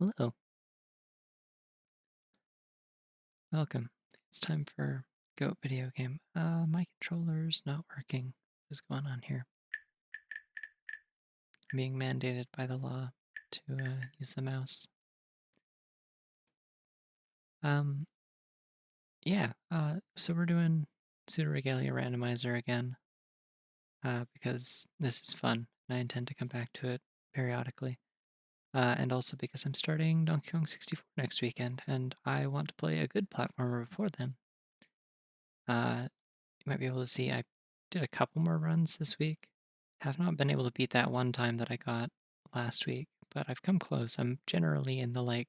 Hello, welcome. It's time for goat video game. My controller's not working. What's going on here? I'm being mandated by the law to use the mouse. Um, yeah. So we're doing Pseudoregalia randomizer again, because this is fun, and I intend to come back to it periodically. And also because I'm starting Donkey Kong 64 next weekend, and I want to play a good platformer before then. You might be able to see I did a couple more runs this week. Have not been able to beat that one time that I got last week, but I've come close. I'm generally in the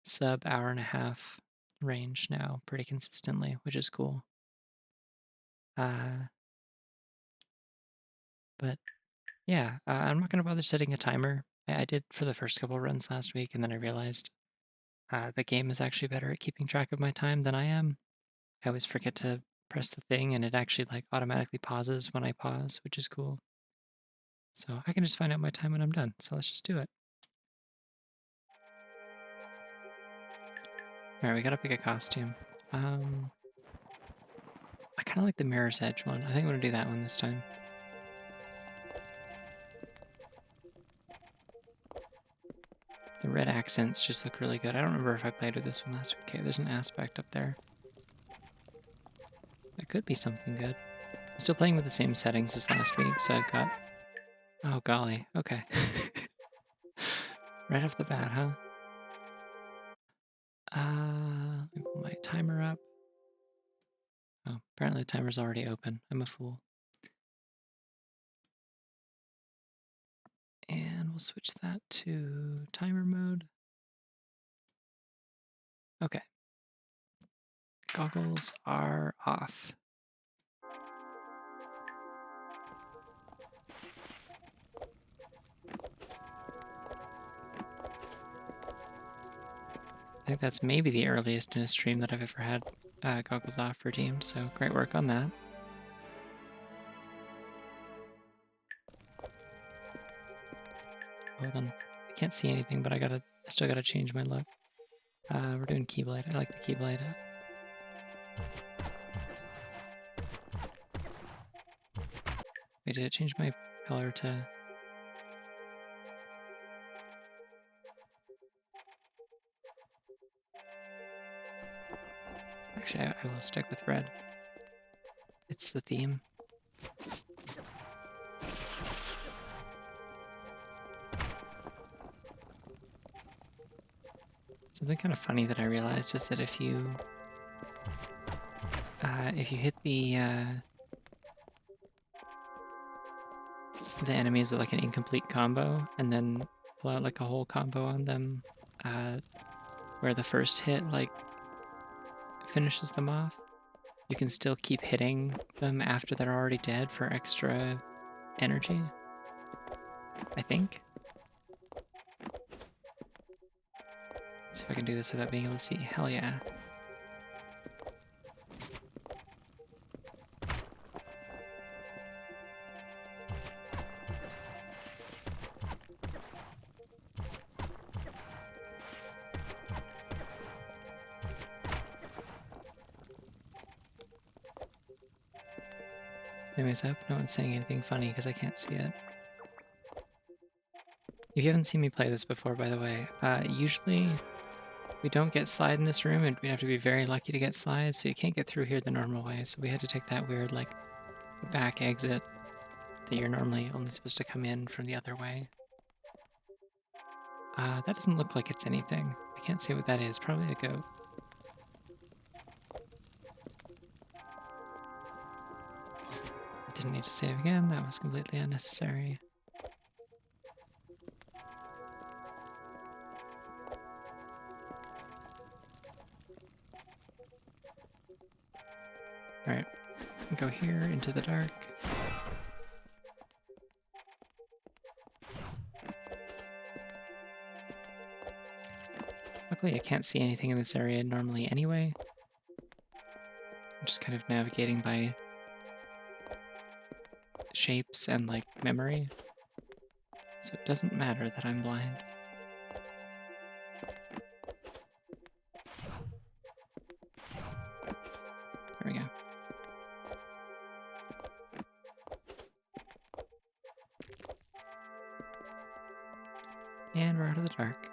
sub hour and a half range now pretty consistently, which is cool. Uh, but yeah, I'm not going to bother setting a timer. I did for the first couple runs last week, and then I realized the game is actually better at keeping track of my time than I am. I always forget to press the thing, and it actually automatically pauses when I pause, which is cool. So I can just find out my time when I'm done. So let's just do it. All right, we gotta pick a costume. I kind of like the Mirror's Edge one. I think I'm gonna do that one this time. The red accents just look really good. I don't remember if I played with this one last week. Okay, there's an aspect up there. That could be something good. I'm still playing with the same settings as last week, so I've got... Oh, golly. Okay. Right off the bat, huh? Let me pull my timer up. Oh, apparently the timer's already open. I'm a fool. And we'll switch that to timer mode. Okay. Goggles are off. I think that's maybe the earliest in a stream that I've ever had goggles off for team, so great work on that. Hold on. I can't see anything, but I still gotta change my look. We're doing Keyblade. I like the Keyblade. Wait, did it change my color to... Actually, I will stick with red. It's the theme. Something kind of funny that I realized is that if you hit the enemies with an incomplete combo and then pull out a whole combo on them, where the first hit finishes them off, you can still keep hitting them after they're already dead for extra energy, I think. Let's see if I can do this without being able to see. Hell yeah. Anyways, I hope no one's saying anything funny because I can't see it. If you haven't seen me play this before, by the way, usually we don't get slide in this room, and we have to be very lucky to get slide, so you can't get through here the normal way, so we had to take that weird, back exit that you're normally only supposed to come in from the other way. That doesn't look like it's anything. I can't see what that is. Probably a goat. Didn't need to save again. That was completely unnecessary. Alright. Go here into the dark. Luckily, I can't see anything in this area normally anyway. I'm just kind of navigating by shapes and, memory. So it doesn't matter that I'm blind. There we go. And we're out of the dark.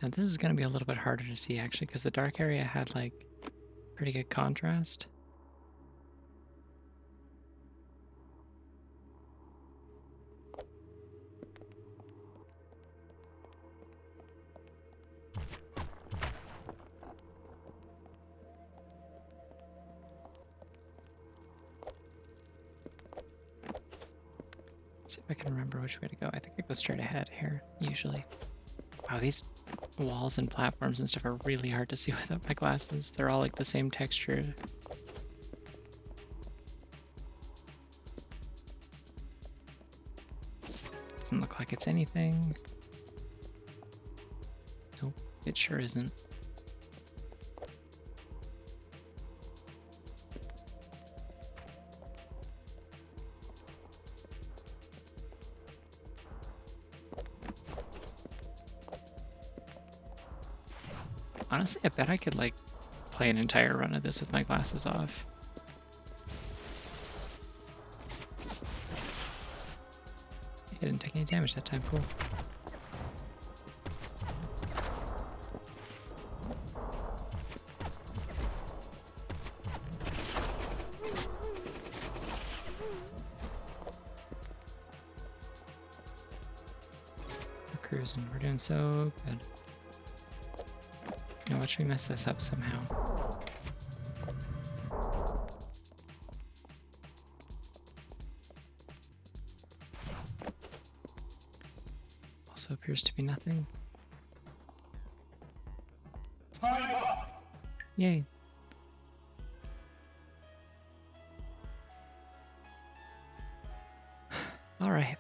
Now this is going to be a little bit harder to see actually, because the dark area had like pretty good contrast. See if I can remember which way to go. I think I go straight ahead here, usually. Wow, these walls and platforms and stuff are really hard to see without my glasses. They're all like the same texture. Doesn't look like it's anything. Nope, it sure isn't. Honestly, I bet I could like play an entire run of this with my glasses off. I didn't take any damage that time, cool. We're cruising, we're doing so good. Now watch me mess this up somehow. Also appears to be nothing. Time up. Yay. All right.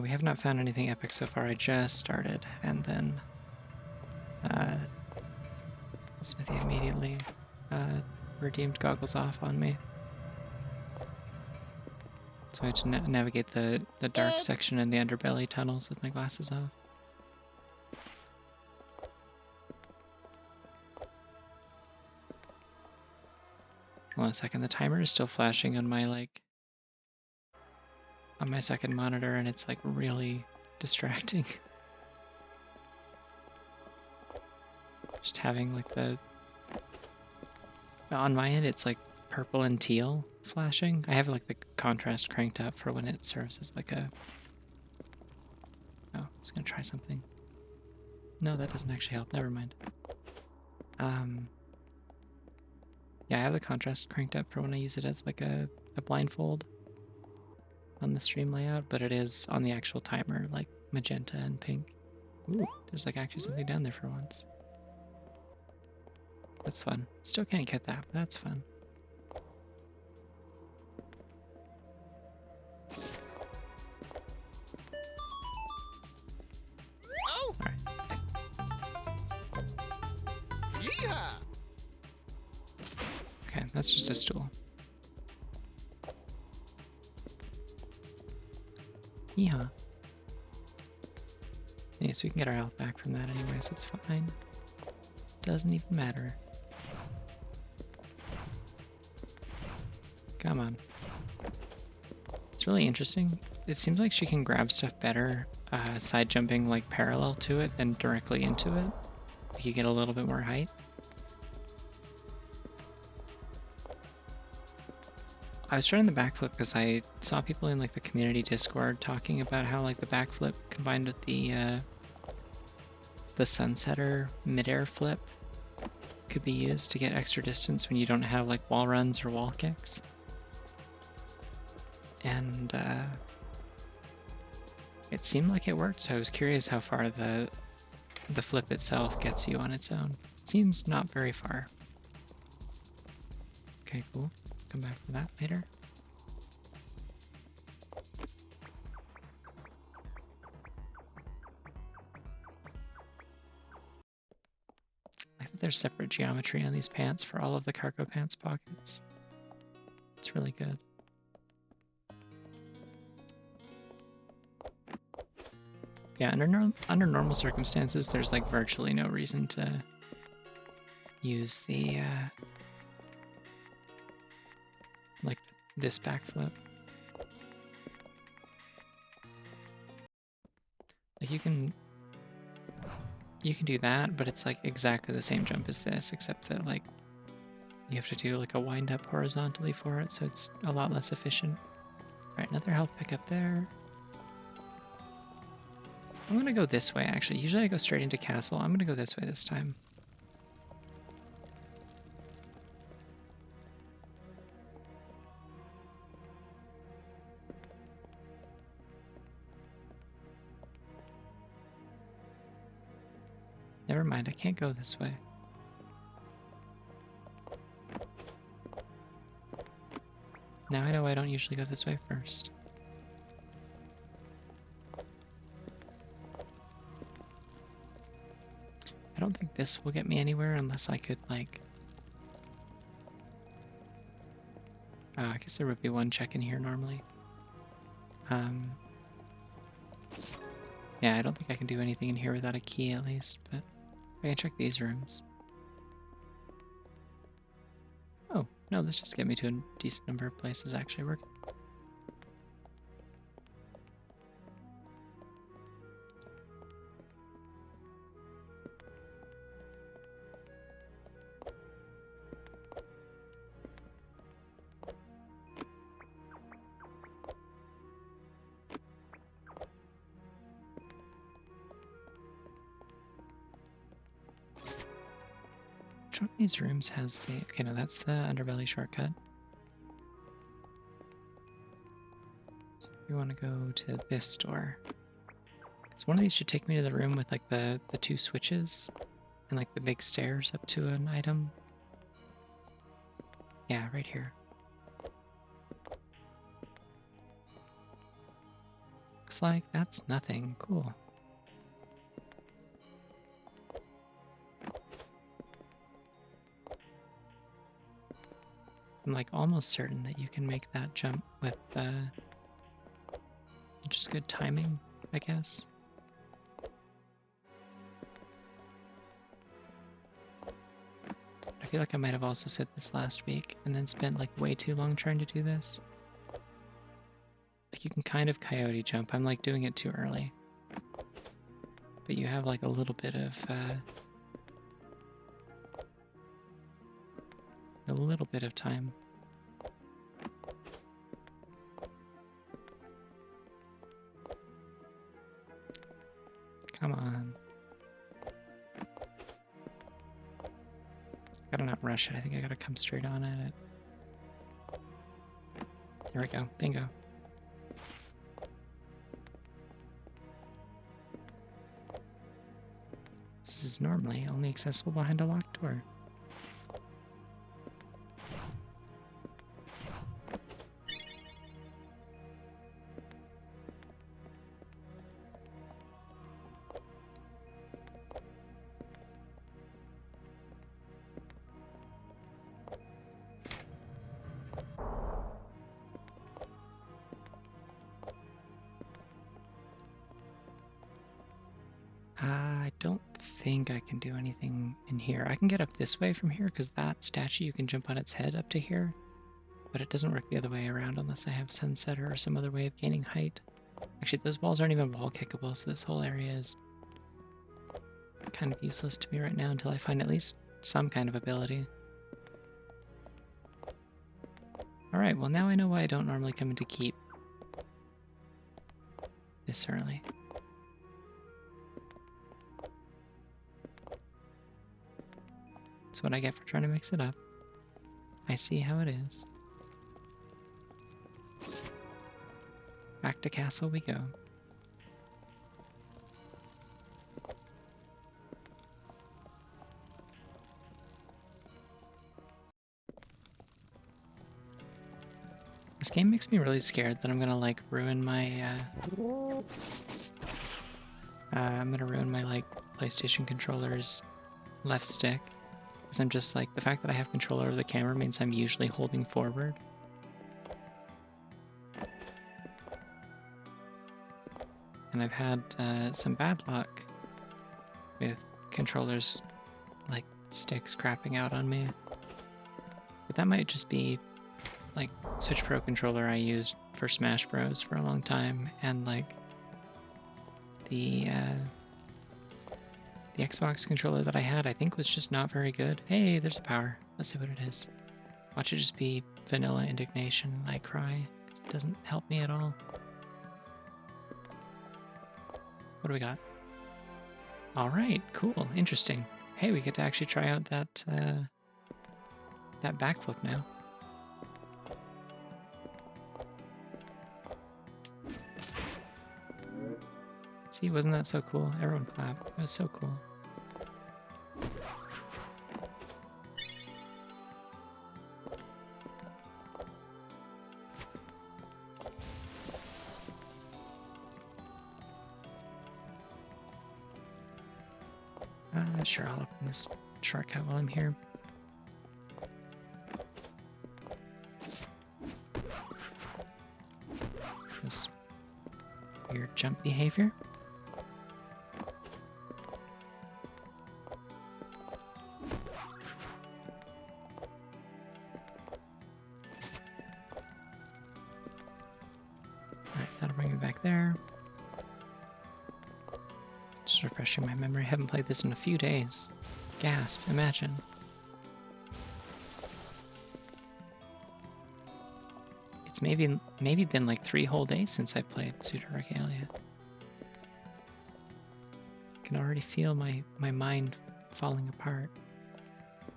We have not found anything epic so far. I just started, and then Smithy immediately redeemed goggles off on me. So I had to navigate the dark section in the underbelly tunnels with my glasses off. Hold on a second, the timer is still flashing on my on my second monitor, and it's like really distracting. Just having like on my end, it's like purple and teal flashing. I have like the contrast cranked up for when it serves as like a... Oh, I was gonna try something. No, that doesn't actually help, never mind. Yeah, I have the contrast cranked up for when I use it as like a blindfold on the stream layout, but it is on the actual timer, like magenta and pink. Ooh, there's like actually something down there for once. That's fun. Still can't get that, but that's fun. Oh! Alright. Yeehaw! Okay, that's just a stool. Yeah. Yeah, so we can get our health back from that anyway, so it's fine. Doesn't even matter. Come on. It's really interesting. It seems like she can grab stuff better side jumping like parallel to it than directly into it. Like you get a little bit more height. I was trying the backflip because I saw people in like the community Discord talking about how like the backflip combined with the sunsetter midair flip could be used to get extra distance when you don't have like wall runs or wall kicks. And it seemed like it worked, so I was curious how far the flip itself gets you on its own. It seems not very far. Okay, cool. Come back to that later. I think there's separate geometry on these pants for all of the cargo pants pockets. It's It's really good. Yeah, under normal circumstances, there's like virtually no reason to use the like this backflip. Like you can do that, but it's like exactly the same jump as this, except that like you have to do like a wind up horizontally for it, so it's a lot less efficient. All right, another health pickup there. I'm gonna go this way actually. Usually I go straight into castle. I'm gonna go this way this time. Never mind, I can't go this way. Now I know I don't usually go this way first. I don't think this will get me anywhere unless I could, like... I guess there would be one check in here normally. Yeah, I don't think I can do anything in here without a key at least, but I can check these rooms. Oh, no, this just get me to a decent number of places actually working. Which one of these rooms has the... Okay, no, that's the underbelly shortcut. So we want to go to this door. Because one of these should take me to the room with like the two switches and like the big stairs up to an item. Yeah, right here. Looks like that's nothing. Cool. I'm like almost certain that you can make that jump with just good timing, I guess. I feel like I might have also said this last week and then spent like way too long trying to do this. Like you can kind of coyote jump. I'm like doing it too early. But you have like a little bit of time. Come on. Gotta not rush it. I think I gotta come straight on at it. There we go. Bingo. This is normally only accessible behind a locked door. I don't think I can do anything in here. I can get up this way from here because that statue, you can jump on its head up to here, but it doesn't work the other way around unless I have Sunsetter or some other way of gaining height. Actually, those walls aren't even wall kickable, so this whole area is kind of useless to me right now until I find at least some kind of ability. Alright, well now I know why I don't normally come into keep this early. That's what I get for trying to mix it up. I see how it is. Back to castle we go. This game makes me really scared that I'm gonna like ruin my like PlayStation controller's left stick. Because I'm just like, the fact that I have control over the camera means I'm usually holding forward. And I've had some bad luck with controllers like sticks crapping out on me. But that might just be like Switch Pro controller I used for Smash Bros for a long time, and like the Xbox controller that I had, I think was just not very good. Hey, there's a power. Let's see what it is. Watch it just be vanilla indignation and I cry, 'cause it doesn't help me at all. What do we got? All right, cool, interesting. Hey, we get to actually try out that that backflip now. See, wasn't that so cool? Everyone clap. It was so cool. Sure, I'll open this shortcut while I'm here. This weird jump behavior. Alright, that'll bring me back there. Just refreshing my memory. I haven't played this in a few days. Gasp, imagine. It's maybe been like 3 whole days since I played Pseudoregalia. I can already feel my mind falling apart.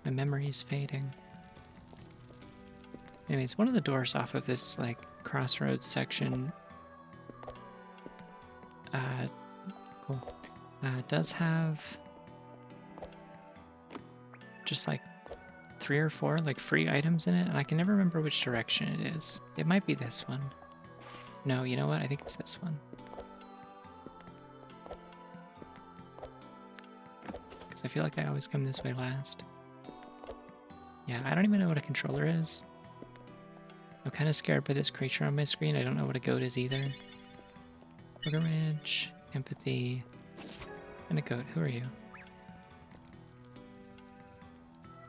My memory is fading. Anyways, one of the doors off of this like crossroads section cool. Does have just like 3 or 4 like free items in it, and I can never remember which direction it is. It might be this one. No, you know what? I think it's this one. Because I feel like I always come this way last. Yeah, I don't even know what a controller is. I'm kind of scared by this creature on my screen. I don't know what a goat is either. Pilgrimage, empathy, and a goat. Who are you?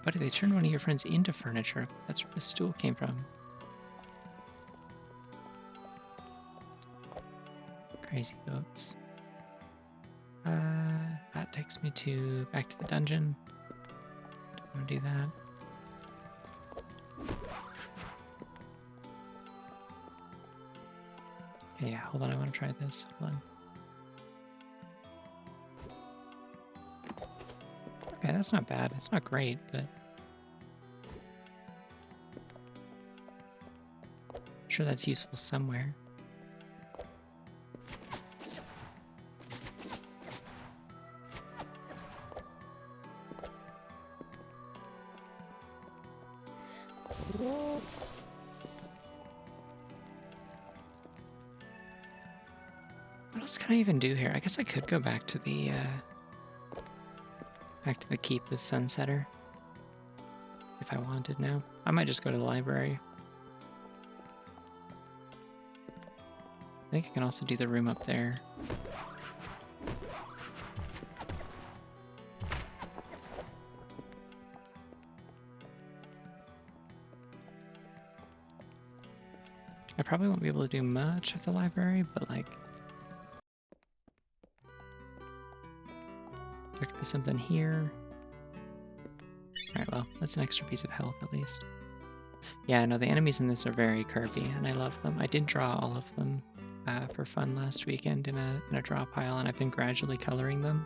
Buddy, they turned one of your friends into furniture. That's where the stool came from. Crazy goats. That takes me back to the dungeon. Don't want to do that. Okay, yeah, hold on, I want to try this. Hold on. Okay, that's not bad. It's not great, but I'm sure that's useful somewhere. What else can I even do here? I guess I could go back to the keep with Sunsetter if I wanted now. I might just go to the library. I think I can also do the room up there. I probably won't be able to do much of the library, but like there could be something here. Alright, well, that's an extra piece of health at least. Yeah, no, the enemies in this are very Kirby, and I love them. I did draw all of them for fun last weekend in a draw pile, and I've been gradually coloring them.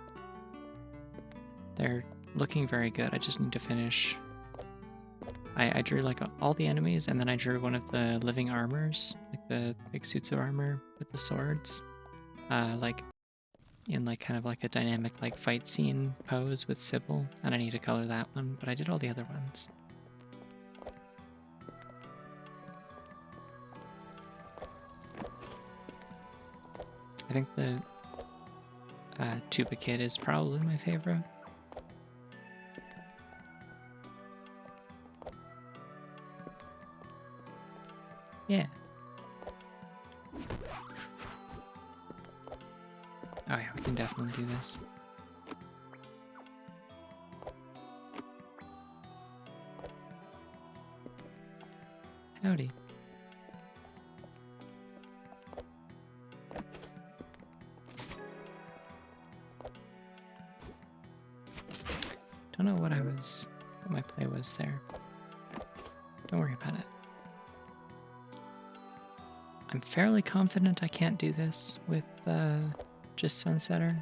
They're looking very good. I just need to finish. I drew like all the enemies, and then I drew one of the living armors, like the big suits of armor with the swords, like in like kind of like a dynamic like fight scene pose with Sybil, and I need to color that one, but I did all the other ones. I think the Tuba Kid is probably my favorite. Yeah. Oh yeah, we can definitely do this. Howdy. Don't know what my play was there. Don't worry about it. I'm fairly confident I can't do this with just Sunsetter.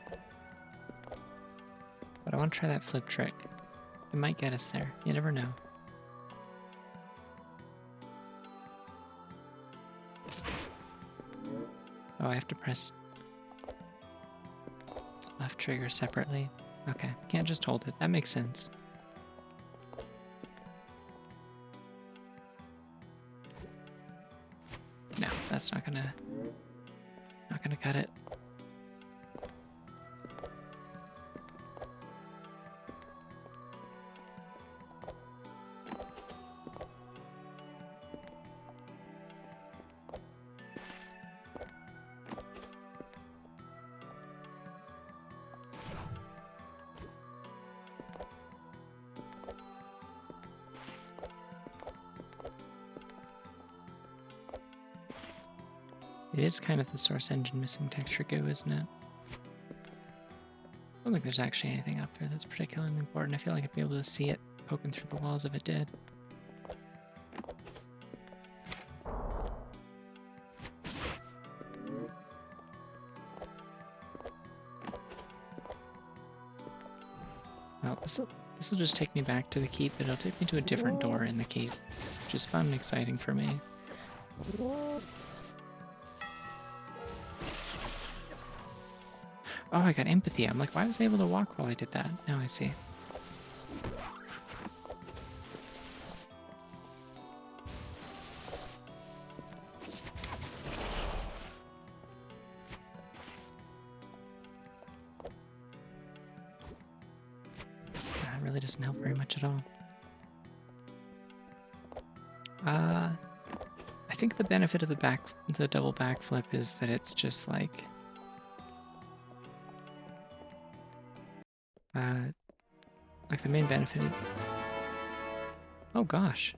But I want to try that flip trick. It might get us there. You never know. Oh, I have to press left trigger separately. Okay, can't just hold it. That makes sense. No, that's not gonna cut it. It is kind of the source engine missing texture goo, isn't it? I don't think there's actually anything up there that's particularly important. I feel like I'd be able to see it poking through the walls if it did. Well, this will just take me back to the keep, but it'll take me to a different door in the keep, which is fun and exciting for me. Oh, I got empathy. I'm like, why was I able to walk while I did that? Now I see. That really doesn't help very much at all. I think the benefit of the double backflip is that it's just like the main benefit. Oh gosh,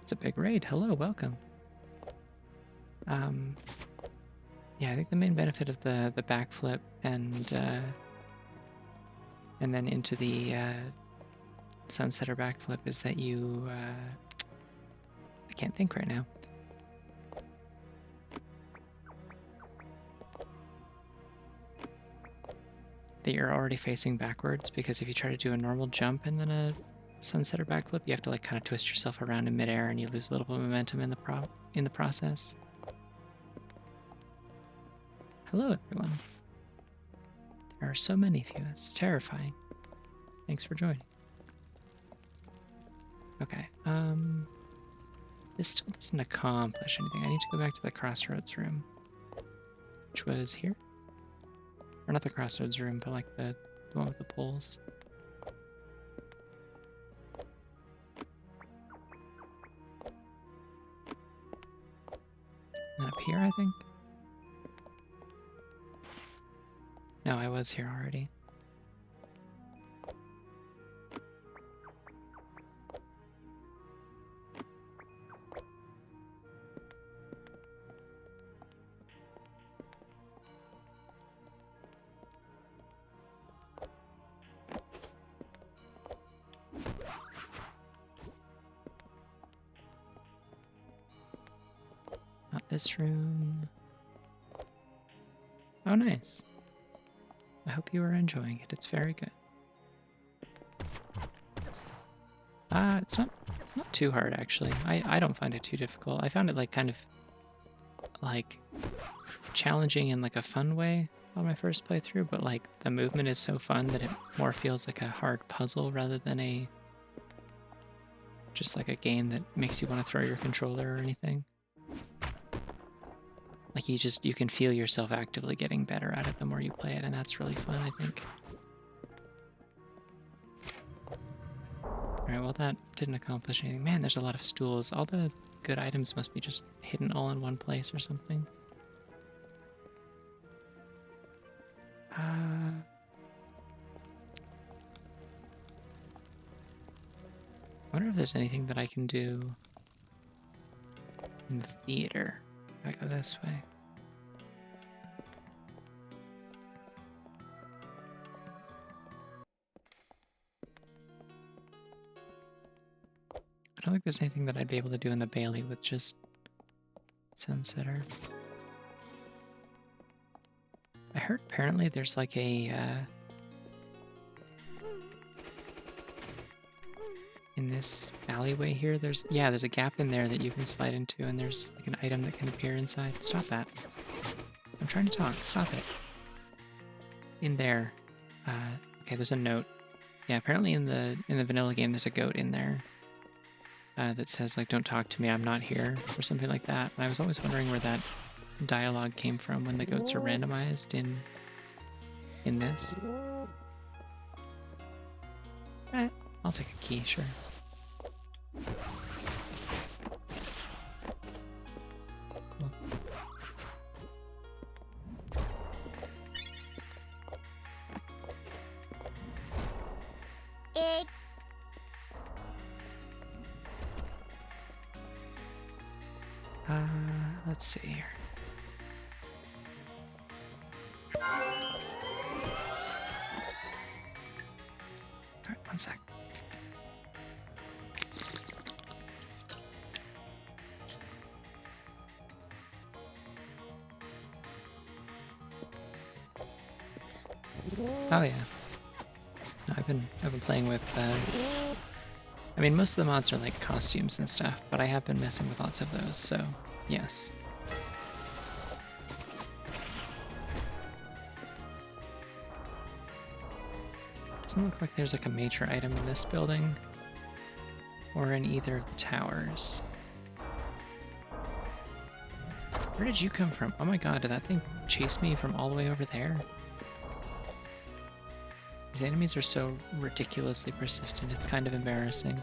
it's a big raid. Hello, welcome. Yeah, I think the main benefit of the backflip and then into the Sunsetter backflip is that you I can't think right now. That you're already facing backwards, because if you try to do a normal jump and then a Sunsetter backflip, you have to like kind of twist yourself around in midair and you lose a little bit of momentum in the process. Hello everyone. There are so many of you, it's terrifying. Thanks for joining. Okay, this still doesn't accomplish anything. I need to go back to the crossroads room, which was here. Or not the crossroads room, but like the one with the poles. And up here, I think? No, I was here already. Not this room. Oh, nice. I hope you are enjoying it. It's very good. It's not too hard, actually. I don't find it too difficult. I found it like kind of like challenging in like a fun way on my first playthrough, but like the movement is so fun that it more feels like a hard puzzle rather than just like a game that makes you want to throw your controller or anything. Like you can feel yourself actively getting better at it the more you play it, and that's really fun, I think. Alright, well that didn't accomplish anything. Man, there's a lot of stools. All the good items must be just hidden all in one place or something. I wonder if there's anything that I can do in the theater. If I go this way. I don't think there's anything that I'd be able to do in the Bailey with just Sunsetter. I heard apparently there's like a in this alleyway here, there's a gap in there that you can slide into, and there's like an item that can appear inside. Stop that. I'm trying to talk. Stop it. In there. Okay, there's a note. Yeah, apparently in the vanilla game there's a goat in there that says like don't talk to me, I'm not here, or something like that. And I was always wondering where that dialogue came from when the goats are randomized in this. I'll take a key, sure. Cool. Let's see here. Alright, one sec. Oh yeah. No, I've been playing with I mean most of the mods are like costumes and stuff, but I have been messing with lots of those, so yes. Doesn't look like there's like a major item in this building or in either of the towers. Where did you come from? Oh my god, did that thing chase me from all the way over there? These enemies are so ridiculously persistent, it's kind of embarrassing.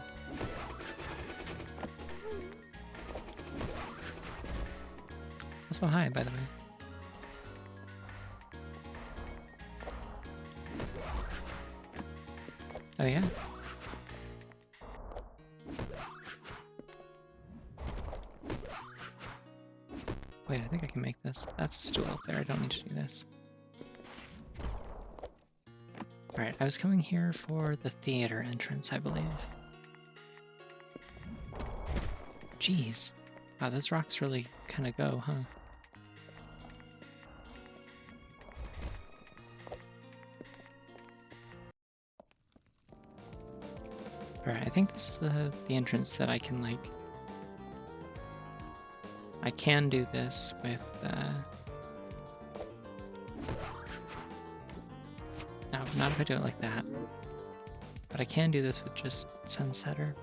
Also, hi, by the way. Oh yeah? Wait, I think I can make this. That's a stool up there, I don't need to do this. Alright, I was coming here for the theater entrance, I believe. Jeez. Wow, those rocks really kind of go, huh? Alright, I think this is the entrance that I can, like... I can do this with, No, not if I do it like that. But I can do this with just Sunsetter.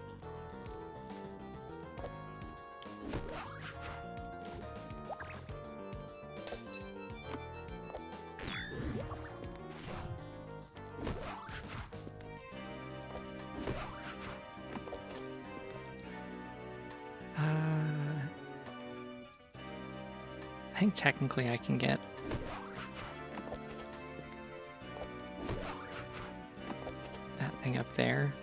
I think technically I can get that thing up there.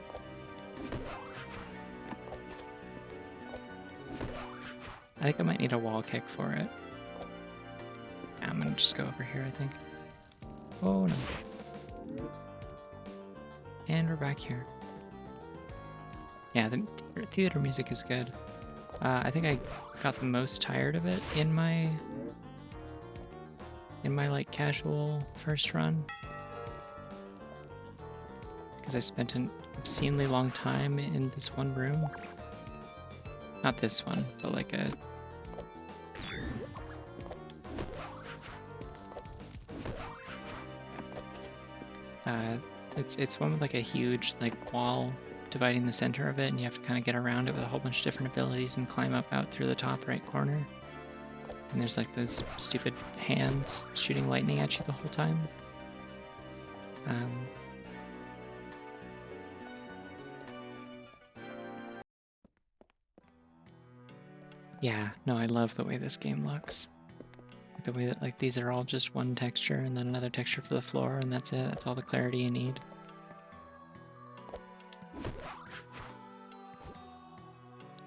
I think I might need a wall kick for it. Yeah, I'm gonna just go over here, I think. Oh no. And we're back here. Yeah, the theater music is good. I think I got the most tired of it in my like casual first run, because I spent an obscenely long time in this one room. Not this one, but like a it's one with like a huge like wall dividing the center of it, and you have to kind of get around it with a whole bunch of different abilities and climb up out through the top right corner. And there's like those stupid hands shooting lightning at you the whole time. Yeah, no, I love the way this game looks. Like the way that like these are all just one texture and then another texture for the floor, and that's it. That's all the clarity you need.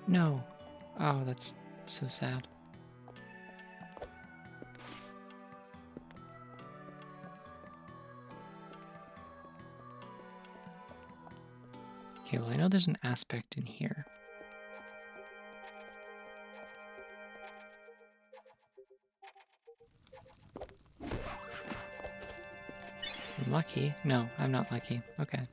No. Oh, that's so sad. Okay, well I know there's an aspect in here. I'm lucky? No, I'm not lucky. Okay.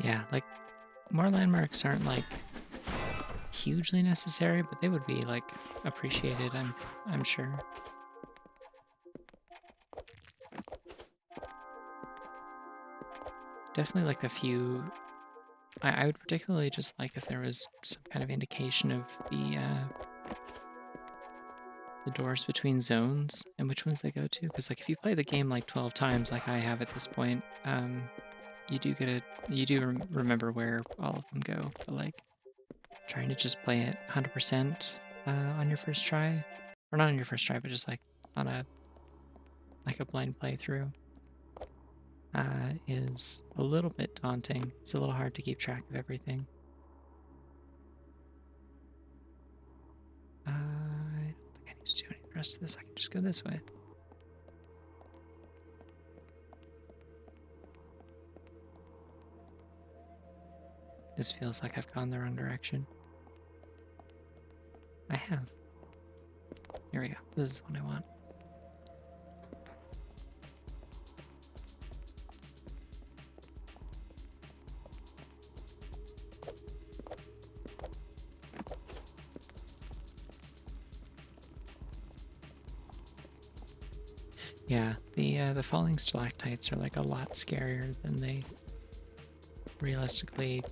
Yeah, like more landmarks aren't like hugely necessary, but they would be like appreciated, I'm sure. Definitely like the few I would particularly just like if there was some kind of indication of the doors between zones and which ones they go to. Because like if you play the game like 12 times, like I have at this point, you do get remember where all of them go. But like trying to just play it 100% on your first try, or not on your first try, but just like on a blind playthrough, is a little bit daunting. It's a little hard to keep track of everything. I don't think I need to do any of the rest of this. I can just go this way. This feels like I've gone the wrong direction. I have. Here we go. This is what I want. Yeah, the falling stalactites are like a lot scarier than they realistically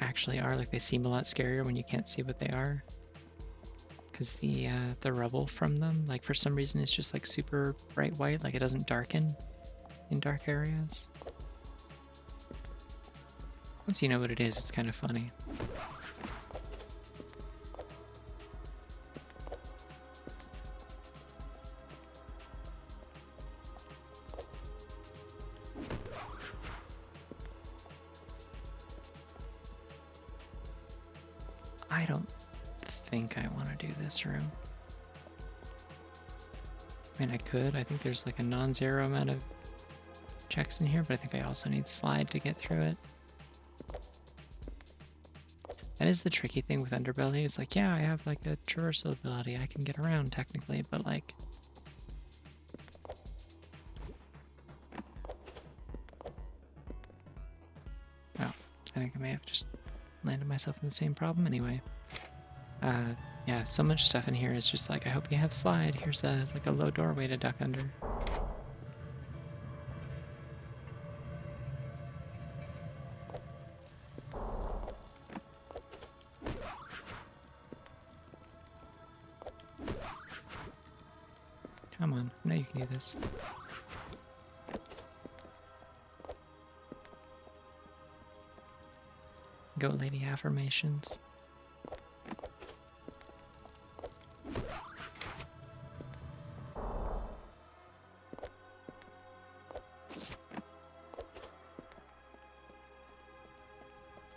actually are. Like they seem a lot scarier when you can't see what they are, because the rubble from them, like for some reason, is just like super bright white. Like it doesn't darken in dark areas. Once you know what it is, it's kind of funny. I don't think I want to do this room. I mean, I could. I think there's like a non-zero amount of checks in here, but I think I also need slide to get through it. That is the tricky thing with Underbelly. It's like, yeah, I have like a traversal ability. I can get around technically, but like... Oh, I think I may have just landed myself in the same problem anyway. Yeah, so much stuff in here is just like, I hope you have slide. Here's like a low doorway to duck under. Come on, I know you can do this. Go lady affirmations.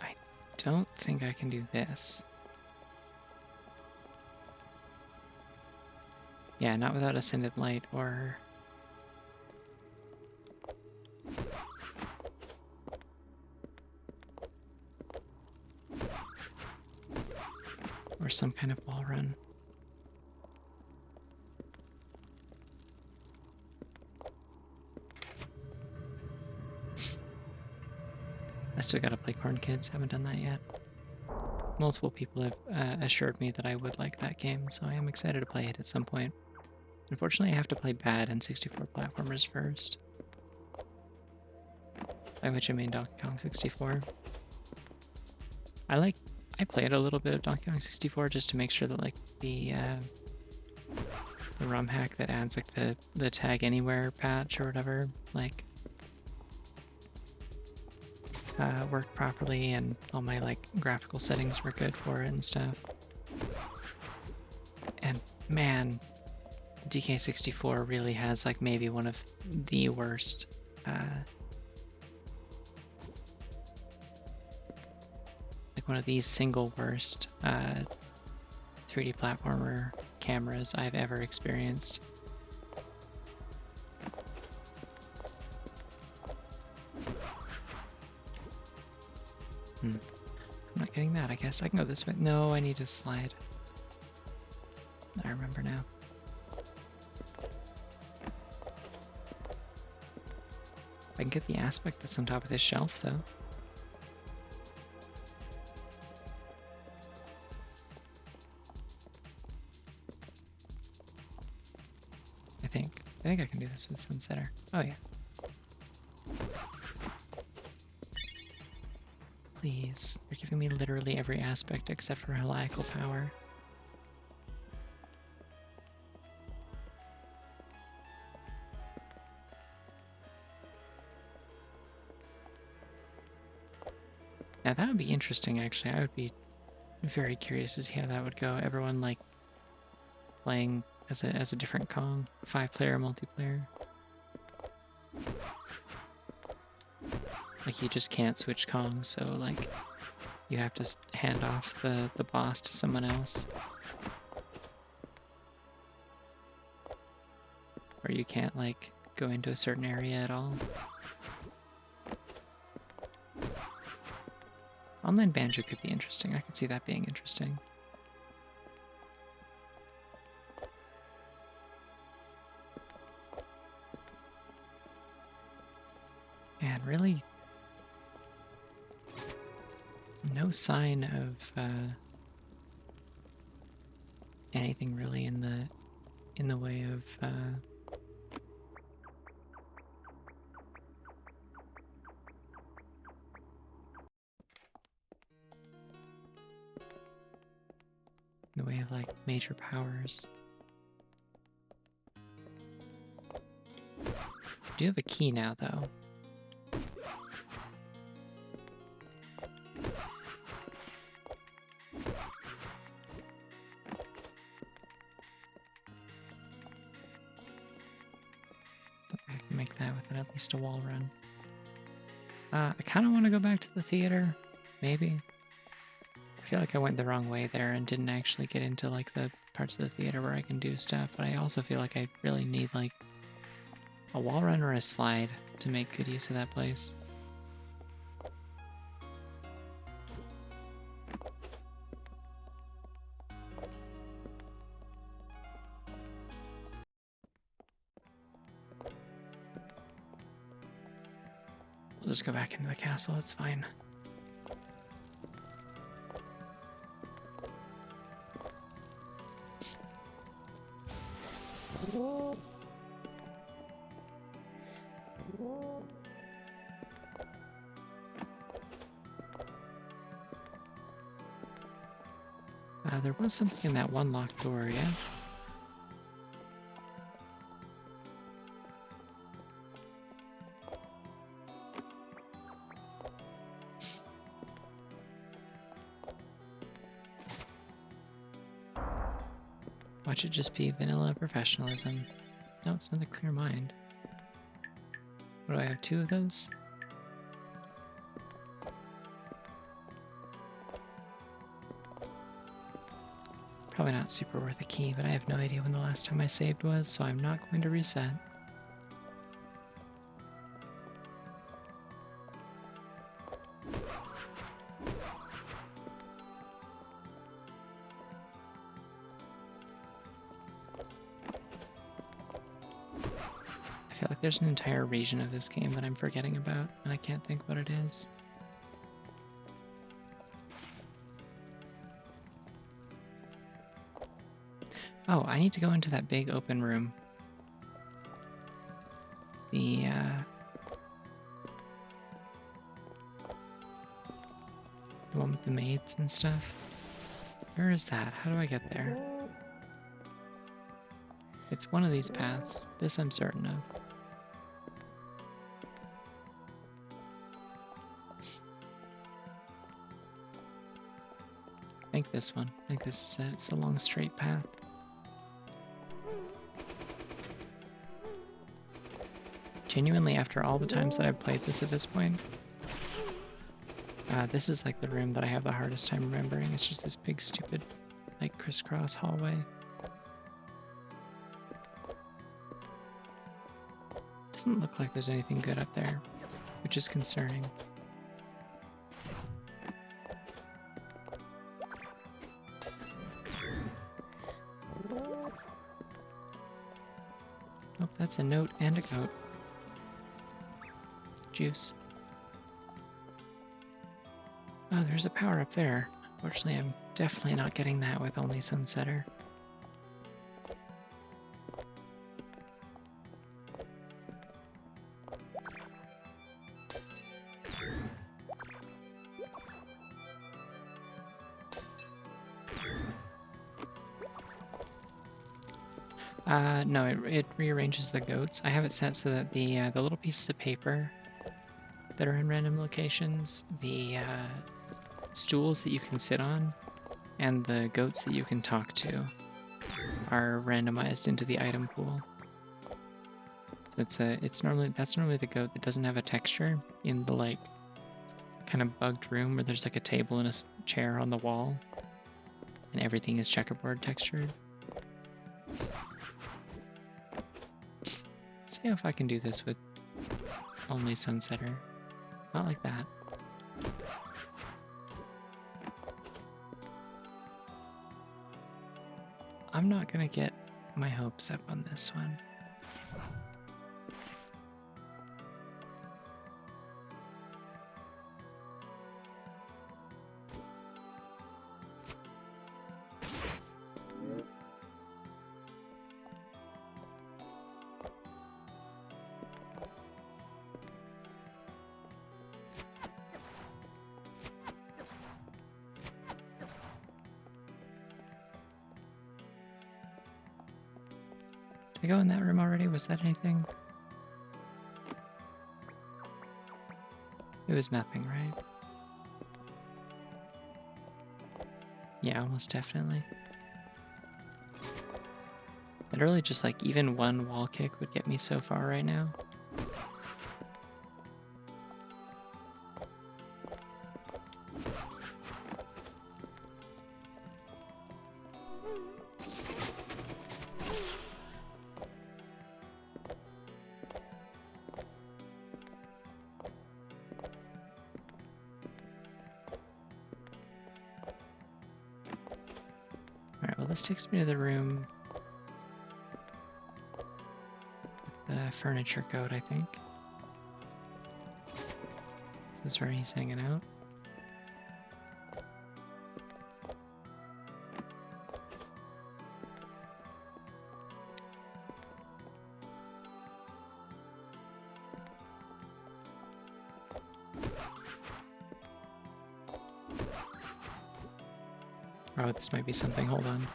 I don't think I can do this. Yeah, not without ascended light or... or some kind of wall run. I still gotta play Corn Kids, haven't done that yet. Multiple people have assured me that I would like that game, so I am excited to play it at some point. Unfortunately, I have to play bad and 64 platformers first. by which I mean Donkey Kong 64. I played a little bit of Donkey Kong 64 just to make sure that like the ROM hack that adds like the tag anywhere patch or whatever like worked properly, and all my like graphical settings were good for it and stuff. And man, DK64 really has like maybe one of the worst like one of these single worst 3D platformer cameras I've ever experienced. I'm not getting that, I guess. I can go this way. No, I need to slide. I remember now. I can get the aspect that's on top of this shelf, though. I think I can do this with Sunsetter. Oh, yeah. Please. They're giving me literally every aspect except for heliacal power. Now that would be interesting, actually. I would be very curious to see how that would go. Everyone, like, playing as a different Kong. 5-player multiplayer. Like, you just can't switch Kongs, so, like, you have to hand off the boss to someone else. Or you can't, like, go into a certain area at all. Online Banjo could be interesting. I could see that being interesting. Man, really no sign of anything really in the way of like major powers. I do have a key now, though. I can make that with at least a wall run. I kind of want to go back to the theater, maybe. I feel like I went the wrong way there and didn't actually get into like the parts of the theater where I can do stuff, but I also feel like I really need like a wall run or a slide to make good use of that place. We'll just go back into the castle, it's fine. There was something in that one locked door, yeah? Watch it just be vanilla professionalism. No, it's another clear mind. What do I have, 2 of those? Probably not super worth a key, but I have no idea when the last time I saved was, so I'm not going to reset. I feel like there's an entire region of this game that I'm forgetting about, and I can't think what it is. Oh, I need to go into that big open room. The The one with the maids and stuff. Where is that? How do I get there? It's one of these paths. This I'm certain of. I think this one. I think this is it. It's a long straight path. Genuinely, after all the times that I've played this at this point, this is like the room that I have the hardest time remembering. It's just this big, stupid, like, crisscross hallway. Doesn't look like there's anything good up there, which is concerning. Oh, that's a note and a goat. Juice. Oh, there's a power up there. Unfortunately, I'm definitely not getting that with only Sunsetter. No, it rearranges the goats. I have it set so that the little pieces of paper that are in random locations, the stools that you can sit on, and the goats that you can talk to are randomized into the item pool. So that's normally the goat that doesn't have a texture in the like kind of bugged room where there's like a table and a chair on the wall, and everything is checkerboard textured. See if I can do this with only Sunsetter. Not like that. I'm not gonna get my hopes up on this one. Did I go in that room already? Was that anything? It was nothing, right? Yeah, almost definitely. Literally just like even one wall kick would get me so far right now. Alright, well this takes me to the room with the furniture goat, I think. This is where he's hanging out. Oh, this might be something. Hold on.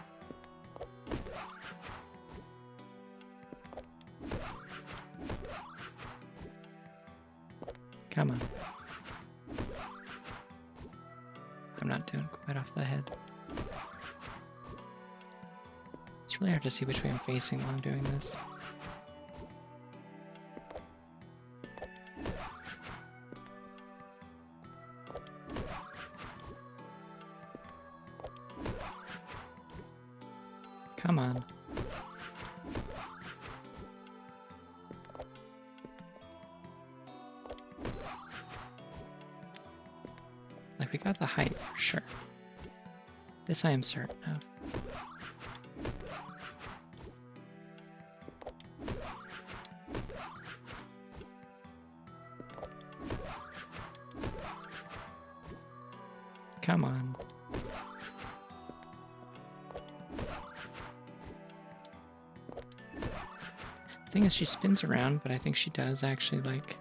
Come on. I'm not doing quite off the head. It's really hard to see which way I'm facing while I'm doing this. Come on. Like, we got the height for sure. This I am certain of. Come on. Thing is, she spins around, but I think she does actually, like...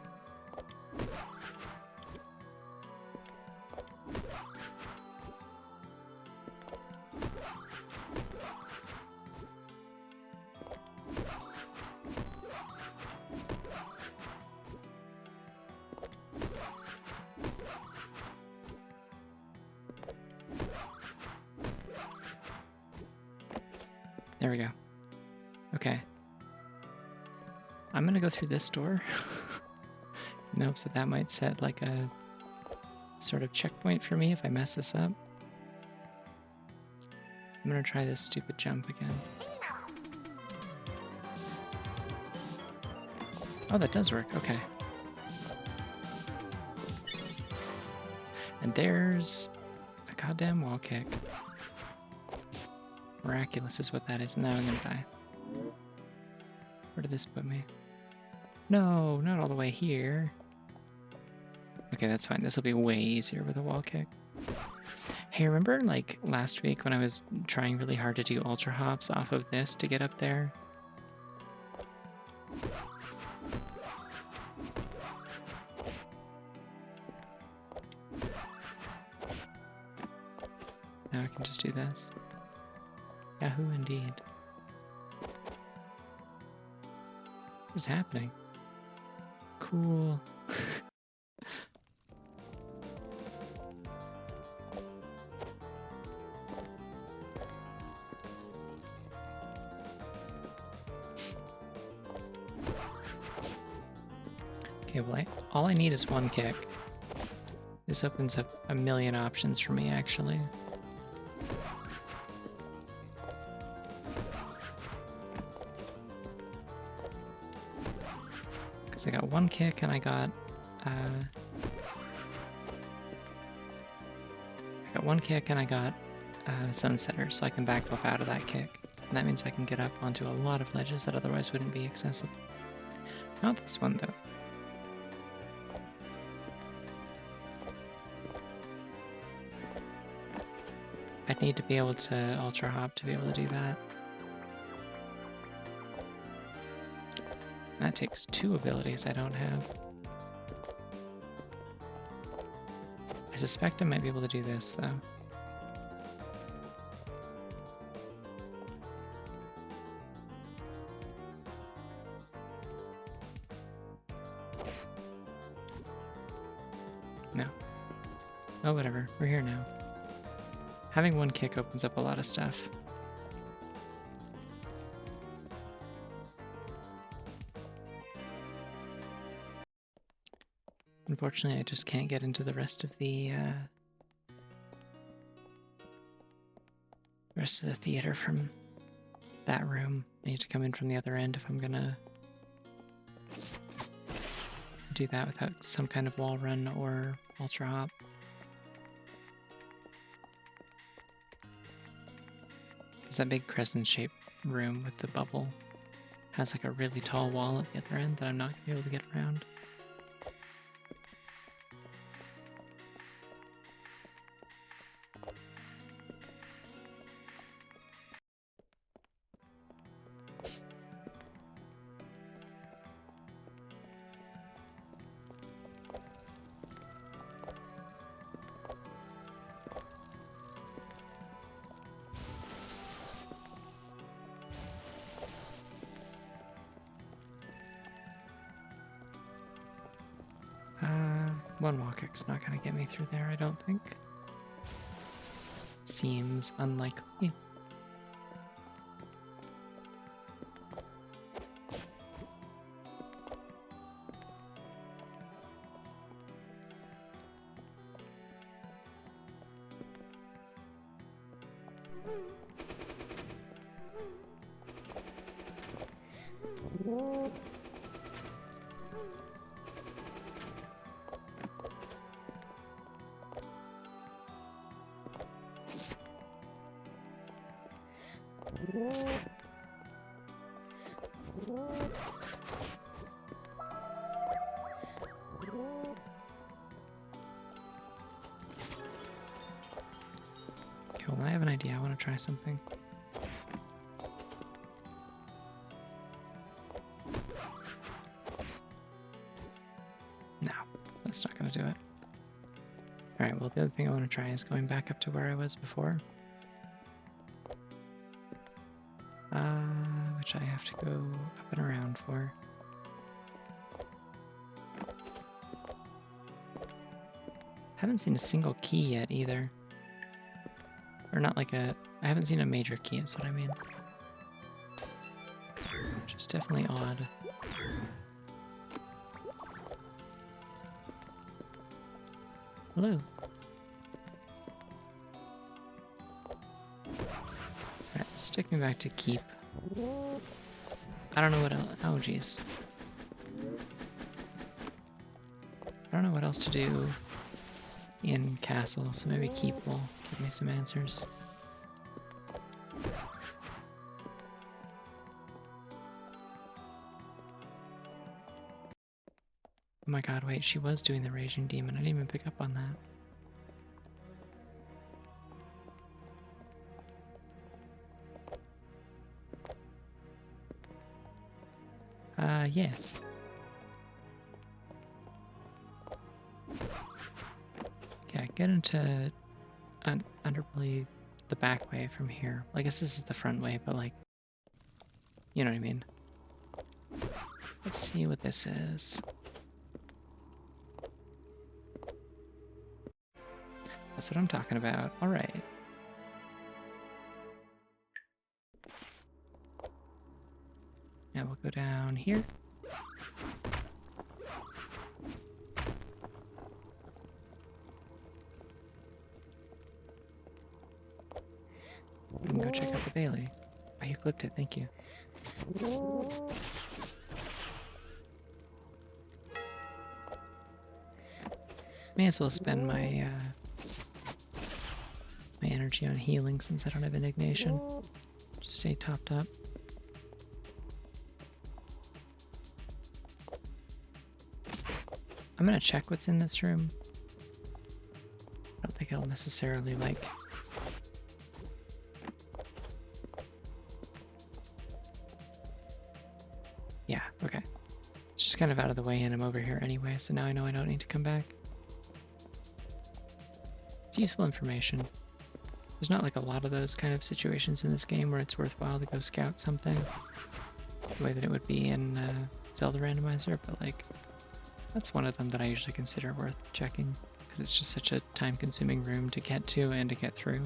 There we go. Okay. I'm gonna go through this door. Nope, so that might set like a sort of checkpoint for me if I mess this up. I'm gonna try this stupid jump again. Oh, that does work. Okay. And there's a goddamn wall kick. Miraculous is what that is. Now I'm gonna die. Where did this put me? No, not all the way here. Okay, that's fine. This will be way easier with a wall kick. Hey, remember like last week when I was trying really hard to do ultra hops off of this to get up there? Now I can just do this. Yahoo indeed. What's happening? Cool. Okay, well, all I need is one kick. This opens up a million options for me, actually. Because I got one kick and I got Sunsetter, so I can backflip out of that kick. And that means I can get up onto a lot of ledges that otherwise wouldn't be accessible. Not this one, though. I'd need to be able to ultra hop to be able to do that. That takes 2 abilities I don't have. I suspect I might be able to do this, though. No. Oh, whatever. We're here now. Having one kick opens up a lot of stuff. Unfortunately, I just can't get into the rest of the theater from that room. I need to come in from the other end if I'm gonna do that without some kind of wall run or ultra hop. Because that big crescent-shaped room with the bubble has like a really tall wall at the other end that I'm not gonna be able to get around. One wall kick's not gonna get me through there, I don't think. Seems unlikely. Cool, I have an idea. I want to try something. No, that's not going to do it. Alright, well, the other thing I want to try is going back up to where I was before. Which I have to go up and around for. Haven't seen a single key yet either. Or not like a... I haven't seen a major key, is what I mean. which is definitely odd. Hello. Alright, let's take me back to keep. I don't know what else. Oh, jeez. I don't know what else to do in castle, so maybe keep will give me some answers. Oh my god, wait, she was doing the Raging Demon. I didn't even pick up on that. Yeah. Yeah, get into Underbelly the back way from here. I guess this is the front way, but like, you know what I mean. Let's see what this is. That's what I'm talking about. All right. Now we'll go down here. We can go check out the Bailey. Oh, you clipped it. Thank you. May as well spend my my energy on healing since I don't have indignation. Just stay topped up. I'm gonna check what's in this room. I don't think it'll necessarily like... Yeah, okay. It's just kind of out of the way and I'm over here anyway, so now I know I don't need to come back. It's useful information. There's not like a lot of those kind of situations in this game where it's worthwhile to go scout something the way that it would be in Zelda Randomizer, but like that's one of them that I usually consider worth checking because it's just such a time-consuming room to get to and to get through.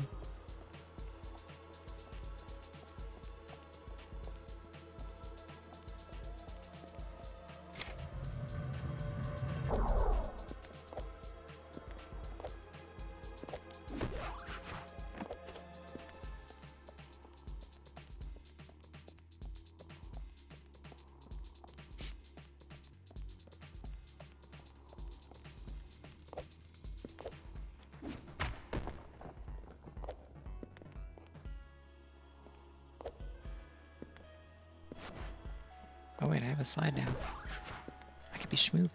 Oh wait, I have a slide now. I could be schmoving.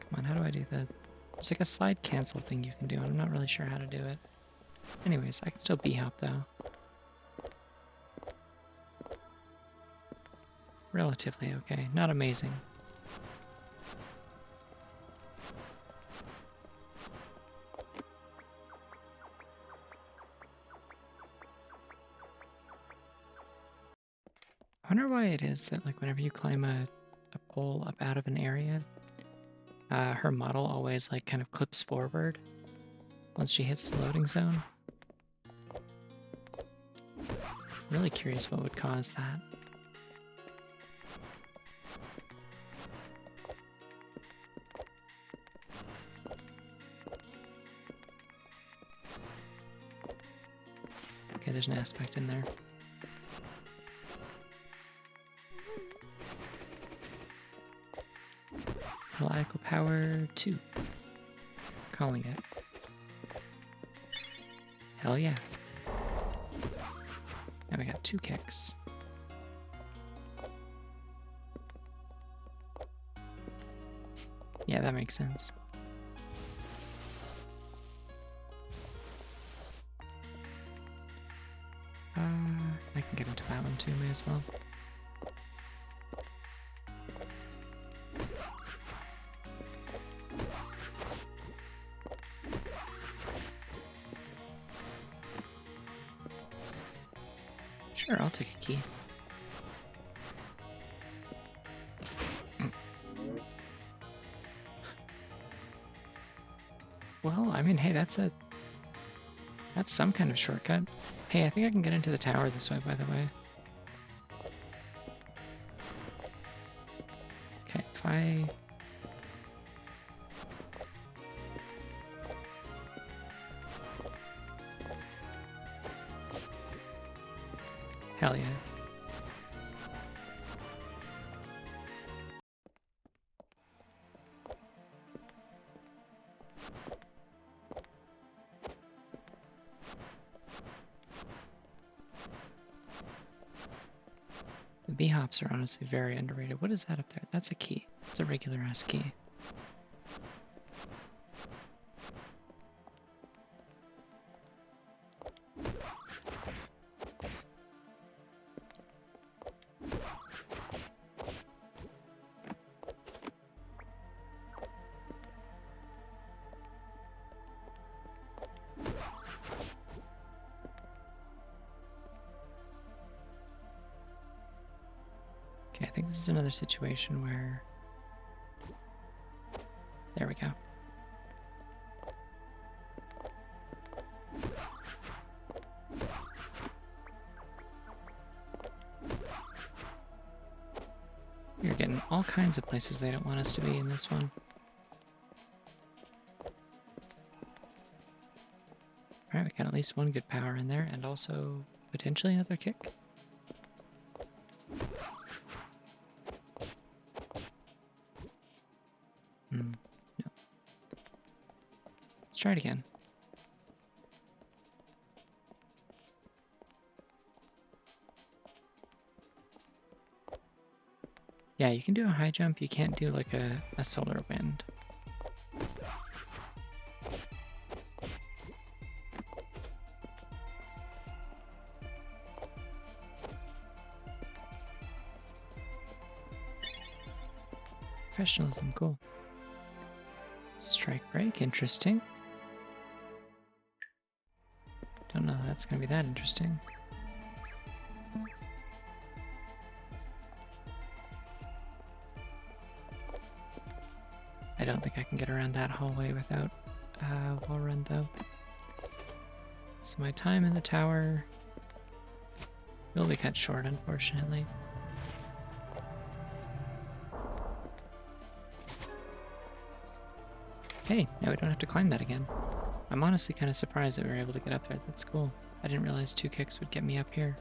Come on, how do I do that? There's like a slide cancel thing you can do, and I'm not really sure how to do it. Anyways, I can still b-hop though. Relatively okay, not amazing. I wonder why it is that like whenever you climb a pole up out of an area, her model always like kind of clips forward once she hits the loading zone. Really curious what would cause that. Okay, there's an aspect in there. Melodical power 2. Calling it. Hell yeah. Now we got 2 kicks. Yeah, that makes sense. I can get into that one too, may as well. Sure, I'll take a key. Well, I mean, hey, that's some kind of shortcut. Hey, I think I can get into the tower this way, by the way. Okay, if I... Hell yeah. The bee hops are honestly very underrated. What is that up there? That's a key. It's a regular ass key. Okay, I think this is another situation where... There we go. You're getting all kinds of places they don't want us to be in this one. Alright, we got at least one good power in there, and also potentially another kick. No. Let's try it again. Yeah, you can do a high jump, you can't do like a solar wind. Professionalism, cool. Strike break, interesting. Don't know that's gonna be that interesting. I don't think I can get around that hallway without wall run though. So my time in the tower will be cut short, unfortunately. Hey, now we don't have to climb that again. I'm honestly kind of surprised that we were able to get up there. That's cool. I didn't realize 2 kicks would get me up here.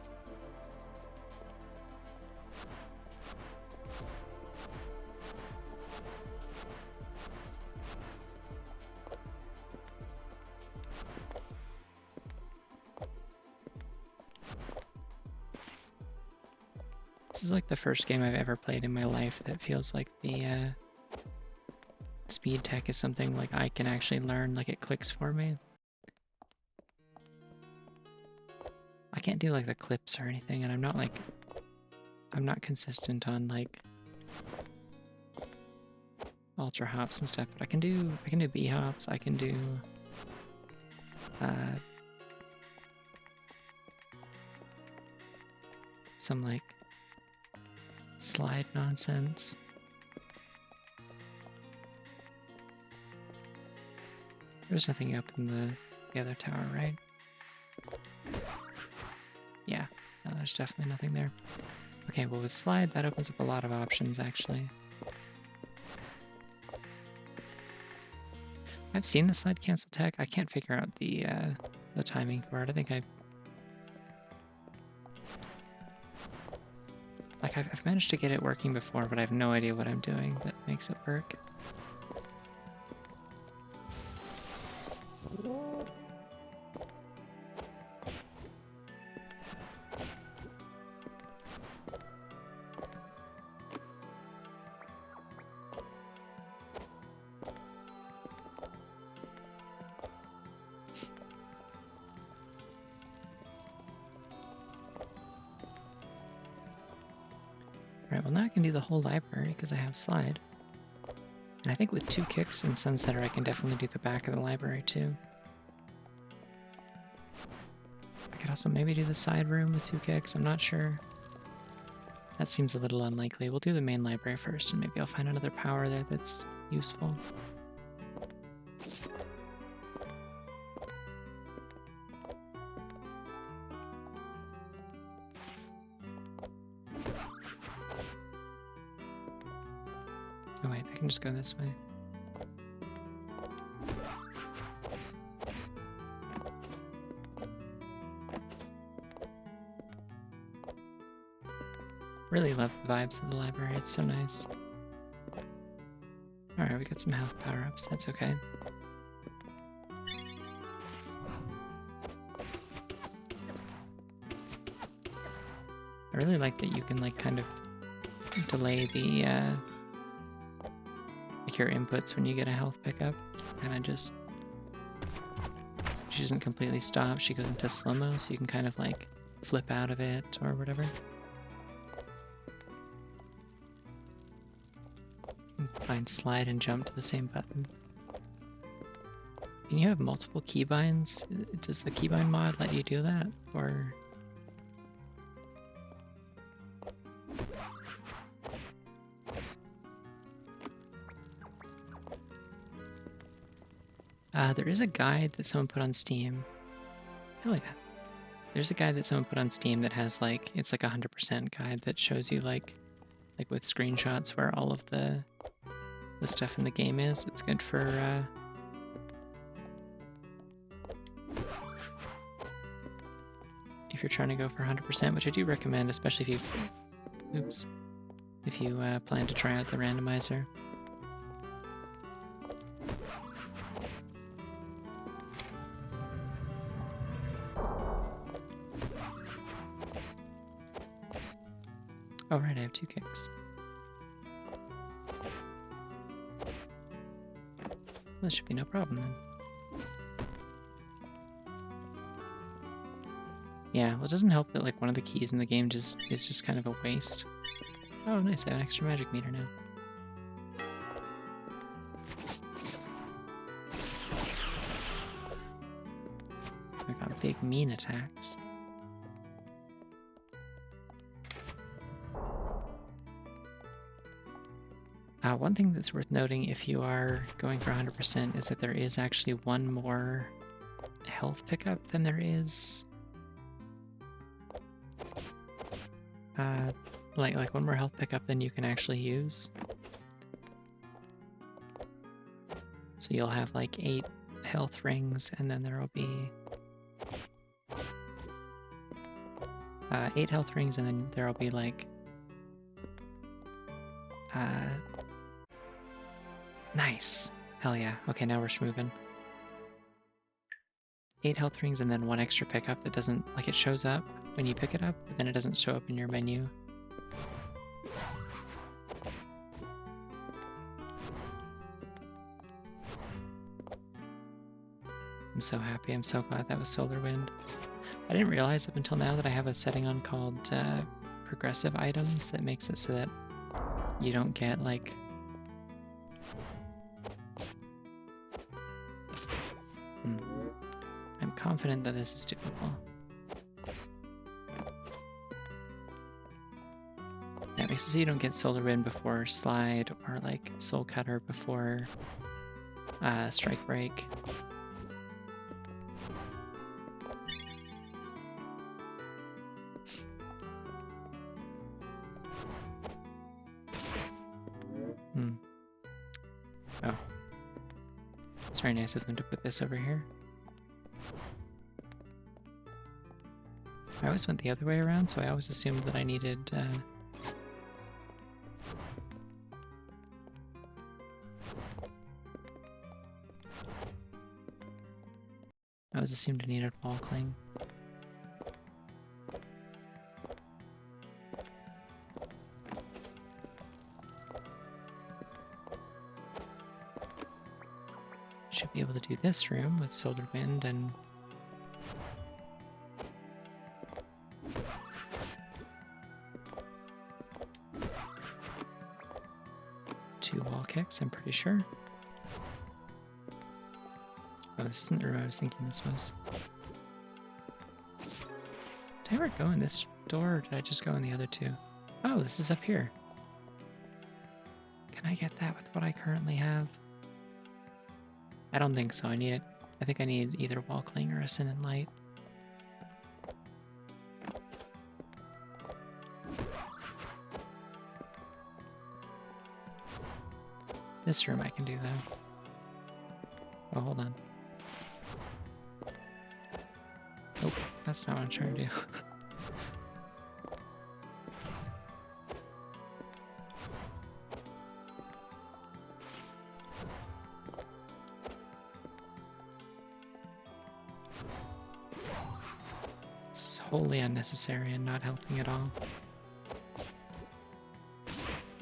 This is like the first game I've ever played in my life that feels like the speed tech is something like I can actually learn, like it clicks for me. I can't do like the clips or anything, and I'm not consistent on like ultra hops and stuff, but I can do B hops, I can do some like slide nonsense. There's nothing up in the other tower, right? Yeah, no, there's definitely nothing there. Okay, well with slide, that opens up a lot of options, actually. I've seen the slide cancel tech. I can't figure out the timing for it. I think I've managed to get it working before, but I have no idea what I'm doing that makes it work. Alright, well now I can do the whole library because I have slide. And I think with 2 kicks and Sunsetter I can definitely do the back of the library too. I could also maybe do the side room with 2 kicks, I'm not sure. That seems a little unlikely. We'll do the main library first and maybe I'll find another power there that's useful. can just go this way. Really love the vibes of the library, it's so nice. Alright, we got some health power-ups, that's okay. I really like that you can like kind of delay the like your inputs when you get a health pickup. Kind of just, she doesn't completely stop, she goes into slow-mo, so you can kind of like flip out of it or whatever. Find slide and jump to the same button. Can you have multiple keybinds? Does the keybind mod let you do that? Or there is a guide that someone put on Steam. Hell yeah. There's a guide that someone put on Steam that has like, it's like a 100% guide that shows you like with screenshots where all of the stuff in the game is. It's good for if you're trying to go for 100%, which I do recommend, especially if you plan to try out the randomizer. Oh right, I have 2 kicks. This should be no problem then. Yeah, well it doesn't help that like one of the keys in the game is just kind of a waste. Oh nice, I have an extra magic meter now. I got big mean attacks. One thing that's worth noting if you are going for 100% is that there is actually one more health pickup than there is. Like one more health pickup than you can actually use. So you'll have like 8 health rings, and then there will be 8 health rings, and then there will be like nice. Hell yeah. Okay, now we're schmoving. 8 health rings and then 1 extra pickup that doesn't, like it shows up when you pick it up, but then it doesn't show up in your menu. I'm so happy, I'm so glad that was Solar Wind. I didn't realize up until now that I have a setting on called progressive items that makes it so that you don't get like I'm confident that this is doable. Yeah, it makes it so you don't get Solar Wind before Slide or like Soul Cutter before Strike Break. Oh. It's very nice of them to put this over here. I always went the other way around, so I always assumed that I needed I always assumed I needed Wall Cling. Should be able to do this room with Solar Wind and 2 wall kicks, I'm pretty sure. Oh, this isn't the room I was thinking this was. Did I ever go in this door, or did I just go in the other 2? Oh, this is up here. Can I get that with what I currently have? I don't think so. I think I need either Wall Cling or a Sin and Light. This room I can do, though. Oh, hold on. Nope, that's not what I'm trying to do. This is wholly unnecessary and not helping at all.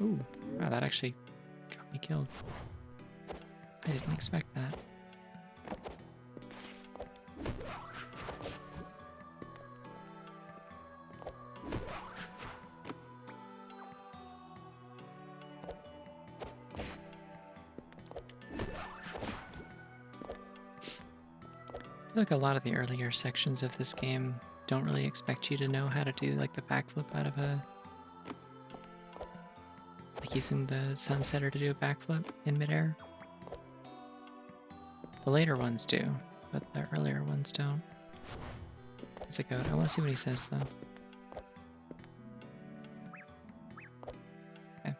Ooh, wow, that actually got me killed. I didn't expect that. I feel like a lot of the earlier sections of this game don't really expect you to know how to do like the backflip out of a... like using the sunsetter to do a backflip in midair. The later ones do, but the earlier ones don't. It's a goat. I want to see what he says though. Okay.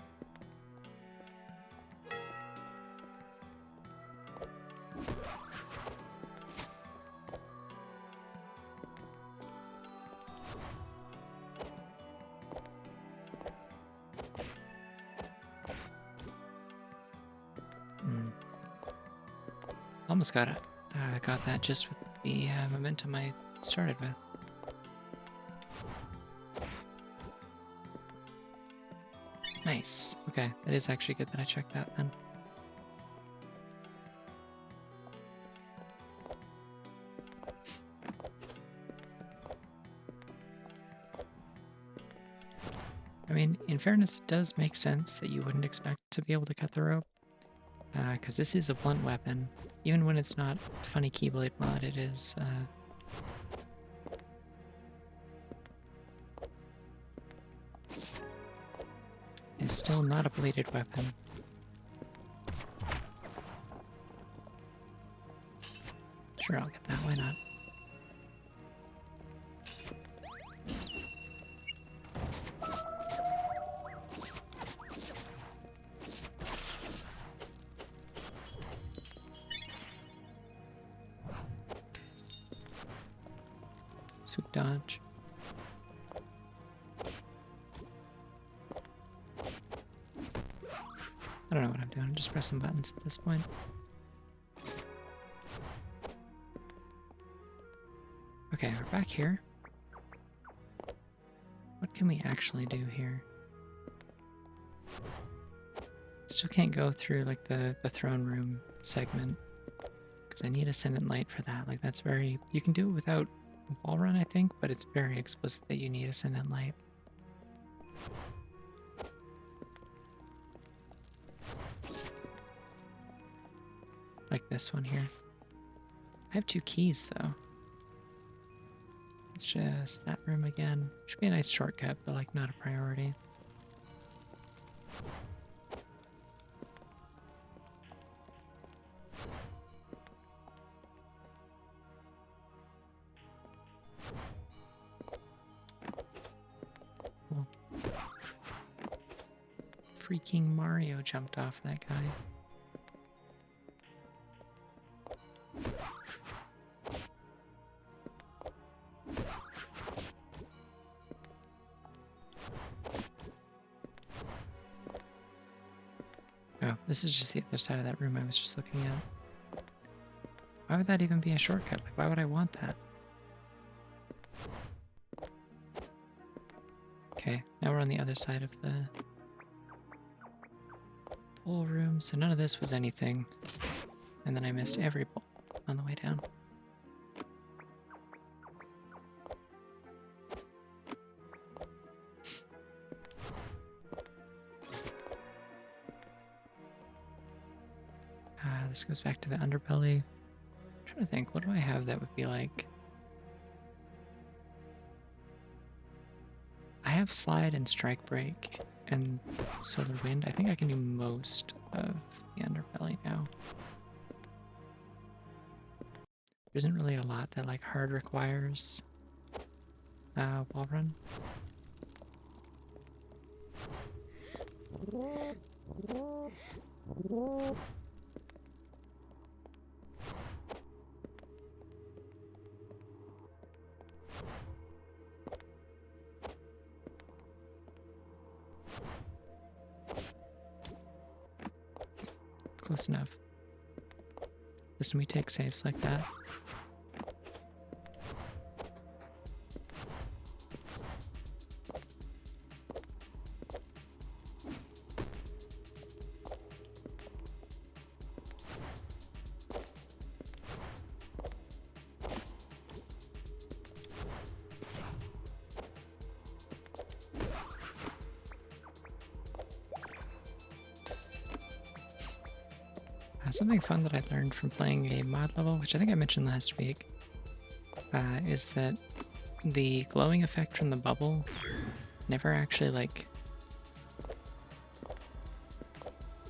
Almost got it. Got that just with the momentum I started with. Nice. Okay, that is actually good that I checked that then. I mean, in fairness, it does make sense that you wouldn't expect to be able to cut the rope. Because this is a blunt weapon. Even when it's not funny Keyblade mod, it is... it's still not a bladed weapon. Sure, I'll get that, why not? Sweet dodge. I don't know what I'm doing, I'm just pressing buttons at this point. Okay, we're back here. What can we actually do here? Still can't go through like the throne room segment because I need ascendant light for that. Like that's very... you can do it without wall run, I think, but it's very explicit that you need ascendant light. Like this one here. I have 2 keys though. It's just that room again. Should be a nice shortcut, but like not a priority. Cool. Freaking Mario jumped off that guy. Oh, this is just the other side of that room I was just looking at. Why would that even be a shortcut? Like, why would I want that? Okay, now we're on the other side of the bowl room, so none of this was anything. And then I missed every bowl on the way down. This goes back to the underbelly. I'm trying to think, what do I have that would be like... I have slide and strike break and solar wind. I think I can do most of the underbelly now. There isn't really a lot that like hard requires wall run. Close enough. Listen, we take saves like that. Something fun that I learned from playing a mod level, which I think I mentioned last week, is that the glowing effect from the bubble never actually, like,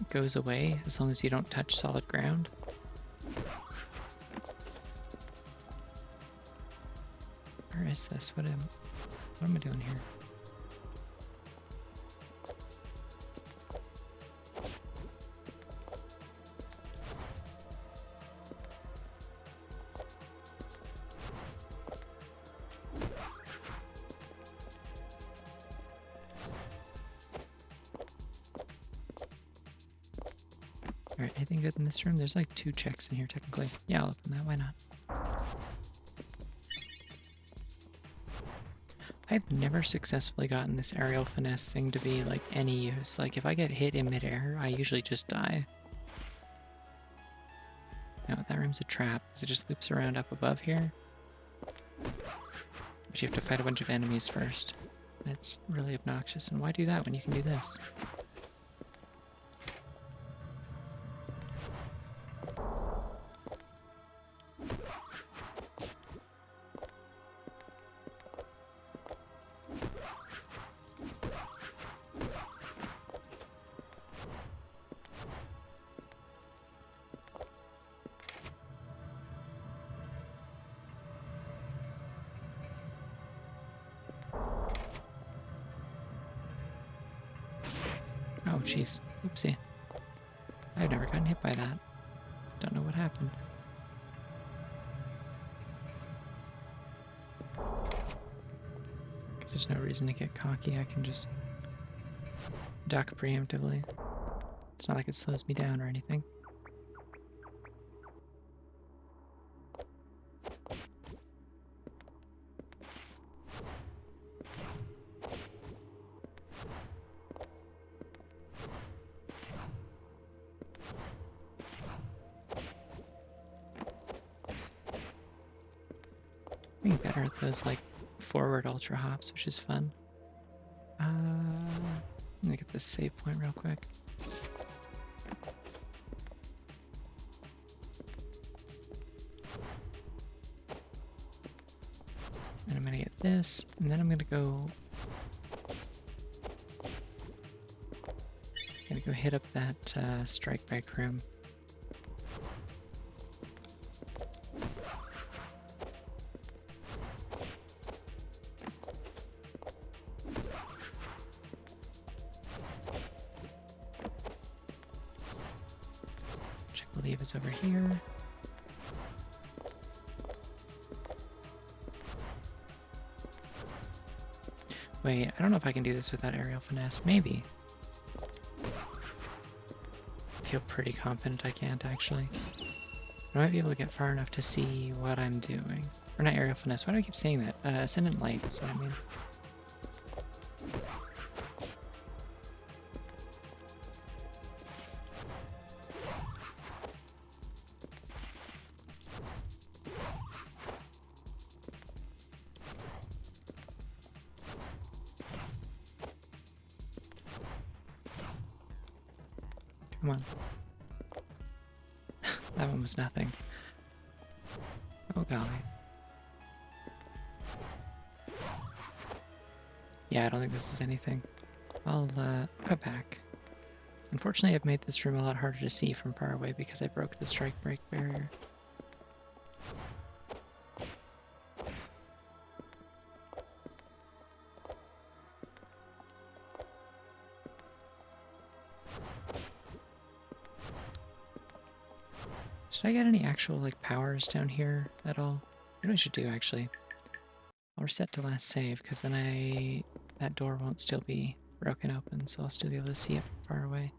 goes away as long as you don't touch solid ground. Where is this? What am I doing here? Alright, anything good in this room? There's like 2 checks in here technically. Yeah, I'll open that, why not? I've never successfully gotten this aerial finesse thing to be like any use. Like if I get hit in midair, I usually just die. No, that room's a trap because it just loops around up above here. But you have to fight a bunch of enemies first. And it's really obnoxious. And why do that when you can do this? Oh, jeez. Oopsie. I've never gotten hit by that. Don't know what happened. Because there's no reason to get cocky. I can just duck preemptively. It's not like it slows me down or anything. Being better at those like forward ultra hops, which is fun. Let me get this save point real quick. And I'm gonna get this, and then I'm gonna go hit up that strike break room. Which I believe is over here. Wait, I don't know if I can do this without aerial finesse. Maybe. I feel pretty confident I can't, actually. I might be able to get far enough to see what I'm doing. Or not aerial finesse, why do I keep saying that? Ascendant light is what I mean. Come on. That one was nothing. Oh golly. Yeah, I don't think this is anything. I'll go back. Unfortunately, I've made this room a lot harder to see from far away because I broke the strike break barrier. Did I get any actual, like, powers down here at all? What I should do, actually. I'll reset to last save, because then that door won't still be broken open, so I'll still be able to see it from far away.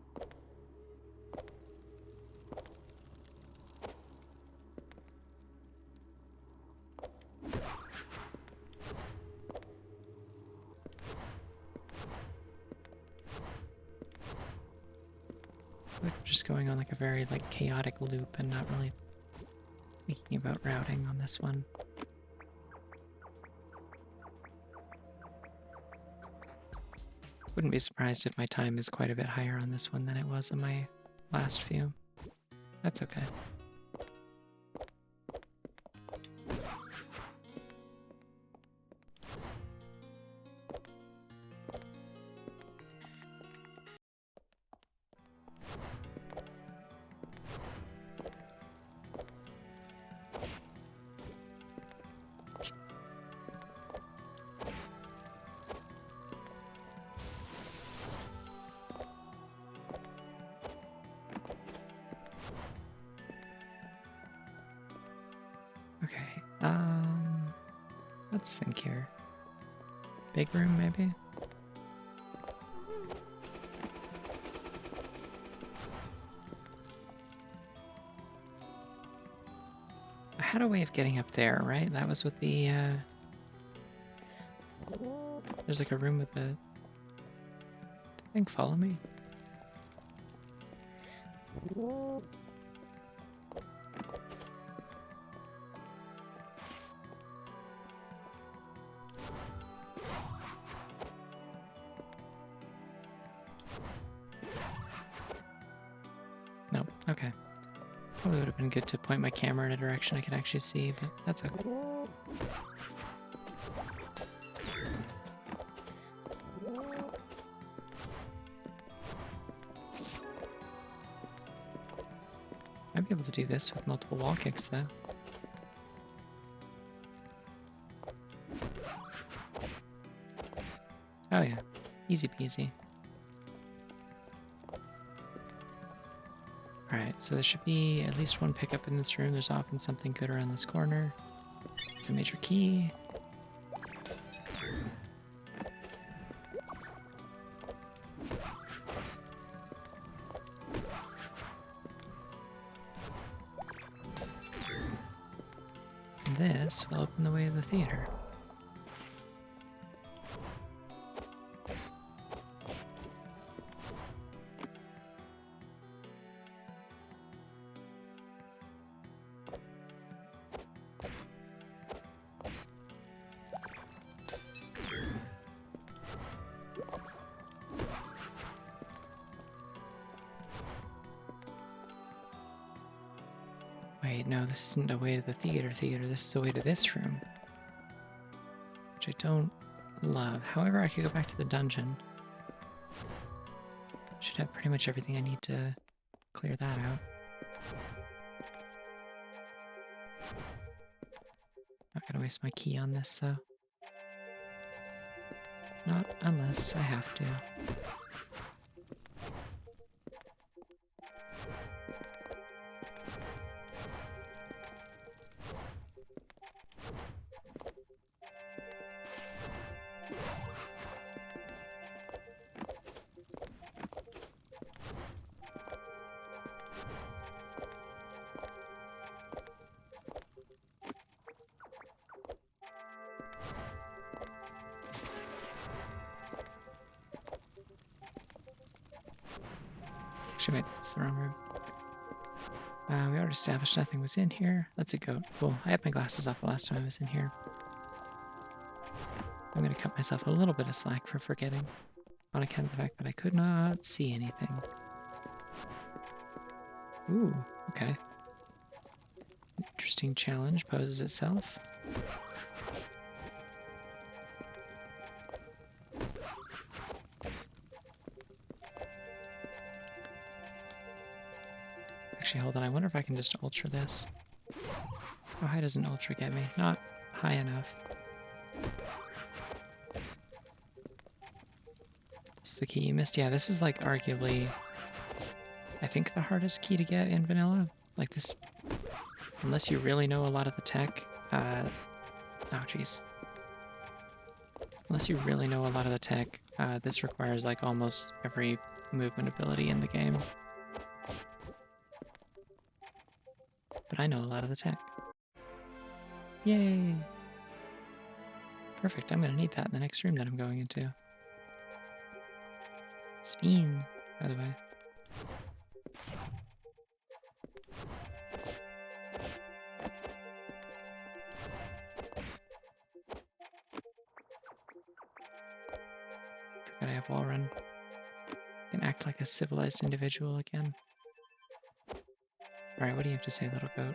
Like we're just going on like a very like chaotic loop and not really thinking about routing on this one. Wouldn't be surprised if my time is quite a bit higher on this one than it was on my last few. That's okay. Okay, let's think here. Big room, maybe? I had a way of getting up there, right? That was with the, there's like a room with the... I think follow me? No, okay. Probably would have been good to point my camera in a direction I could actually see, but that's okay. I'd be able to do this with multiple wall kicks, though. Oh yeah, easy peasy. Alright, so there should be at least one pickup in this room. There's often something good around this corner. It's a major key. And this will open the way to the theater. Wait, no, this isn't a way to the theater. This is a way to this room. Which I don't love. However, I could go back to the dungeon. Should have pretty much everything I need to clear that out. Not gonna waste my key on this, though. Not unless I have to. Actually, wait, that's the wrong room. We already established nothing was in here. That's a goat. Cool. I had my glasses off the last time I was in here. I'm going to cut myself a little bit of slack for forgetting, on account of the fact that I could not see anything. Ooh, okay. Interesting challenge poses itself. Actually, hold on. I wonder if I can just ultra this. How high does an ultra get me? Not high enough. This is the key you missed. Yeah, this is like arguably, I think, the hardest key to get in vanilla. Like this, unless you really know a lot of the tech, oh jeez. Unless you really know a lot of the tech, this requires like almost every movement ability in the game. But I know a lot of the tech. Yay! Perfect, I'm gonna need that in the next room that I'm going into. Spin, by the way. Forgot I have wall run. I can act like a civilized individual again. Alright, what do you have to say, little goat?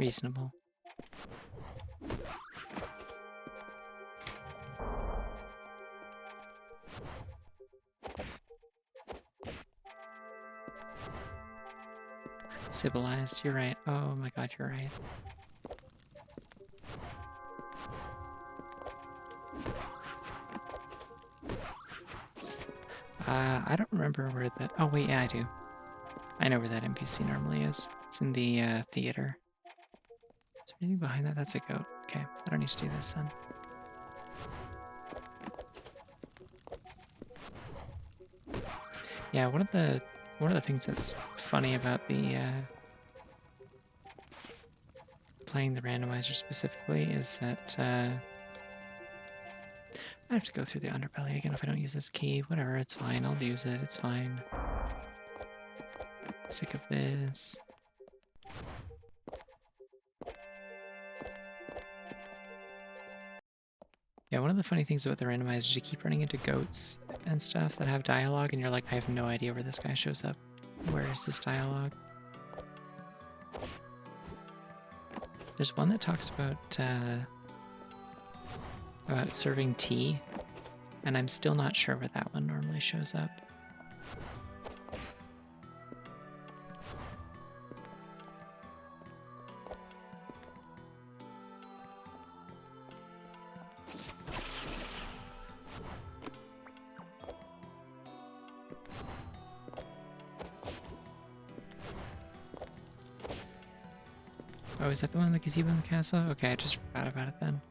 Reasonable. Civilized, you're right. Oh my god, you're right. I don't remember where the... Oh wait, yeah, I do. I know where that NPC normally is. It's in the theater. Is there anything behind that? That's a goat. Okay, I don't need to do this then. Yeah, one of the things that's funny about the playing the randomizer specifically is that I have to go through the underbelly again if I don't use this key. Whatever, it's fine. I'll use it. It's fine. Sick of this. Yeah, one of the funny things about the randomizer is you keep running into goats and stuff that have dialogue, and you're like, I have no idea where this guy shows up. Where is this dialogue? There's one that talks about serving tea, and I'm still not sure where that one normally shows up. Oh, is that the one in the gazebo in the castle? Okay, I just forgot about it then.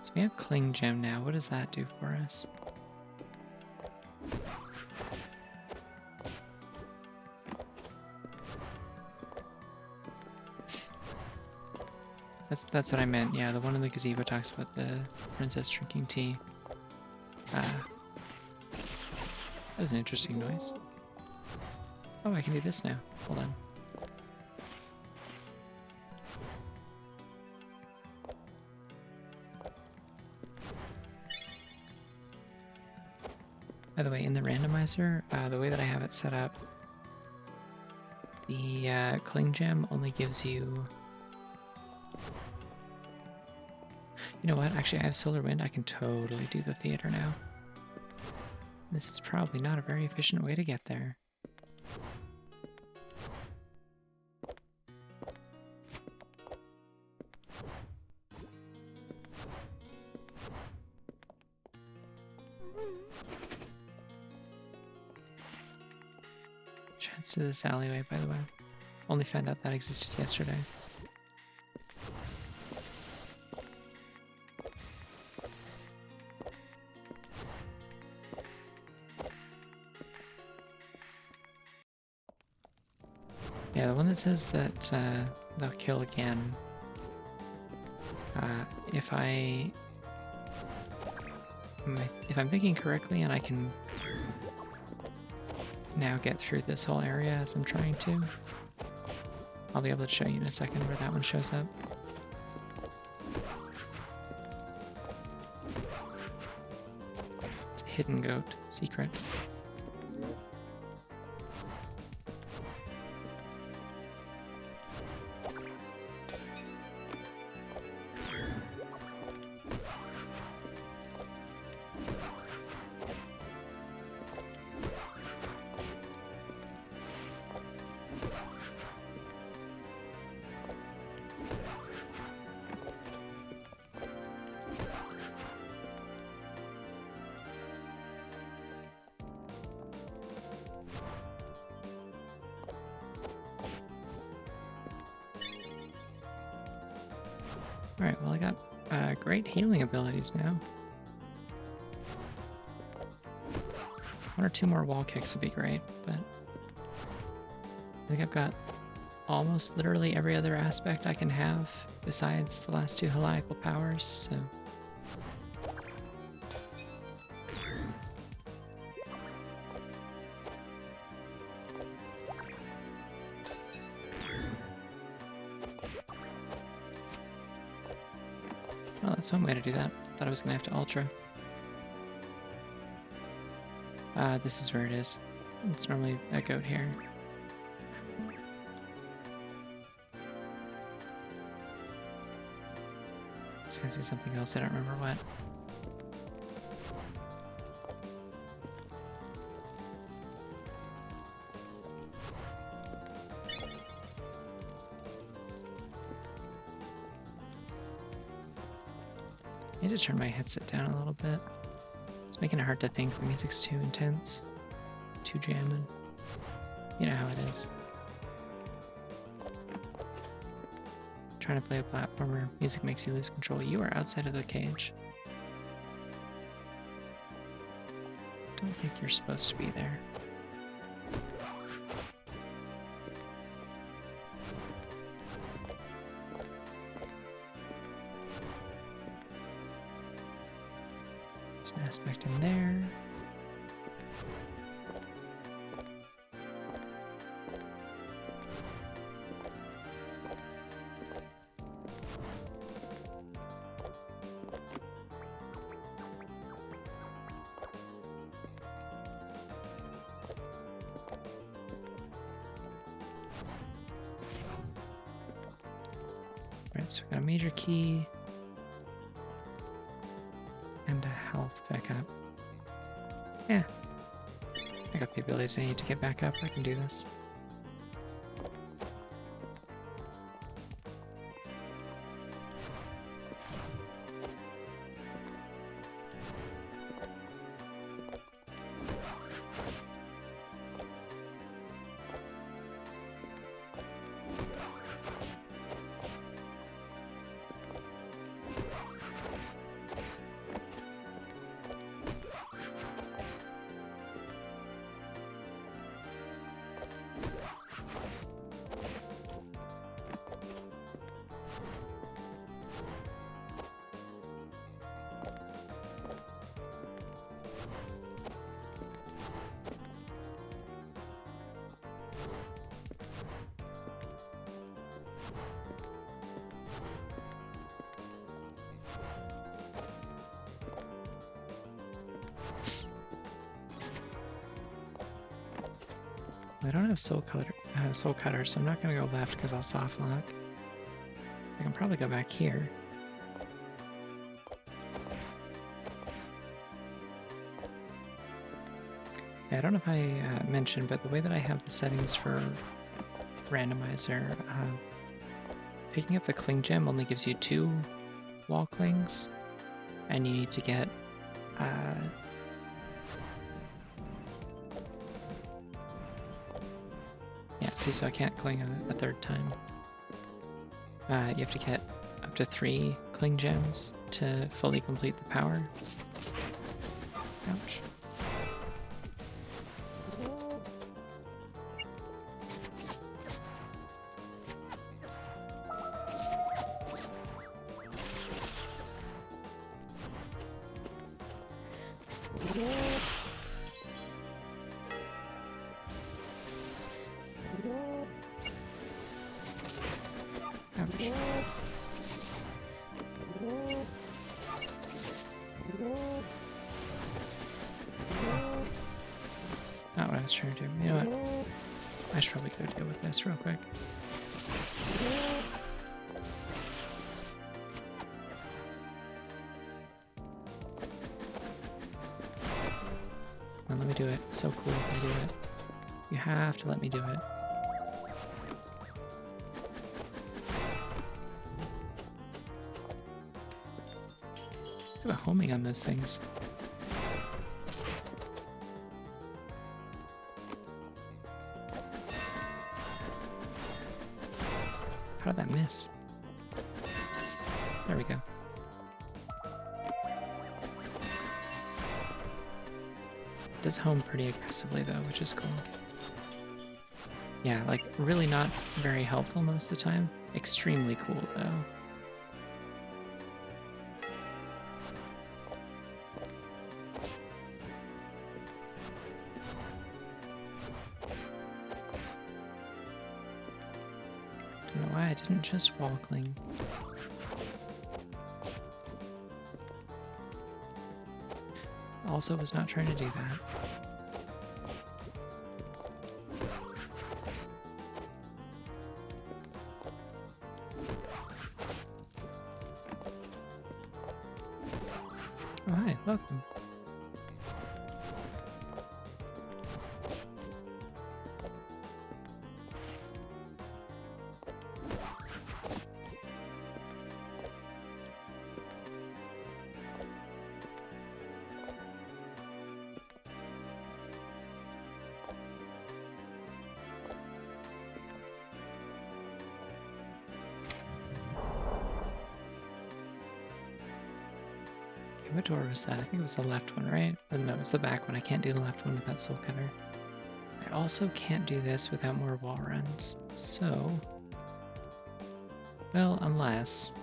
So we have Cling Gem now. What does that do for us? That's what I meant. Yeah, the one in the gazebo talks about the princess drinking tea. That was an interesting noise. Oh, I can do this now. Hold on. By the way, in the randomizer, the way that I have it set up, the Cling Gem only gives you... You know what? Actually, I have Solar Wind. I can totally do the theater now. This is probably not a very efficient way to get there. Chance to this alleyway, by the way. Only found out that existed yesterday. Yeah, the one that says that they'll kill again. If I'm thinking correctly, and I can now get through this whole area as I'm trying to, I'll be able to show you in a second where that one shows up. It's a hidden goat secret. Alright, well I got great healing abilities now. One or two more wall kicks would be great, but I think I've got almost literally every other aspect I can have besides the last two heliacal powers, so... Well, that's one way to do that. Thought I was gonna have to ultra. This is where it is. It's normally a goat here. I was gonna say something else, I don't remember what. I need to turn my headset down a little bit. It's making it hard to think. The music's too intense, too jamming. You know how it is. Trying to play a platformer, music makes you lose control. You are outside of the cage. Don't think you're supposed to be there. There's an aspect in there. Right, so we got a major key and a health backup. Yeah, I got the abilities I need to get back up. I can do this. I don't have soul cutter, so I'm not gonna go left because I'll soft lock. I can probably go back here. Yeah, I don't know if I mentioned, but the way that I have the settings for randomizer, picking up the cling gem only gives you 2 wall clings, and you need to get yeah, see, so I can't cling a third time. You have to get up to 3 cling gems to fully complete the power. Ouch. Ouch. Not what I was trying to do. You know what? I should probably go deal with this real quick. Come on, let me do it. It's so cool if I do it. You have to let me do it. Look at the homing on those things. How did that miss? There we go. Does home pretty aggressively though, which is cool. Yeah, like really not very helpful most of the time. Extremely cool though. Don't know why I didn't just wall cling. Also was not trying to do that. Oh, hi, welcome. What door was that? I think it was the left one, right? Or no, it was the back one. I can't do the left one with that soul cutter. I also can't do this without more wall runs. So, well, unless...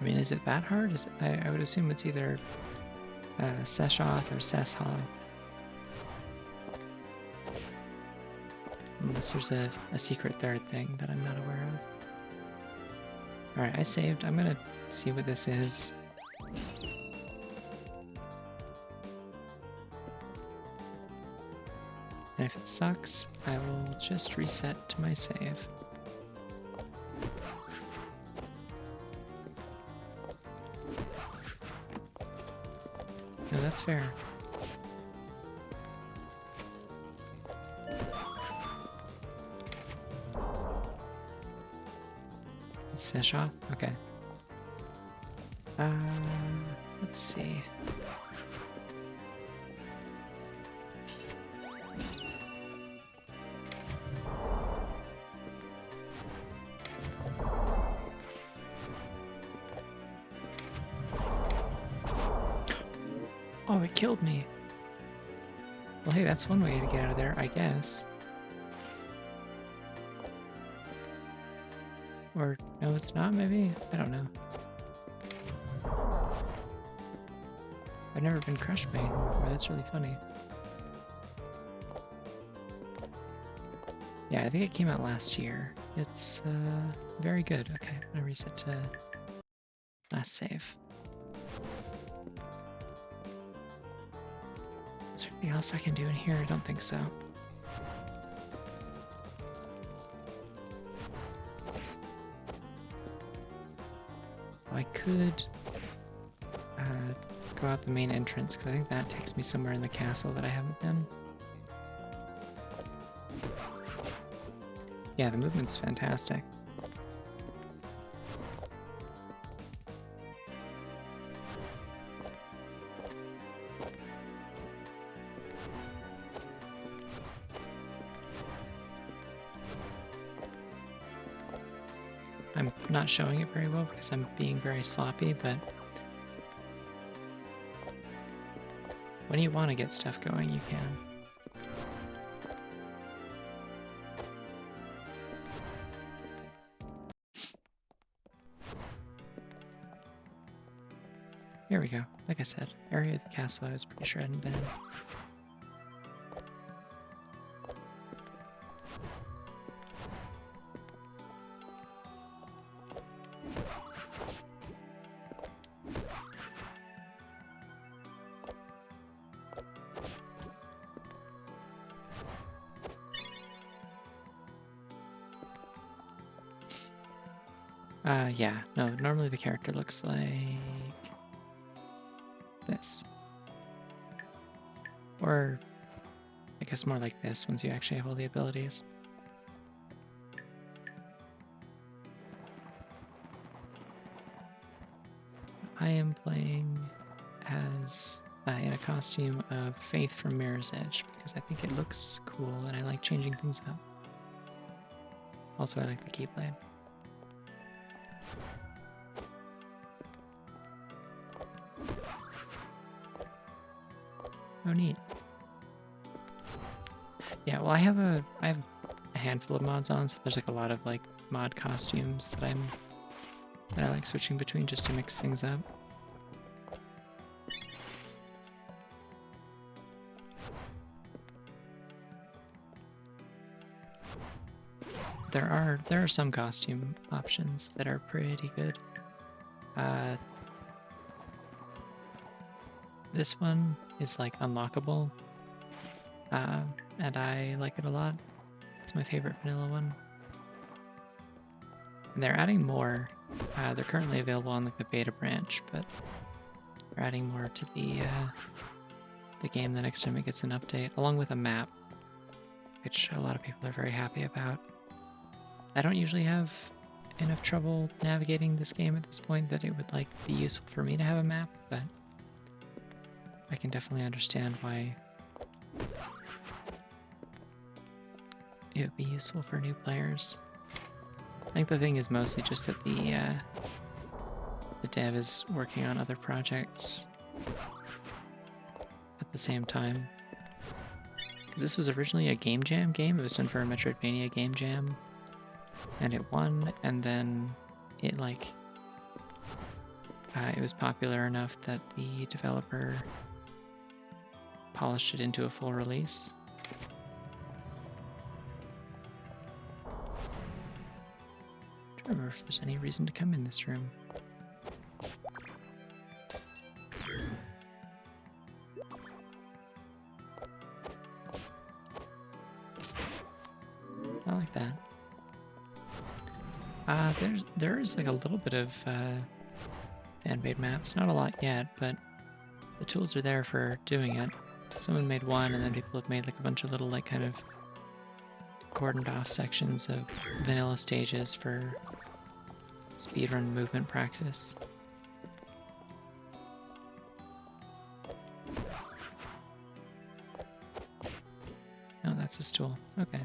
I mean, is it that hard? I would assume it's either Seshoth or Seshoth. Unless there's a secret third thing that I'm not aware of. Alright, I saved. I'm gonna see what this is. And if it sucks, I will just reset to my save. No, that's fair. Sesha? Okay. Let's see. Oh, it killed me. Well, hey, that's one way to get out of there, I guess. Or, no, it's not, maybe? I don't know. I've never been crushed by anyone before, that's really funny. Yeah, I think it came out last year. It's, very good. Okay, I'm gonna reset to last save. Is there anything else I can do in here? I don't think so. I could go out the main entrance, because I think that takes me somewhere in the castle that I haven't been. Yeah, the movement's fantastic. I'm not showing it very well because I'm being very sloppy, but when you want to get stuff going, you can. Here we go. Like I said, area of the castle I was pretty sure I hadn't been in. Yeah, no, normally the character looks like this. Or I guess more like this once you actually have all the abilities. I am playing as in a costume of Faith from Mirror's Edge because I think it looks cool and I like changing things up. Also, I like the Keyblade. Oh, neat. Yeah, well, I have a handful of mods on, so there's like a lot of like mod costumes that I like switching between just to mix things up. There are some costume options that are pretty good. This one is like unlockable, and I like it a lot. It's my favorite vanilla one. And they're adding more. They're currently available on like the beta branch, but they're adding more to the game the next time it gets an update, along with a map, which a lot of people are very happy about. I don't usually have enough trouble navigating this game at this point that it would like be useful for me to have a map, but I can definitely understand why it would be useful for new players. I think the thing is mostly just that the dev is working on other projects at the same time. Because this was originally a Game Jam game. It was done for a Metroidvania Game Jam, and it won. And then it it was popular enough that the developer polished it into a full release. I don't remember if there's any reason to come in this room. I like that. There is like a little bit of fan-made maps. Not a lot yet, but the tools are there for doing it. Someone made one, and then people have made like a bunch of little like kind of cordoned off sections of vanilla stages for speedrun movement practice. Oh, that's a stool. Okay.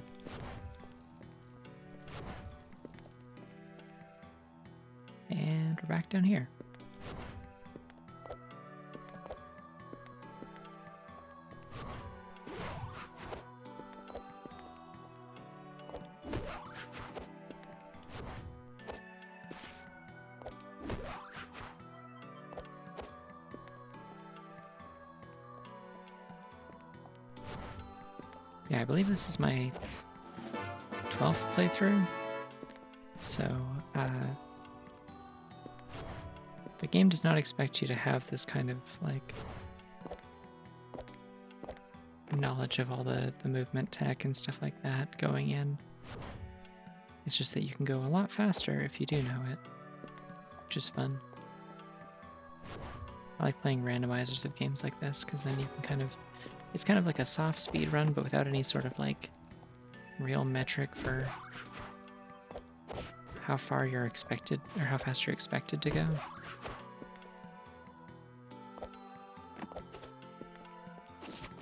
And we're back down here. Yeah, I believe this is my 12th playthrough. So, the game does not expect you to have this kind of, like, knowledge of all the movement tech and stuff like that going in. It's just that you can go a lot faster if you do know it, which is fun. I like playing randomizers of games like this, because then you can kind of... It's kind of like a soft speed run, but without any sort of, like, real metric for how far you're expected, or how fast you're expected to go.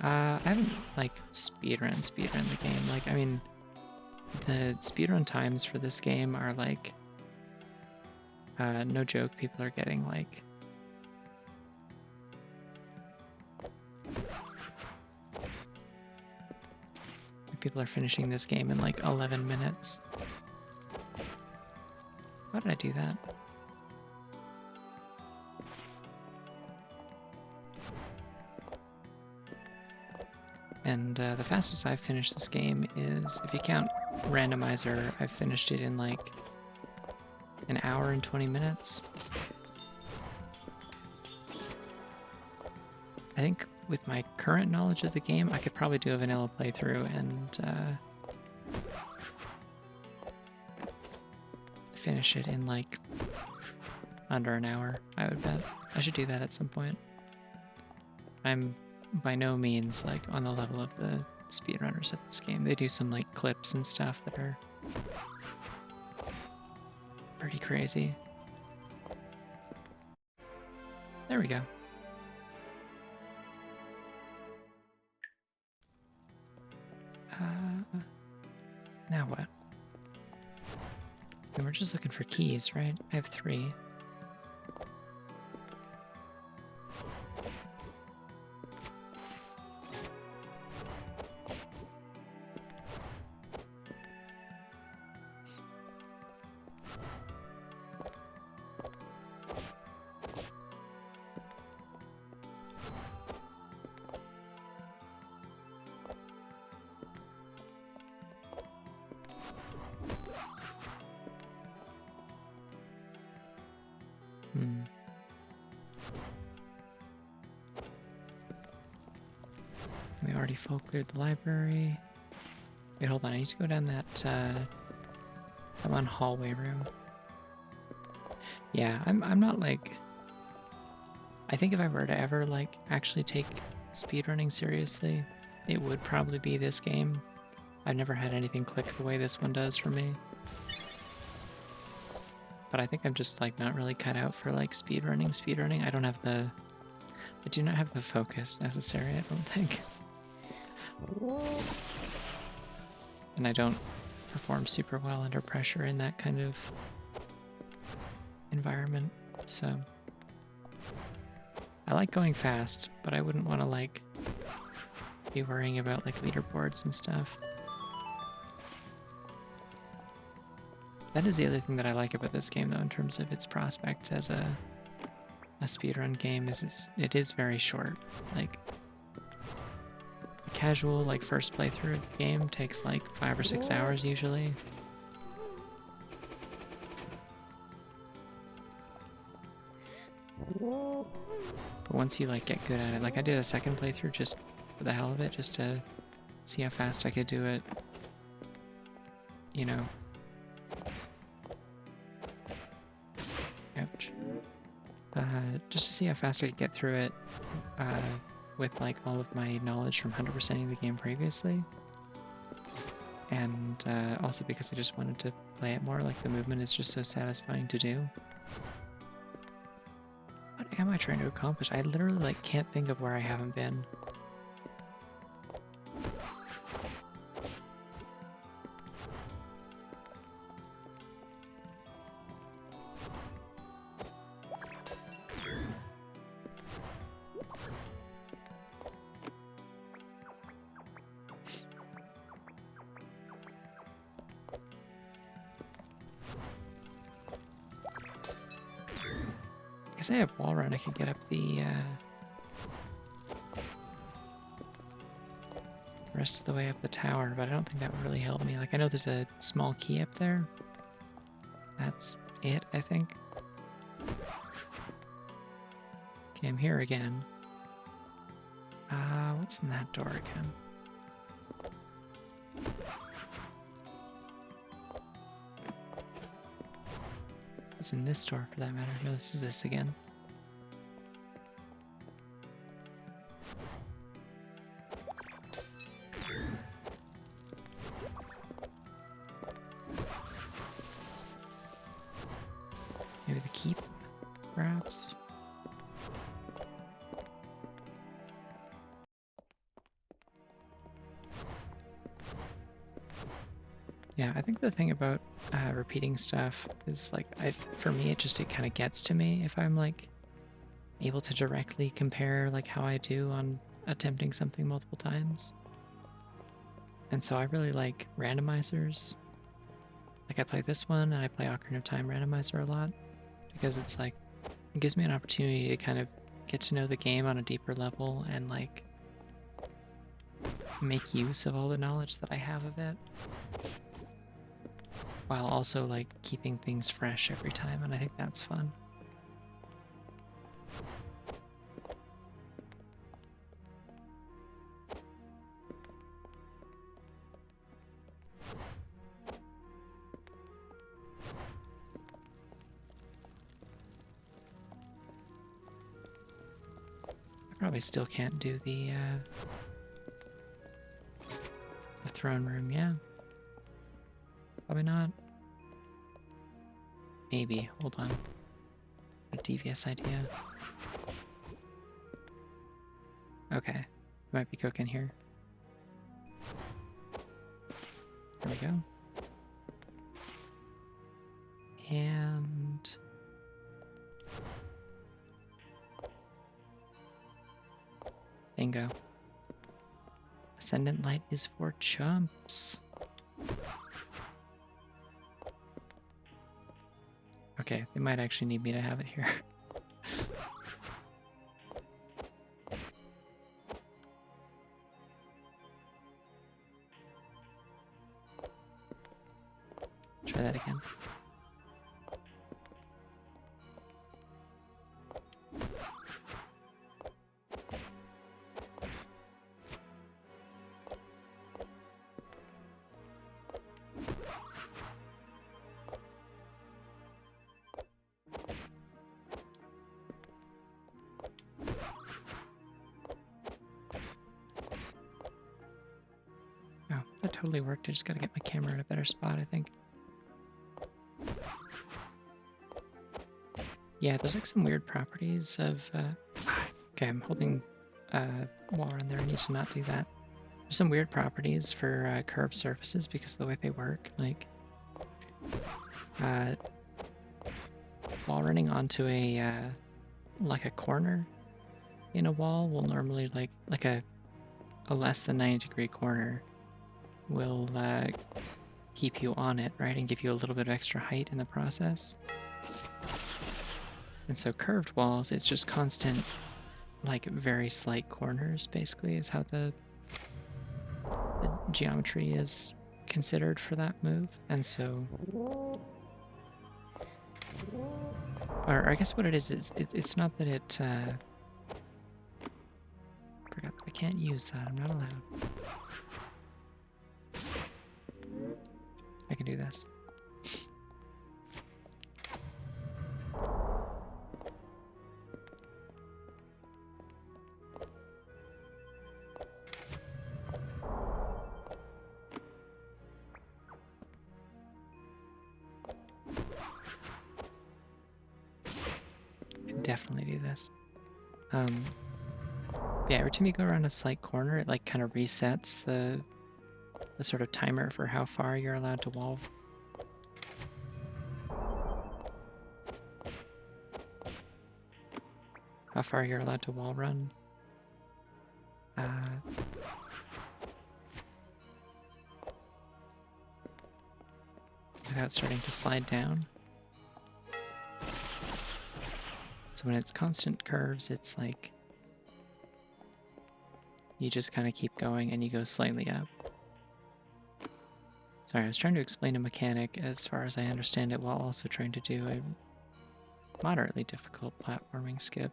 I haven't, like, speedrun the game. Like, I mean, the speedrun times for this game are, like, no joke, people are getting, like, people are finishing this game in, like, 11 minutes. Why did I do that? And the fastest I've finished this game is, if you count randomizer, I've finished it in like an hour and 20 minutes. I think with my current knowledge of the game, I could probably do a vanilla playthrough and finish it in like under an hour, I would bet. I should do that at some point. I'm by no means like on the level of the speedrunners of this game. They do some like clips and stuff that are pretty crazy. There we go. Now what? And we're just looking for keys, right? I have 3. We already full cleared the library. Wait, hold on. I need to go down that one hallway room. Yeah, I'm not like. I think if I were to ever like actually take speedrunning seriously, it would probably be this game. I've never had anything click the way this one does for me. But I think I'm just like not really cut out for like speedrunning. I do not have the focus necessary, I don't think. And I don't perform super well under pressure in that kind of environment, so I like going fast, but I wouldn't want to like be worrying about like leaderboards and stuff. That is the other thing that I like about this game though, in terms of its prospects as a speedrun game, is it is very short. Like a casual like first playthrough of the game takes like 5 or 6 hours usually. But once you like get good at it, like I did a second playthrough just for the hell of it, just to see how fast I could do it, you know. Ouch. Just to see how fast I could get through it with like all of my knowledge from 100%ing the game previously. And also because I just wanted to play it more, like the movement is just so satisfying to do. What am I trying to accomplish? I literally like can't think of where I haven't been. I guess I have wall run. I could get up the rest of the way up the tower, but I don't think that would really help me. Like, I know there's a small key up there. That's it, I think. Okay, I'm here again. What's in that door again? What's in this door, for that matter? No, this is this again. Maybe the keep, perhaps? Yeah, I think the thing about repeating stuff is like, for me, it kind of gets to me if I'm like able to directly compare like how I do on attempting something multiple times. And so I really like randomizers. Like I play this one and I play Ocarina of Time randomizer a lot because it's like, it gives me an opportunity to kind of get to know the game on a deeper level and like make use of all the knowledge that I have of it, while also like keeping things fresh every time, and I think that's fun. probably still can't do the throne room, yeah. Probably not. Maybe. Hold on. A devious idea. Okay. Might be cooking here. There we go. And bingo. Ascendant light is for chumps. Okay, they might actually need me to have it here. Try that again. Oh, that totally worked. I just gotta get my camera in a better spot, I think. Yeah, there's like some weird properties of... okay, I'm holding wall run there. I need to not do that. There's some weird properties for curved surfaces because of the way they work. Like, wall running onto a like a corner in a wall will normally like a less than 90-degree corner will keep you on it, right, and give you a little bit of extra height in the process. And so curved walls, it's just constant, like very slight corners, basically, is how the geometry is considered for that move. And so, or I guess what it is it's not that it, forgot that I can't use that, I'm not allowed. I can do this. Definitely do this. Yeah, every time you go around a slight corner, it like kind of resets the sort of timer for how far you're allowed to wall. How far you're allowed to wall run. Without starting to slide down. So when it's constant curves, it's like you just kind of keep going and you go slightly up. Sorry, I was trying to explain a mechanic as far as I understand it while also trying to do a moderately difficult platforming skip.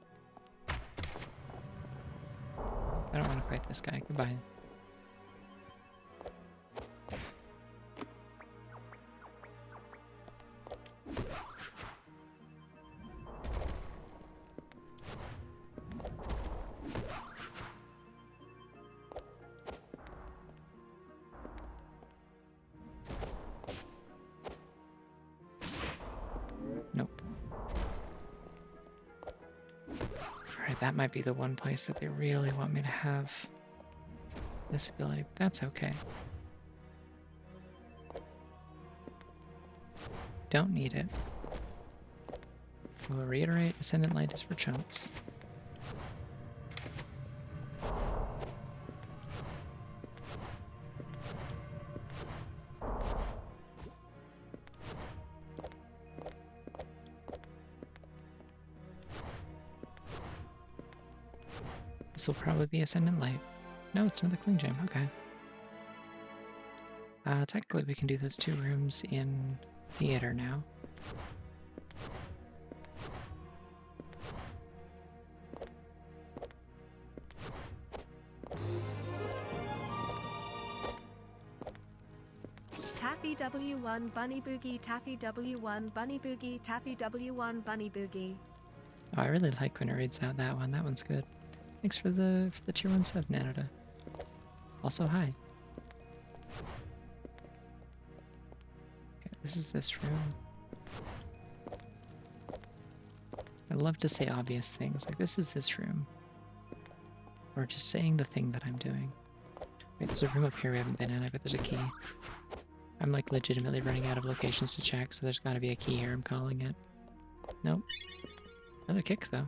I don't want to fight this guy. Goodbye. Nope. Alright, that might be the one place that they really want me to have this ability, but that's okay. Don't need it. We'll reiterate, Ascendant Light is for chumps. This will probably be Ascendant Light. No, it's another Cling Gem, okay. Technically we can do those 2 rooms in theater now. Taffy W1 Bunny Boogie, Taffy W1 Bunny Boogie, Taffy W1 Bunny Boogie. Oh, I really like when it reads out that one. That one's good. Thanks for the tier 1 sub, Nanada. Also, hi. Okay, this is this room. I'd love to say obvious things, like this is this room. Or just saying the thing that I'm doing. Wait, there's a room up here we haven't been in. I bet there's a key. I'm like legitimately running out of locations to check, so there's gotta be a key here. I'm calling it. Nope. Another kick, though.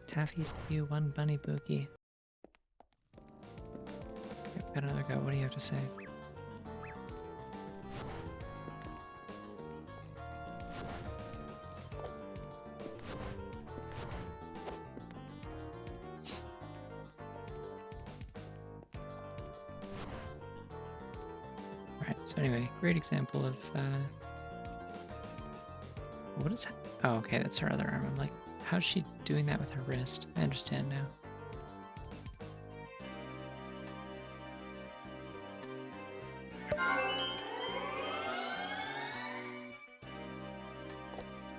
Taffy W1 Bunny Boogie. Yep, got another go. What do you have to say? Alright, so anyway, great example of, what is that? Oh, okay, that's her other arm. I'm like, how's she doing that with her wrist? I understand now.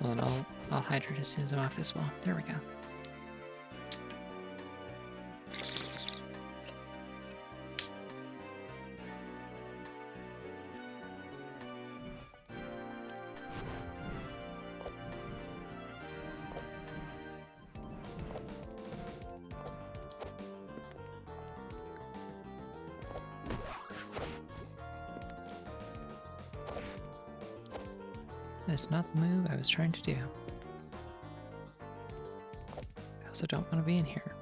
Well, and I'll hydrate as soon as I'm off this wall. There we go. That's not the move I was trying to do. I also don't want to be in here.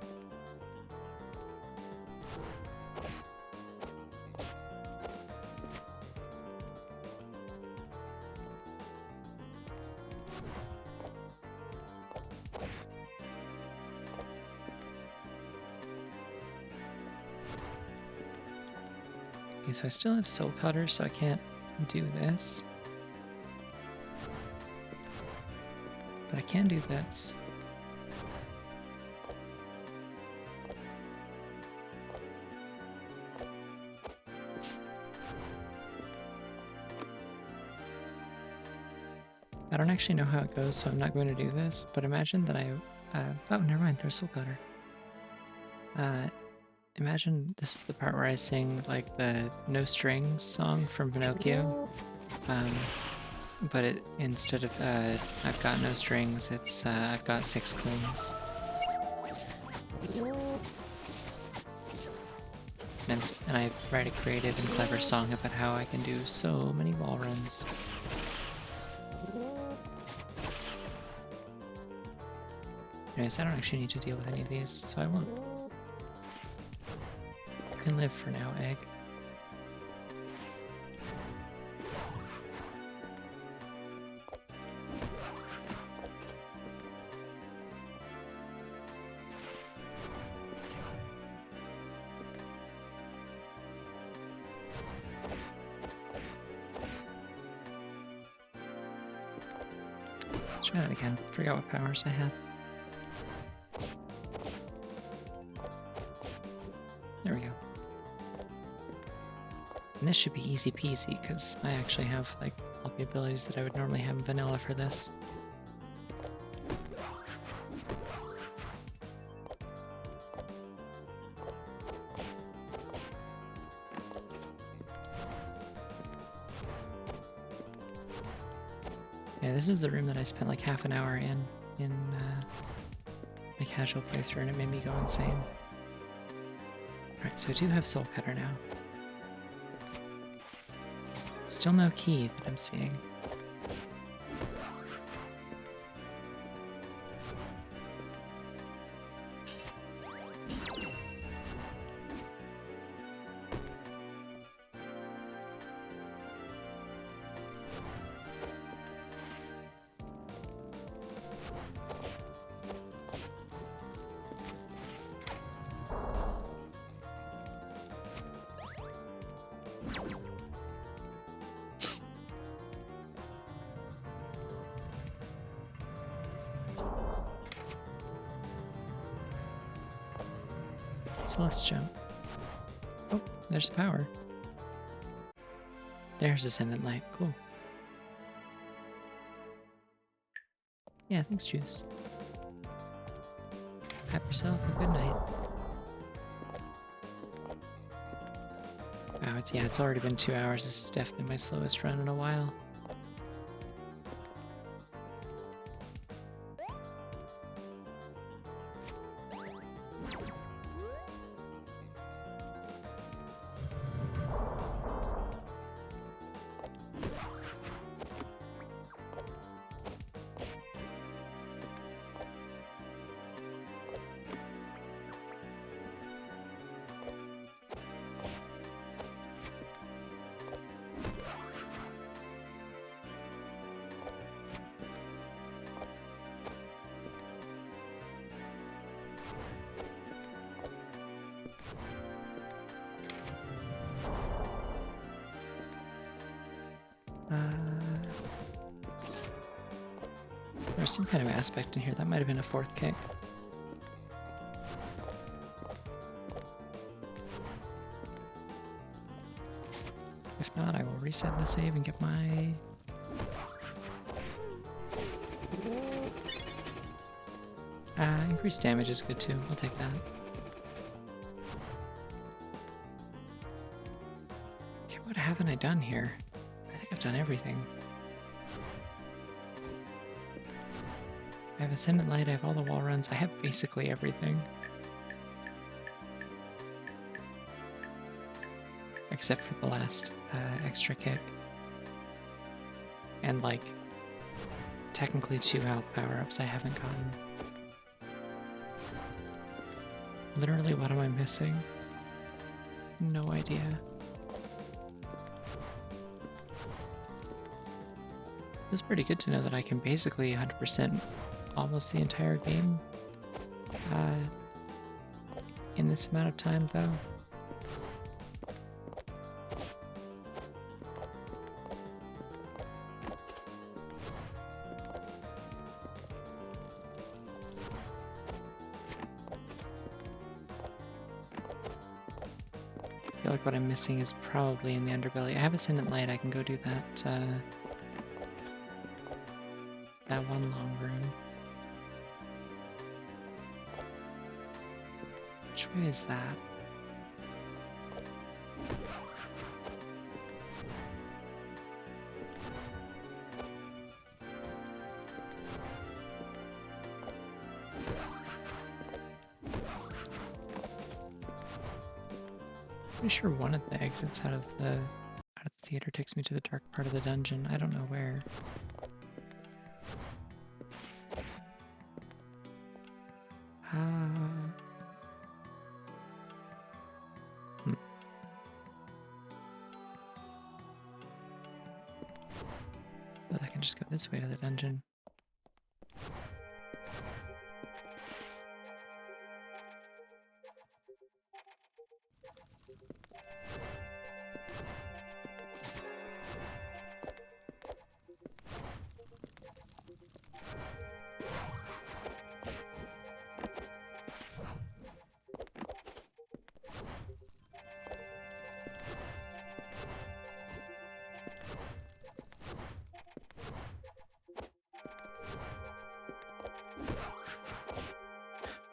Okay, so I still have Soul Cutter, so I can't do this. But I can do this. I don't actually know how it goes, so I'm not going to do this, but imagine that oh, never mind, there's Soul Cutter. Imagine this is the part where I sing, like, the No Strings song from Pinocchio. But instead of, I've got no strings, it's, I've got 6 clings. And I write a creative and clever song about how I can do so many wall runs. Anyways, I don't actually need to deal with any of these, so I won't. You can live for now, Egg. Let's try that again. Forgot what powers I had. There we go. And this should be easy peasy, because I actually have, like, all the abilities that I would normally have in vanilla for this. Yeah, this is the room that I spent like half an hour in my casual playthrough, and it made me go insane. Alright, so I do have Soul Cutter now. Still no key that I'm seeing. So let's jump. Oh, there's the power. there's Ascendant Light. Cool. Yeah, thanks, Juice. Have yourself a good night. Wow, it's already been 2 hours. This is definitely my slowest run in a while. There's some kind of aspect in here. That might have been a fourth kick. If not, I will reset the save and get my... increased damage is good too. I'll take that. Okay, what haven't I done here? I think I've done everything. I have Ascendant Light, I have all the wall runs, I have basically everything. Except for the last extra kick. And like, technically 2 health power-ups I haven't gotten. Literally, what am I missing? No idea. It's pretty good to know that I can basically 100% almost the entire game in this amount of time, though. I feel like what I'm missing is probably in the underbelly. I have Ascendant Light, I can go do that, that one long room. Which way is that? Pretty sure one of the exits out of the theater takes me to the dark part of the dungeon. I don't know where. But I can just go this way to the dungeon.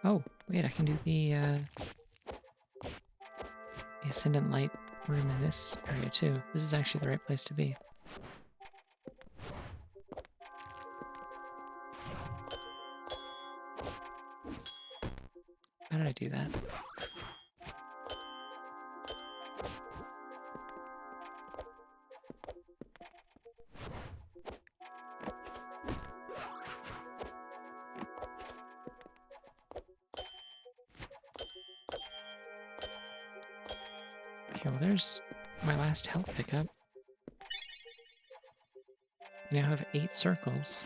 Oh, wait, I can do the Ascendant Light room in this area too. This is actually the right place to be. How did I do that? Okay, well there's my last health pickup. I now have 8 circles.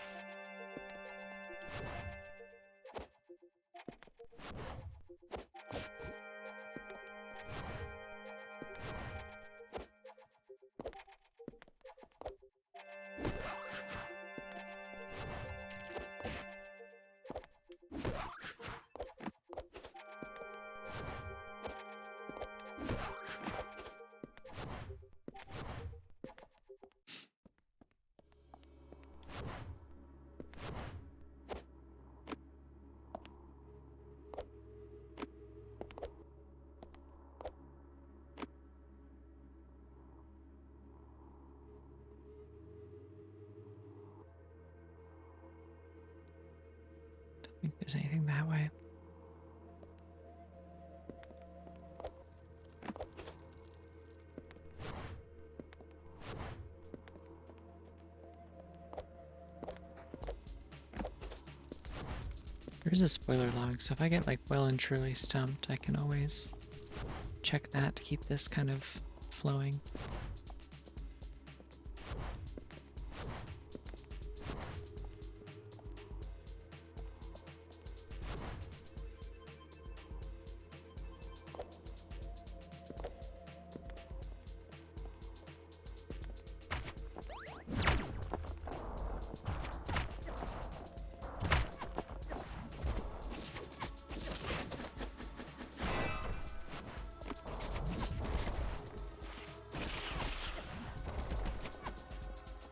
there's anything that way. There's a spoiler log, so if I get like well and truly stumped, I can always check that to keep this kind of flowing.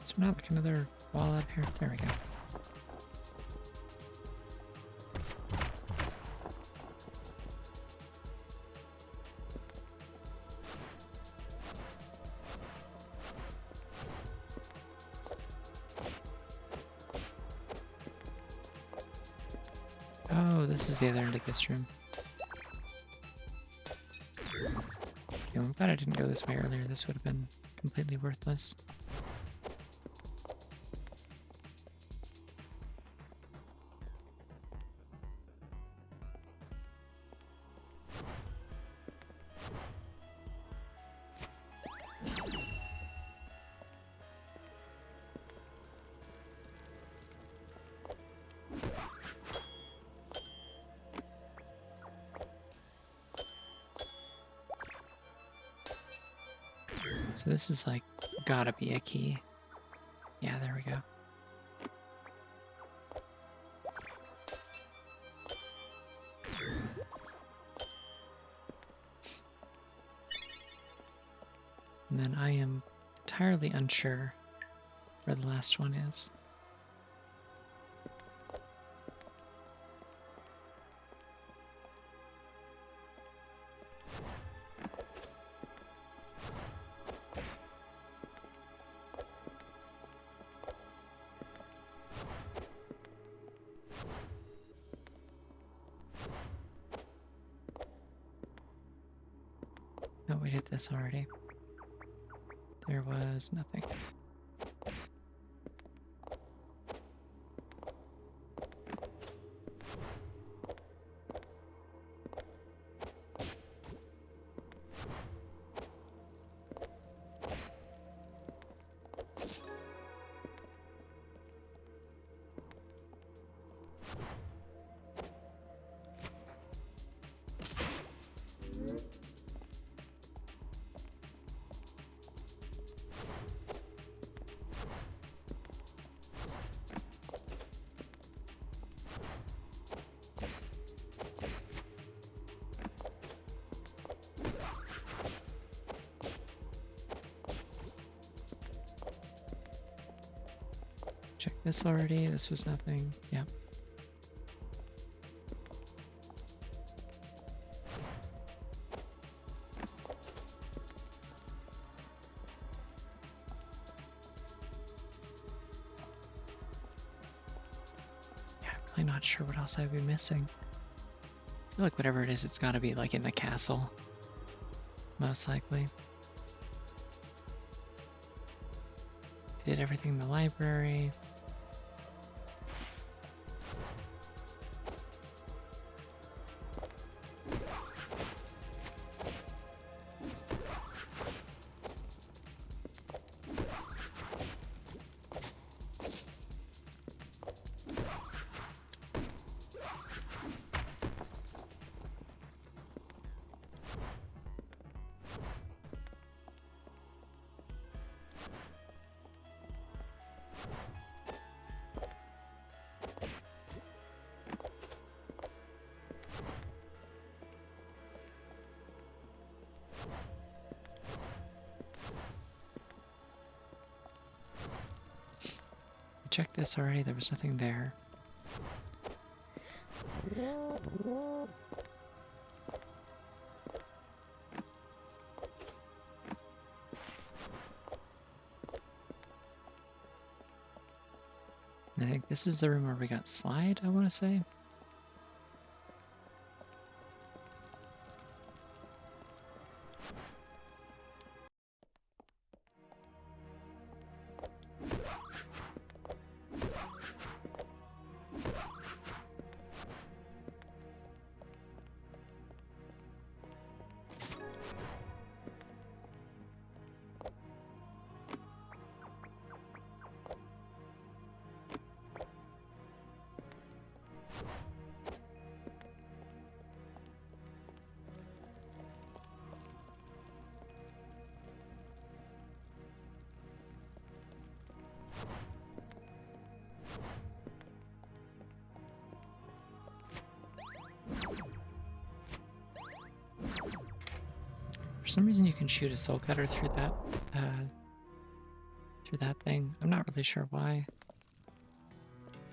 Is there not like another wall out here? There we go. Oh, this is the other end of this room. Okay, well, I'm glad I didn't go this way earlier. This would have been completely worthless. So this is like, gotta be a key. Yeah, there we go. And then I am entirely unsure where the last one is. Oh, we did this already. There was nothing. Check this already. This was nothing. Yep. Yeah, I'm really not sure what else I'd be missing. I feel like whatever it is, it's got to be like in the castle. Most likely. I did everything in the library. Check this already. There was nothing there. I think this is the room where we got slide, I want to say. some reason you can shoot a soul cutter through that thing. I'm not really sure why.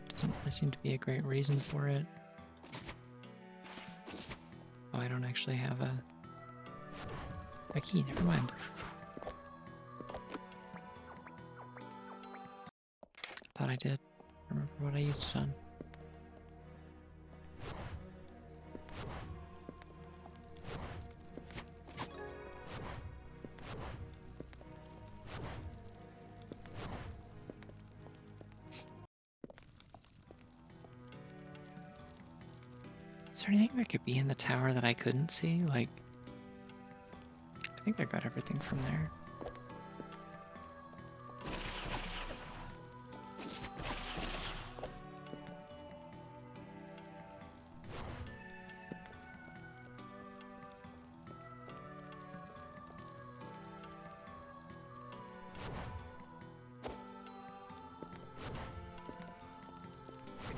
Doesn't really seem to be a great reason for it. Oh, I don't actually have a key, never mind. Thought I did. I remember what I used it on. Is there anything that could be in the tower that I couldn't see? Like, I think I got everything from there.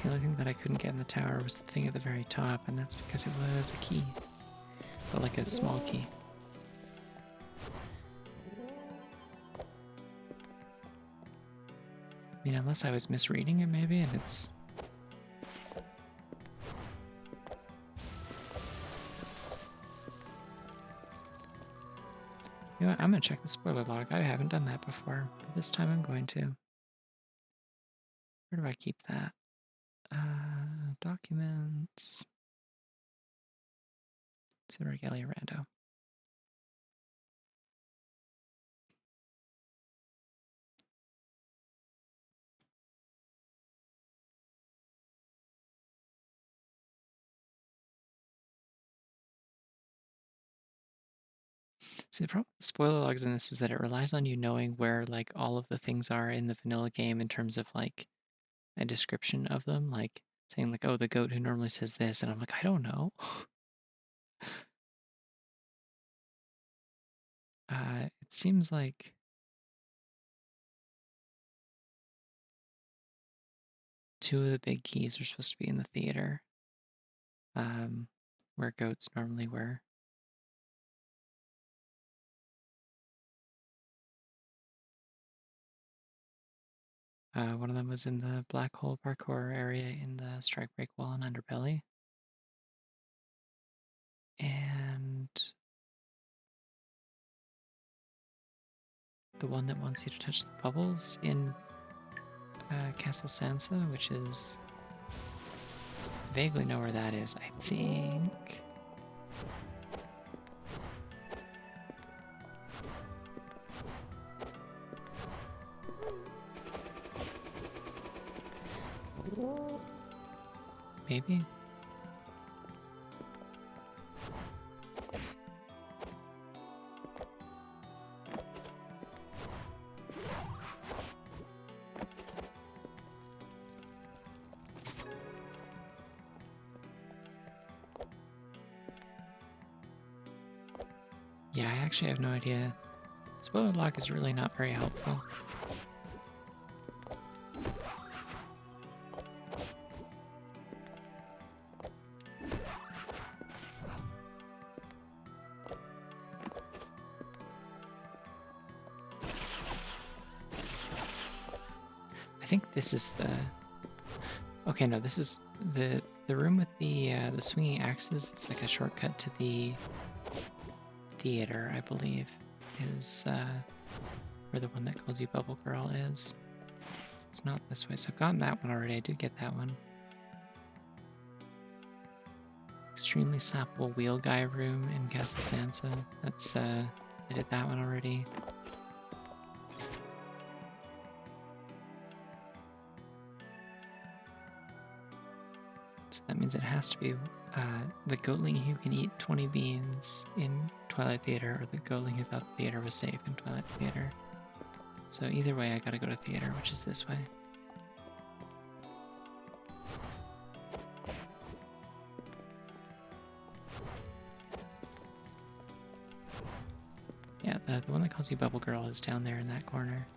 The only thing that I couldn't get in the tower was the thing at the very top, and that's because it was a key. But like a small key. I mean, unless I was misreading it maybe, and it's... You know what, I'm gonna check the spoiler log. I haven't done that before, but this time I'm going to. Where do I keep that? Documents. Pseudoregalia rando. See, the problem with spoiler logs in this is that it relies on you knowing where like all of the things are in the vanilla game in terms of like a description of them, like saying like, oh, the goat who normally says this, and I'm like, I don't know. It seems like two of the big keys are supposed to be in the theater, where goats normally were. One of them was in the black hole parkour area in the strike break wall and underbelly. And the one that wants you to touch the bubbles in Castle Sansa, which is... I vaguely know where that is, I think. Maybe? Yeah, I actually have no idea. Spoiler log is really not very helpful. I think this is the... Okay, no, this is the room with the swinging axes. It's like a shortcut to the theater, I believe, is where the one that calls you Bubble Girl is. It's not this way, so I've gotten that one already. I did get that one. Extremely slappable wheel guy room in Castle Sansa. That's I did that one already. So that means it has to be the goatling who can eat 20 beans in Twilight Theater, or the goatling who thought the theater was safe in Twilight Theater. So either way, I gotta go to theater, which is this way. Yeah, the one that calls you Bubble Girl is down there in that corner.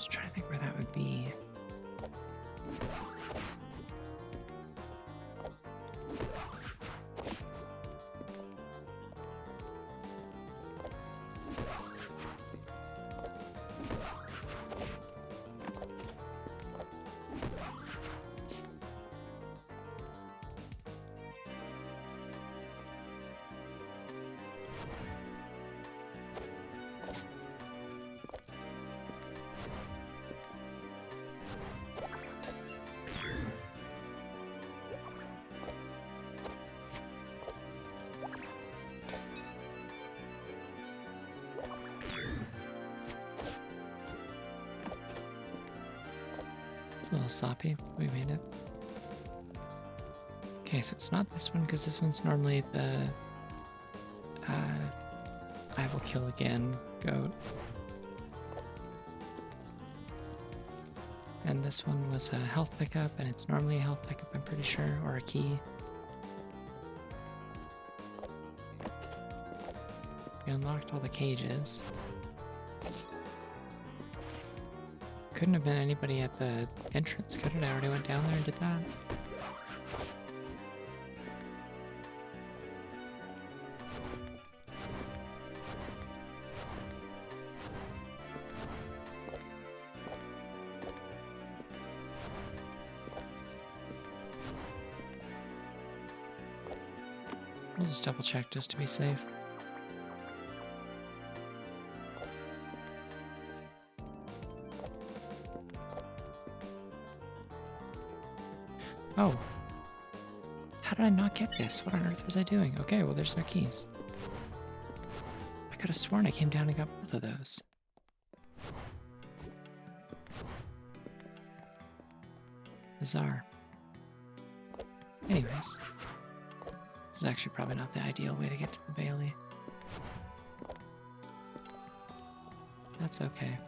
Just trying to think where that would be. A little sloppy. We made it. Okay, so it's not this one because this one's normally the I will kill again goat. And this one was a health pickup, and it's normally a health pickup, I'm pretty sure, or a key. We unlocked all the cages. Couldn't have been anybody at the entrance, could it? I already went down there and did that. We'll just double check just to be safe. Oh. How did I not get this? What on earth was I doing? Okay, well there's no keys. I could have sworn I came down and got both of those. Bizarre. Anyways. This is actually probably not the ideal way to get to the Bailey. That's okay.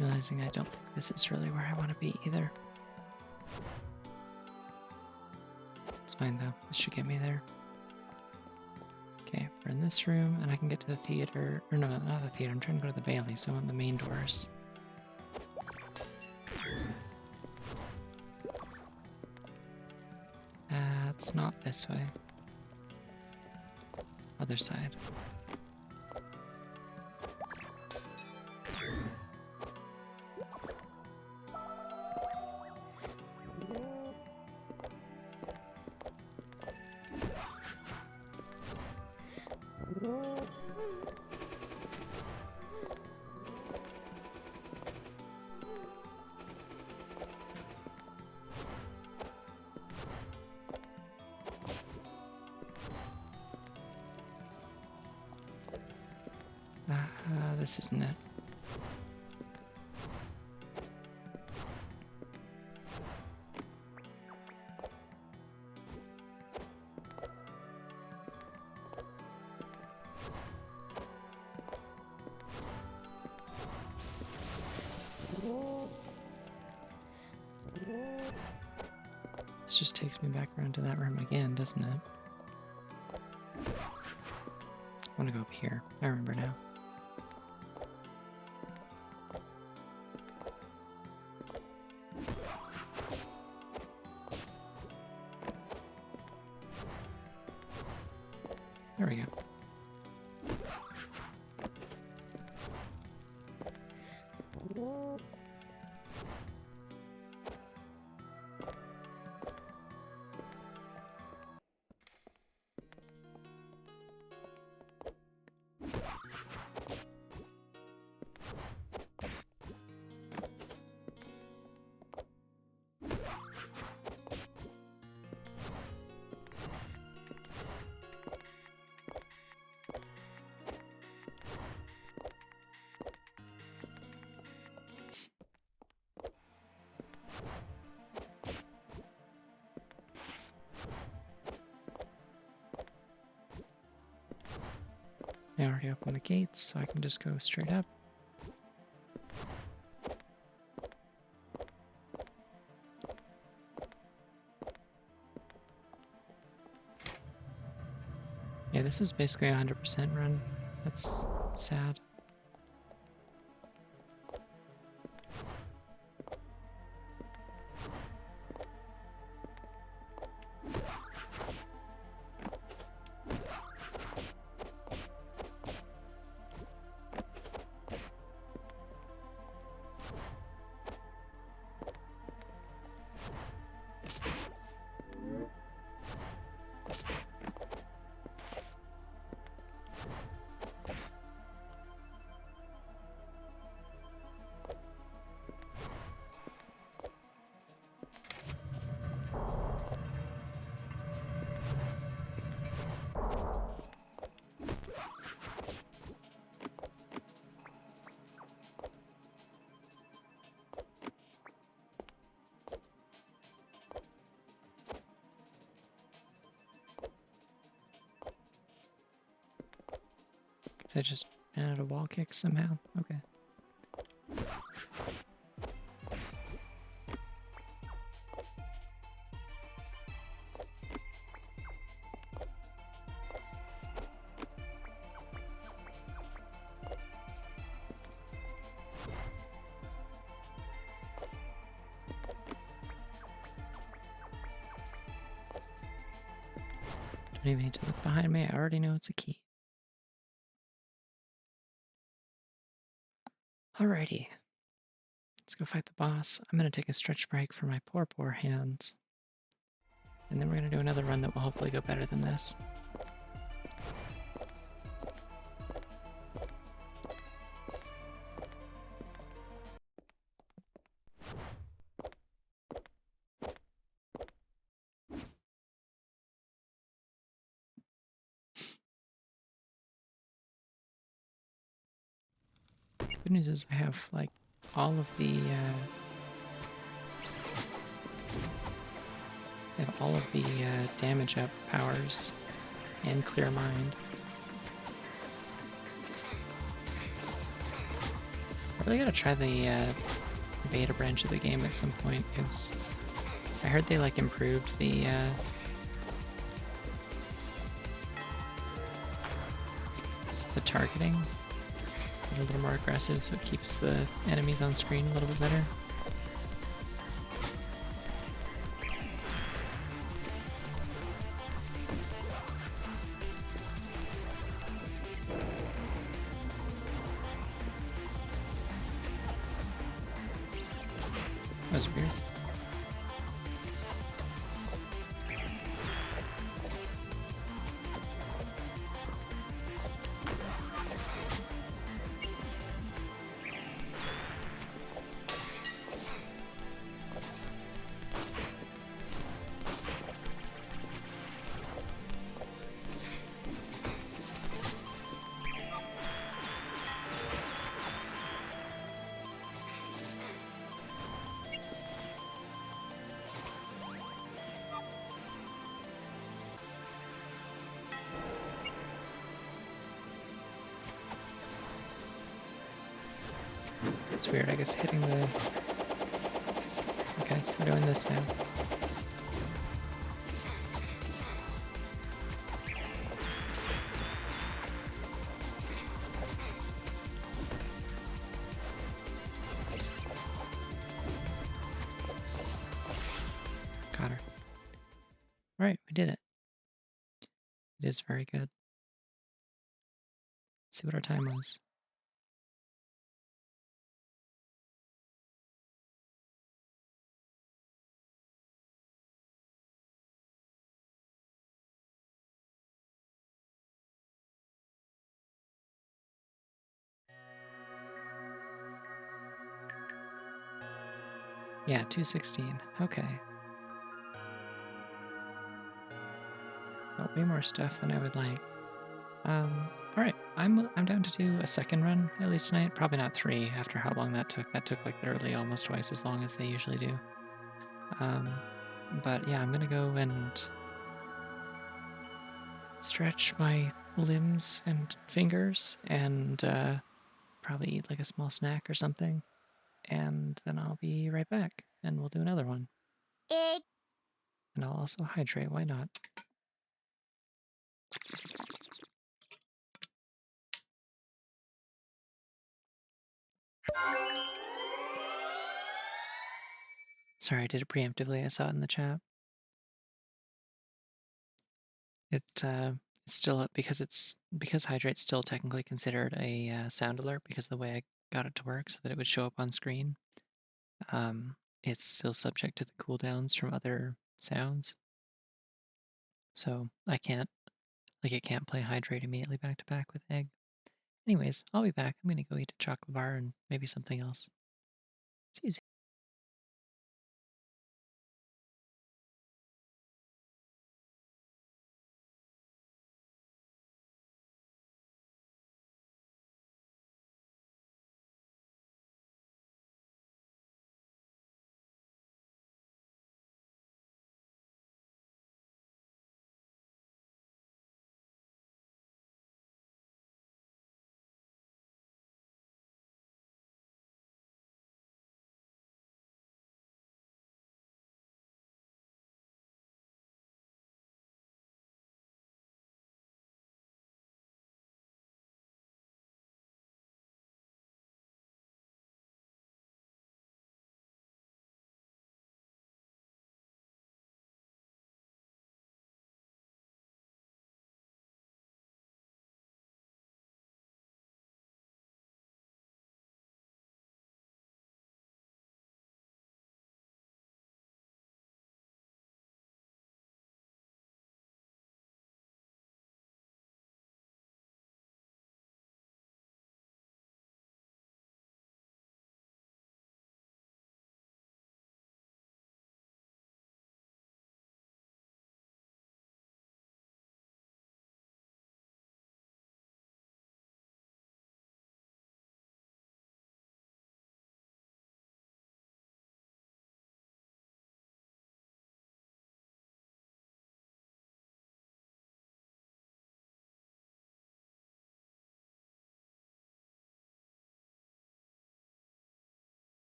Realizing I don't think this is really where I want to be either. It's fine though, this should get me there. Okay, we're in this room, and I can get to the theater. Or no, not the theater, I'm trying to go to the Bailey, so I'm on the main doors. It's not this way. Other side. This isn't it. This just takes me back around to that room again, doesn't it? I want to go up here. I remember now. There we go. I already opened the gates, so I can just go straight up. Yeah, this is basically a 100% run. That's sad. I just ran out of wall kicks somehow. Okay. Don't even need to look behind me. I already know it's a key. Alrighty. Let's go fight the boss. I'm going to take a stretch break for my poor hands. And then we're going to do another run that will hopefully go better than this. Good news is I have like all of the damage up powers and clear mind. I really gotta try the beta branch of the game at some point because I heard they like improved the targeting. A little more aggressive, so it keeps the enemies on screen a little bit better. That was weird. It's weird, I guess hitting the... Okay, we're doing this now. Got her. Alright, we did it. It is very good. Let's see what our time was. Yeah, 216. Okay. Got way more stuff than I would like. Alright, I'm down to do a second run, at least tonight. Probably not 3 after how long that took. That took like literally almost twice as long as they usually do. But yeah, I'm gonna go and stretch my limbs and fingers and probably eat like a small snack or something. And then I'll be right back and we'll do another one. Egg. And I'll also hydrate. Why not? Sorry, I did it preemptively. I saw it in the chat. It's still because hydrate's still technically considered a sound alert because of the way I got it to work so that it would show up on screen. It's still subject to the cooldowns from other sounds, so I can't it can't play hydrate immediately back to back with egg. Anyways, I'll be back. I'm gonna go eat a chocolate bar and maybe something else. See you soon.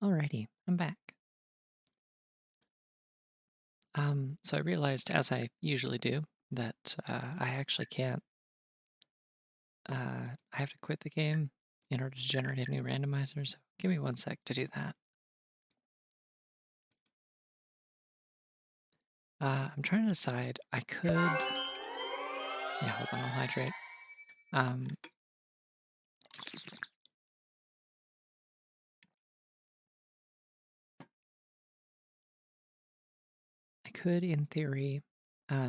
Alrighty, I'm back. So I realized, as I usually do, that I actually can't. I have to quit the game in order to generate a new randomizer. So give me 1 sec to do that. I'm trying to decide. I could. Yeah, hold on. I'll hydrate. Um, I could, in theory,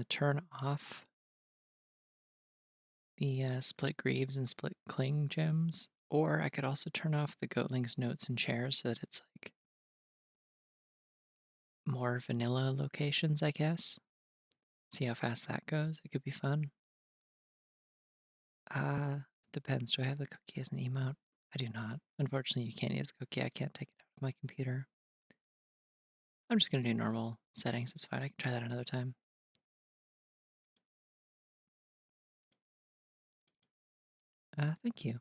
turn off the split greaves and split cling gems, or I could also turn off the goatling's notes and chairs so that it's like more vanilla locations, I guess. See how fast that goes. It could be fun. Uh, Depends. Do I have the cookie as an emote? I do not. Unfortunately, you can't use the cookie. I can't take it out of my computer. I'm just going to do normal settings. It's fine. I can try that another time. Thank you.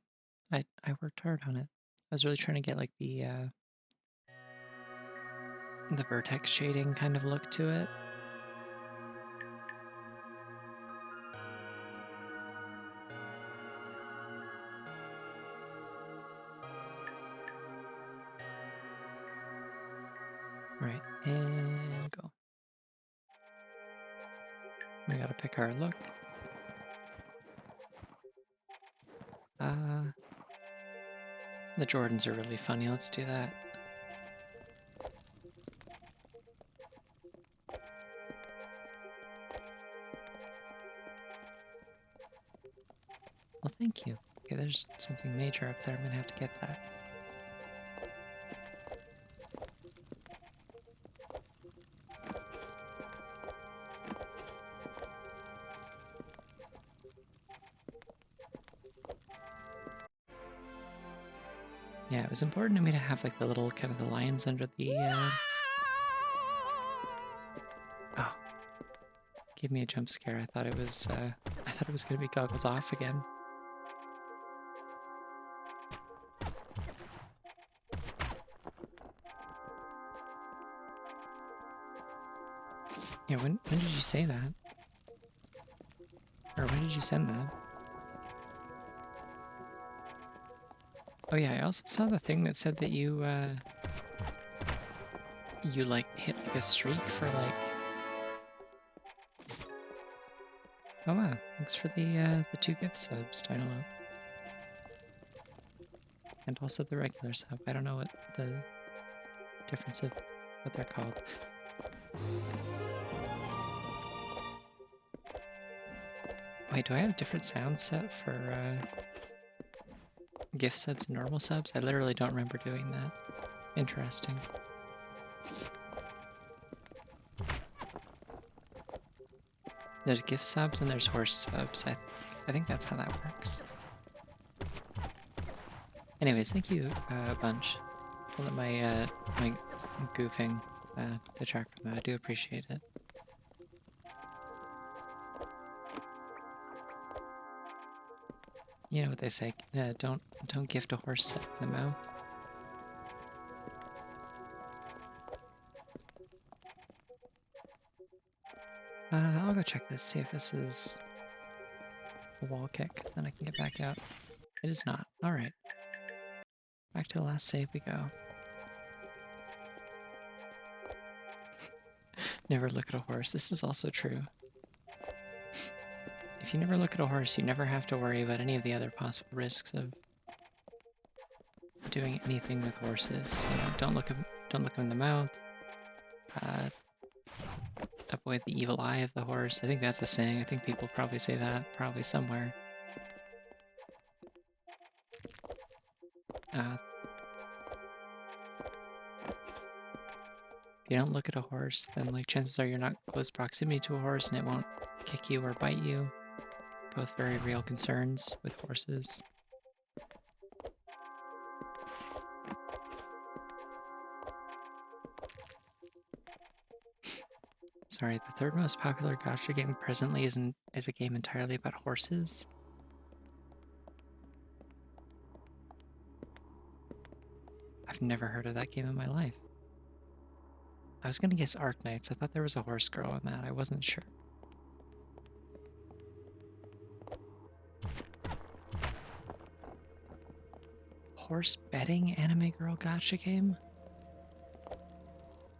I worked hard on it. I was really trying to get like the vertex shading kind of look to it. All right, and go. We gotta pick our look. The Jordans are really funny. Let's do that. Well, thank you. Okay, there's something major up there. I'm gonna have to get that. Yeah, it was important to me to have like the little kind of the lines under the. Oh, gave me a jump scare. I thought it was. I thought it was gonna be goggles off again. Yeah, when did you say that? Or when did you send that? Oh yeah, I also saw the thing that said that you like hit like a streak for like. Oh wow, thanks for the 2 gift subs, Dynamo. And also the regular sub. I don't know what the difference of what they're called. Wait, do I have a different sound set for gift subs and normal subs? I literally don't remember doing that. Interesting. There's gift subs and there's horse subs. I think that's how that works. Anyways, thank you a bunch. Don't let my goofing detract from that. I do appreciate it. You know what they say? Don't gift a horse set in the mouth. I'll go check this. See if this is a wall kick. Then I can get back out. It is not. All right. Back to the last save we go. Never look at a horse. This is also true. If you never look at a horse, you never have to worry about any of the other possible risks of doing anything with horses. You know, don't look them in the mouth. Avoid the evil eye of the horse. I think that's a saying. I think people probably say that probably somewhere. If you don't look at a horse, then like chances are you're not close proximity to a horse and it won't kick you or bite you. Both very real concerns with horses. Sorry, the third most popular gacha game presently is a game entirely about horses. I've never heard of that game in my life. I was gonna guess Arknights. I thought there was a horse girl in that. I wasn't sure. Horse betting anime girl gotcha game?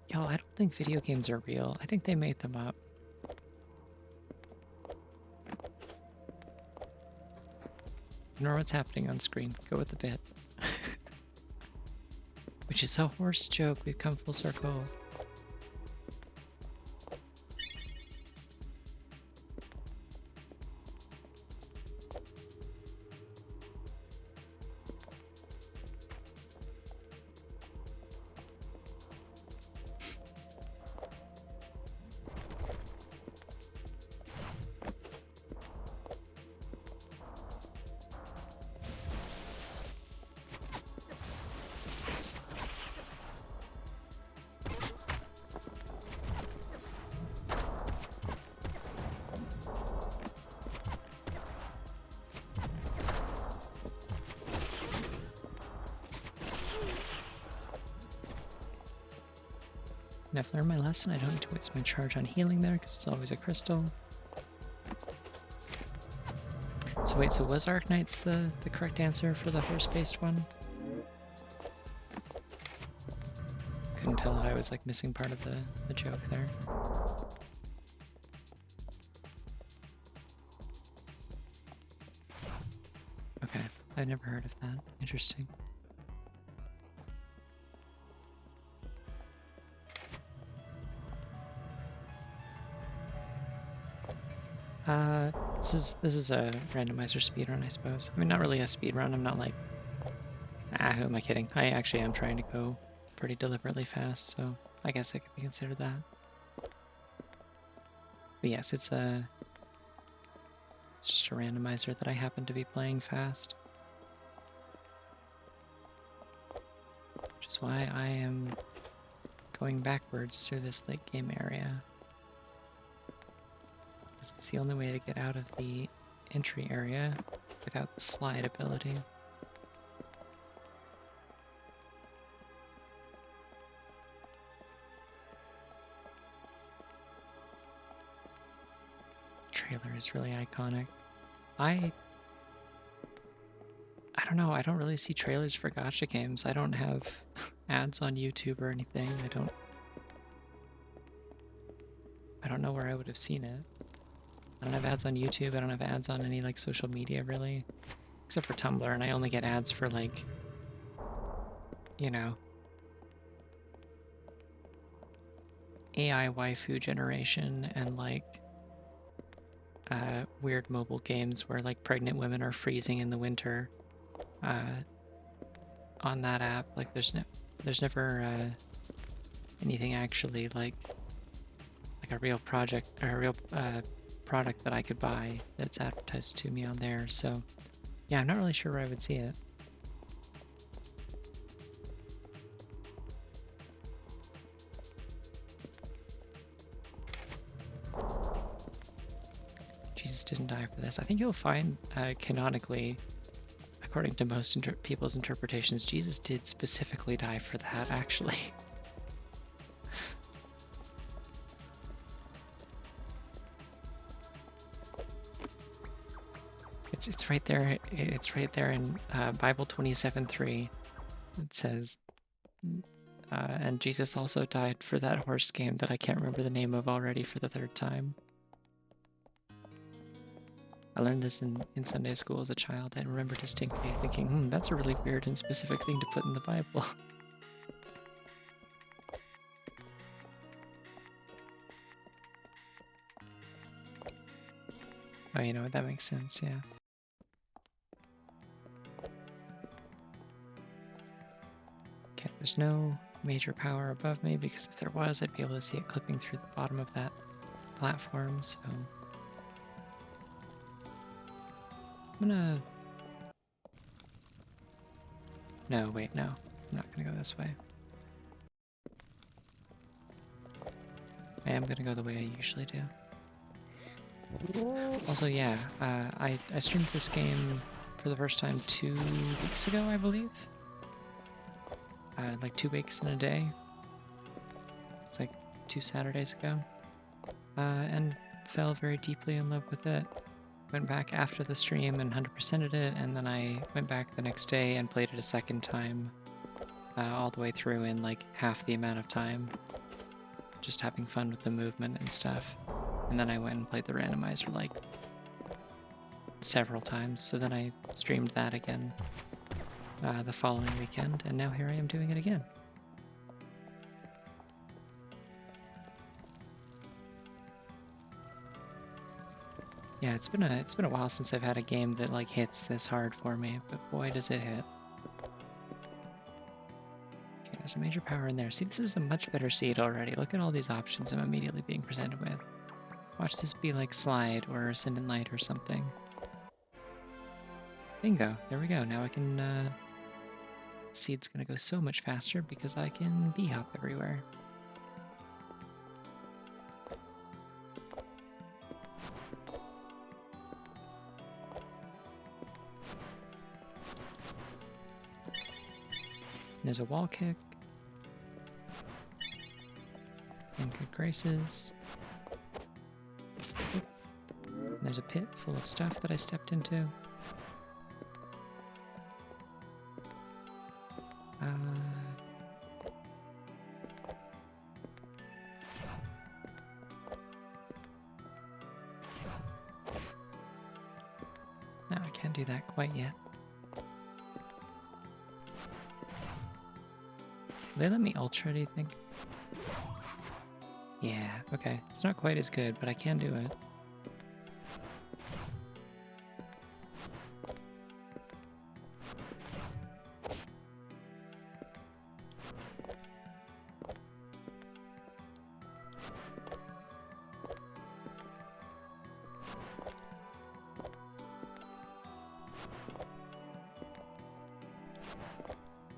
Y'all, I don't think video games are real. I think they made them up. Ignore what's happening on screen. Go with the bit. Which is a horse joke. We've come full circle. And I've learned my lesson. I don't need to waste my charge on healing there because it's always a crystal. So wait, so was Arknights the correct answer for the horse-based one? Couldn't tell I was like missing part of the joke there. Okay, I've never heard of that. Interesting. This is a randomizer speedrun, I suppose. I mean, not really a speedrun. I'm not like, who am I kidding? I actually am trying to go pretty deliberately fast, so I guess it could be considered that. But yes, it's just a randomizer that I happen to be playing fast. Which is why I am going backwards through this late game area. It's the only way to get out of the entry area without the slide ability. Trailer is really iconic. I don't know, I don't really see trailers for gacha games. I don't have ads on YouTube or anything. I don't know where I would have seen it. I don't have ads on YouTube. I don't have ads on any like social media really, except for Tumblr, and I only get ads for like, you know, AI waifu generation and like weird mobile games where like pregnant women are freezing in the winter on that app. Like there's never anything actually like a real project or a real product that I could buy that's advertised to me on there. So yeah, I'm not really sure where I would see it. Jesus didn't die for this. I think you'll find canonically, according to most people's interpretations, Jesus did specifically die for that, actually. It's right there. It's right there in Bible 27:3. It says, and Jesus also died for that horse game that I can't remember the name of already for the third time. I learned this in Sunday school as a child. I remember distinctly thinking, that's a really weird and specific thing to put in the Bible. Oh, you know what? That makes sense, yeah. Okay, there's no major power above me, because if there was, I'd be able to see it clipping through the bottom of that platform, so... I'm gonna... No, wait, no. I'm not gonna go this way. I am gonna go the way I usually do. Also, yeah, I streamed this game for the first time 2 weeks ago, I believe. like 2 weeks in a day. It's like 2 Saturdays ago. And fell very deeply in love with it. Went back after the stream and 100%ed it, and then I went back the next day and played it a second time, all the way through in like half the amount of time, just having fun with the movement and stuff. And then I went and played the randomizer like several times, so then I streamed that again the following weekend, and now here I am doing it again. Yeah, it's been a while since I've had a game that like hits this hard for me, but boy does it hit. Okay, there's a major power in there. See, this is a much better seed already. Look at all these options I'm immediately being presented with. Watch this be like Slide or Ascendant Light or something. Bingo, there we go. Now I can, seed's gonna go so much faster because I can bee hop everywhere. There's a wall kick. In good graces. And there's a pit full of stuff that I stepped into. No, I can't do that quite yet. Will they let me ultra, do you think? Yeah, okay. It's not quite as good, but I can do it.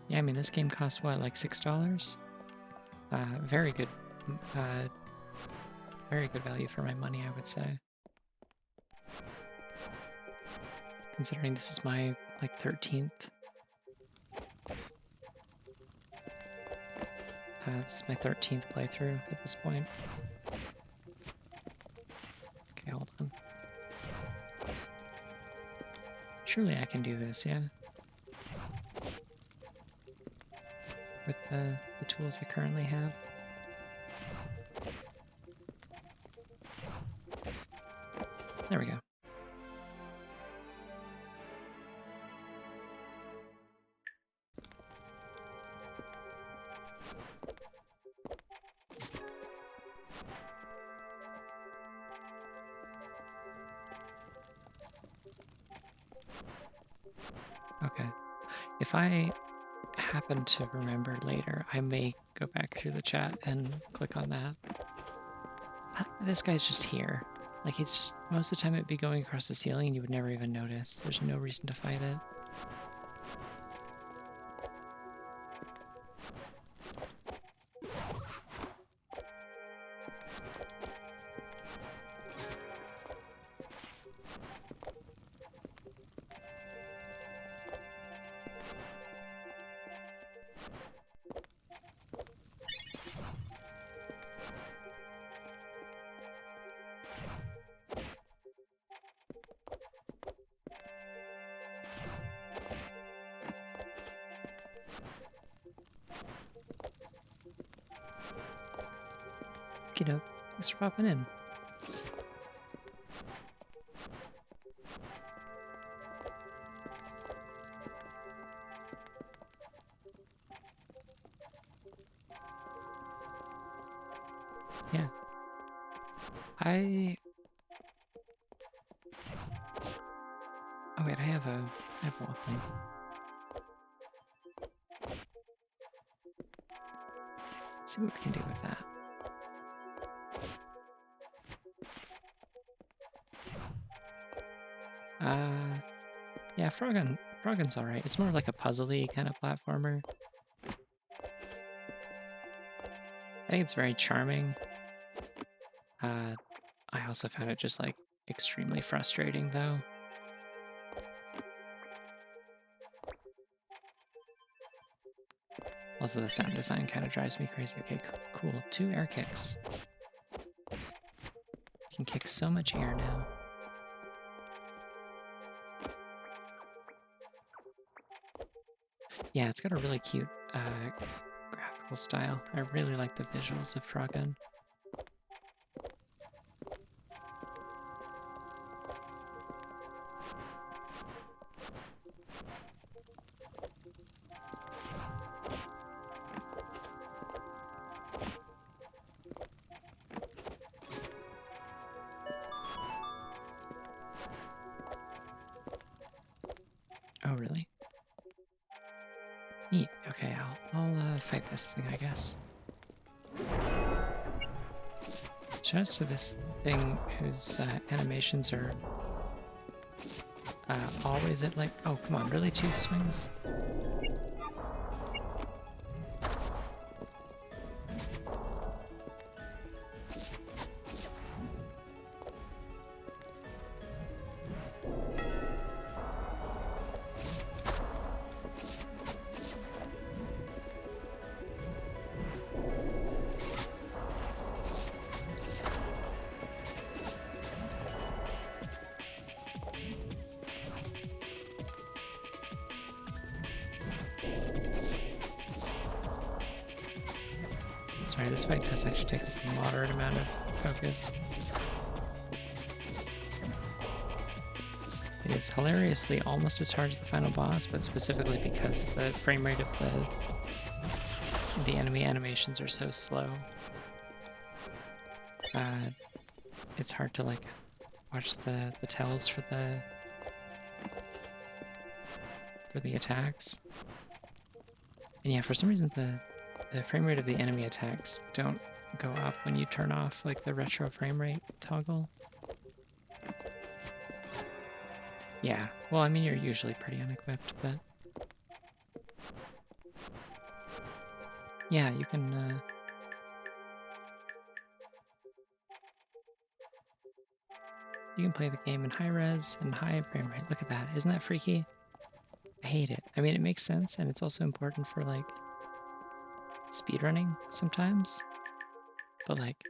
Yeah, I mean, this game costs what, like $6? Very good, very good value for my money, I would say. Considering this is my, like, 13th. This is my 13th playthrough at this point. Okay, hold on. Surely I can do this, yeah? With the tools I currently have. There we go. Okay. If I happen to remember later, I may go back through the chat and click on that. This guy's just here. Like, it's just, most of the time it'd be going across the ceiling and you would never even notice. There's no reason to fight it. Kiddo, thanks for popping in. Yeah. Oh wait, I have Walkman. Let's see what we can do with that. Yeah, Frogun's alright. It's more like a puzzly kind of platformer. I think it's very charming. I also found it just like extremely frustrating though. Also, the sound design kind of drives me crazy. Okay, cool. 2 air kicks. You can kick so much air now. Yeah, it's got a really cute graphical style. I really like the visuals of Froggun. Oh, really? Neat. Okay, I'll fight this thing, I guess. Shoutouts to this thing whose animations are always at like, oh, come on, really 2 swings? Sorry, this fight does actually take a moderate amount of focus. It is hilariously almost as hard as the final boss, but specifically because the frame rate of the enemy animations are so slow. It's hard to like watch the tells for the attacks. And yeah, for some reason the frame rate of the enemy attacks don't go up when you turn off like the retro frame rate toggle. Yeah, well, I mean, you're usually pretty unequipped, but yeah, you can play the game in high res and high frame rate. Look at that. Isn't that freaky? I hate it. I mean, it makes sense, and it's also important for like speedrunning sometimes, but like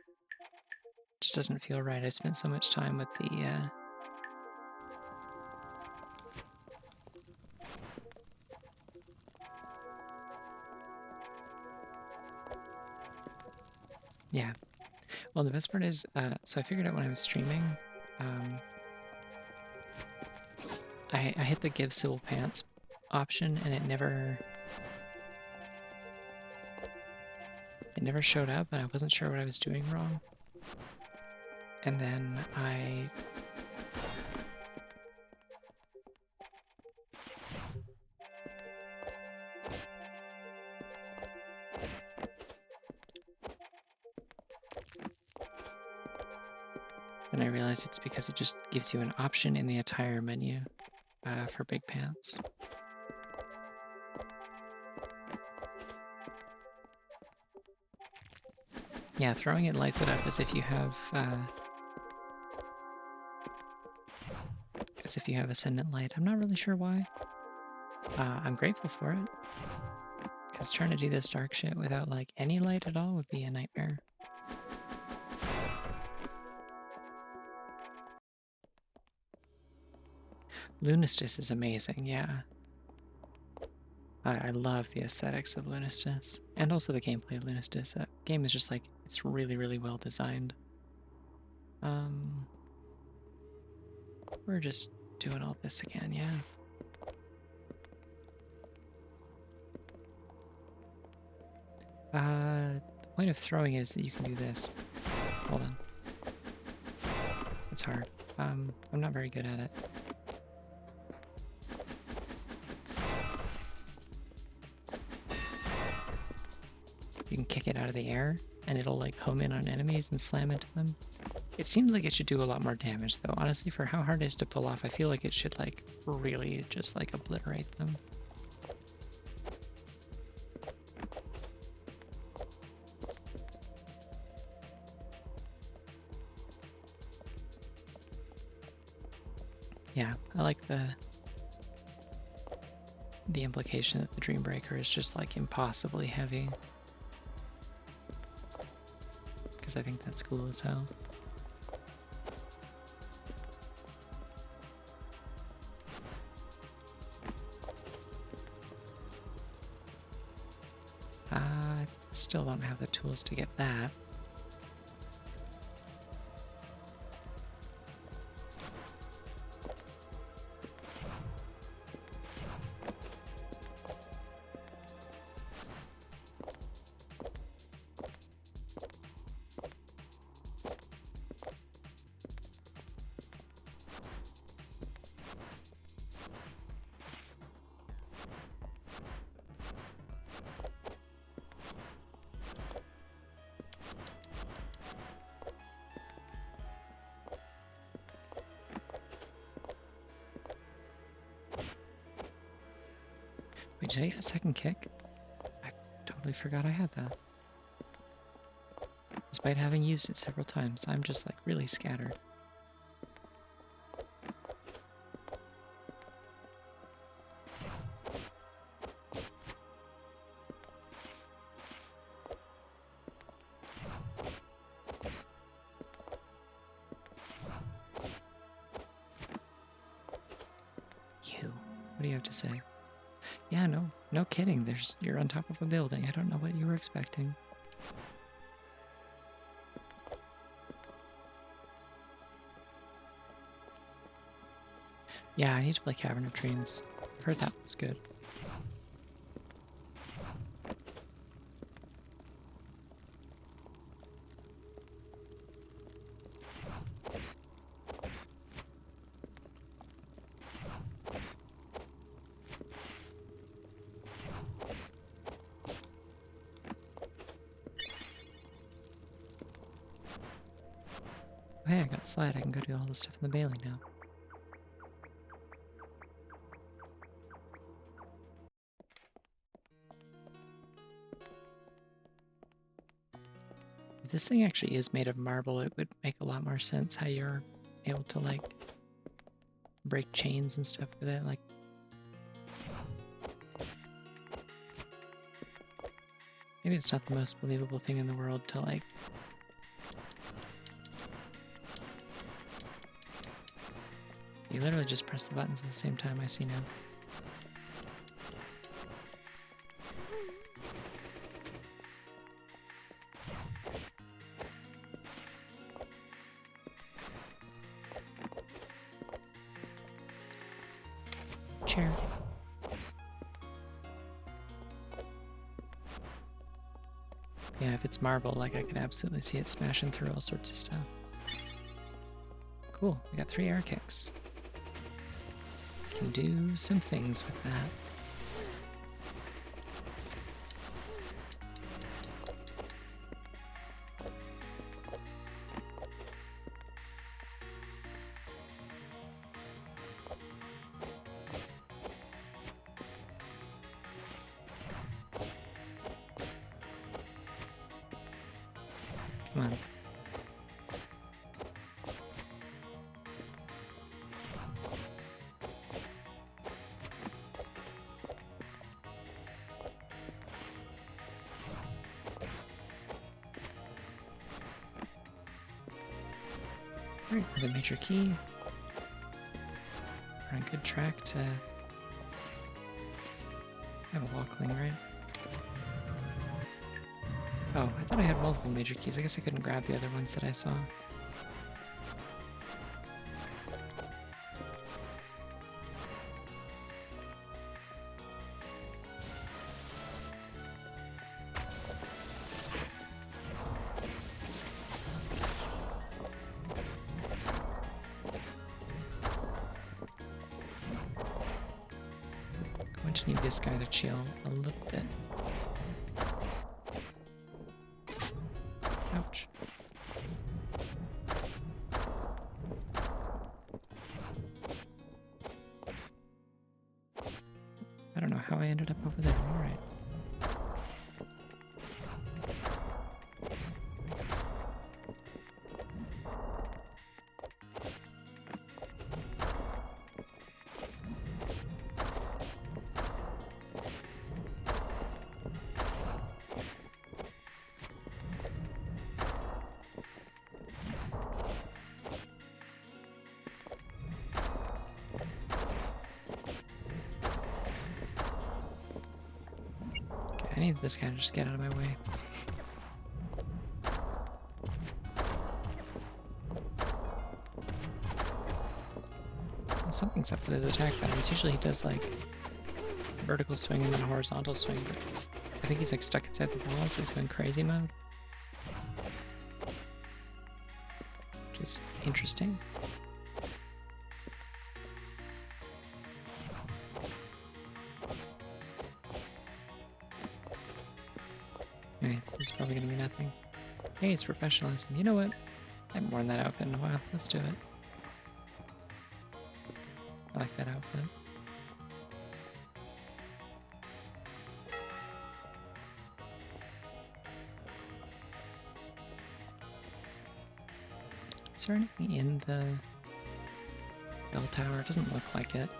just doesn't feel right. I spent so much time with the yeah. Well, the best part is, so I figured out when I was streaming, I hit the give civil pants option, and it never showed up, and I wasn't sure what I was doing wrong. And then I realized it's because it just gives you an option in the attire menu for big pants. Yeah, throwing it lights it up as if you have Ascendant Light. I'm not really sure why. I'm grateful for it, because trying to do this dark shit without like any light at all would be a nightmare. Lunistis is amazing, yeah. I love the aesthetics of Lunistis, and also the gameplay of Lunistis. That game is just like, it's really, really well designed. We're just doing all this again, yeah. The point of throwing it is that you can do this. Hold on. It's hard. I'm not very good at it. You can kick it out of the air, and it'll like home in on enemies and slam into them. It seems like it should do a lot more damage, though. Honestly, for how hard it is to pull off, I feel like it should like really just like obliterate them. Yeah, I like the the implication that the Dream Breaker is just like impossibly heavy. Because I think that's cool as hell. I still don't have the tools to get that. Wait, did I get a second kick? I totally forgot I had that. Despite having used it several times, I'm just like really scattered. You, what do you have to say? Yeah, no kidding. You're on top of a building. I don't know what you were expecting. Yeah, I need to play Cavern of Dreams. I've heard that one's good. Oh, hey, I got slide. I can go do all the stuff in the Bailey now. If this thing actually is made of marble, it would make a lot more sense how you're able to, like, break chains and stuff with it. Like, maybe it's not the most believable thing in the world to, like, you literally just press the buttons at the same time, I see now. Chair. Yeah, if it's marble, like, I can absolutely see it smashing through all sorts of stuff. Cool, we got 3 air kicks. Can do some things with that. Come on. Alright, another major key. We're on a good track to have a walkling, right? Oh, I thought I had multiple major keys. I guess I couldn't grab the other ones that I saw. Going to need this guy to chill a little bit. Ouch. I don't know how I ended up over there. Alright. I need this guy to just get out of my way. Well, something's up with his attack patterns. Usually he does like a vertical swing and then a horizontal swing, but I think he's like stuck inside the wall, so he's going crazy mode. Which is interesting. Anyway, this is probably gonna be nothing. Hey, it's professionalism. You know what? I haven't worn that outfit in a while. Let's do it. I like that outfit. Is there anything in the bell tower? It doesn't look like it.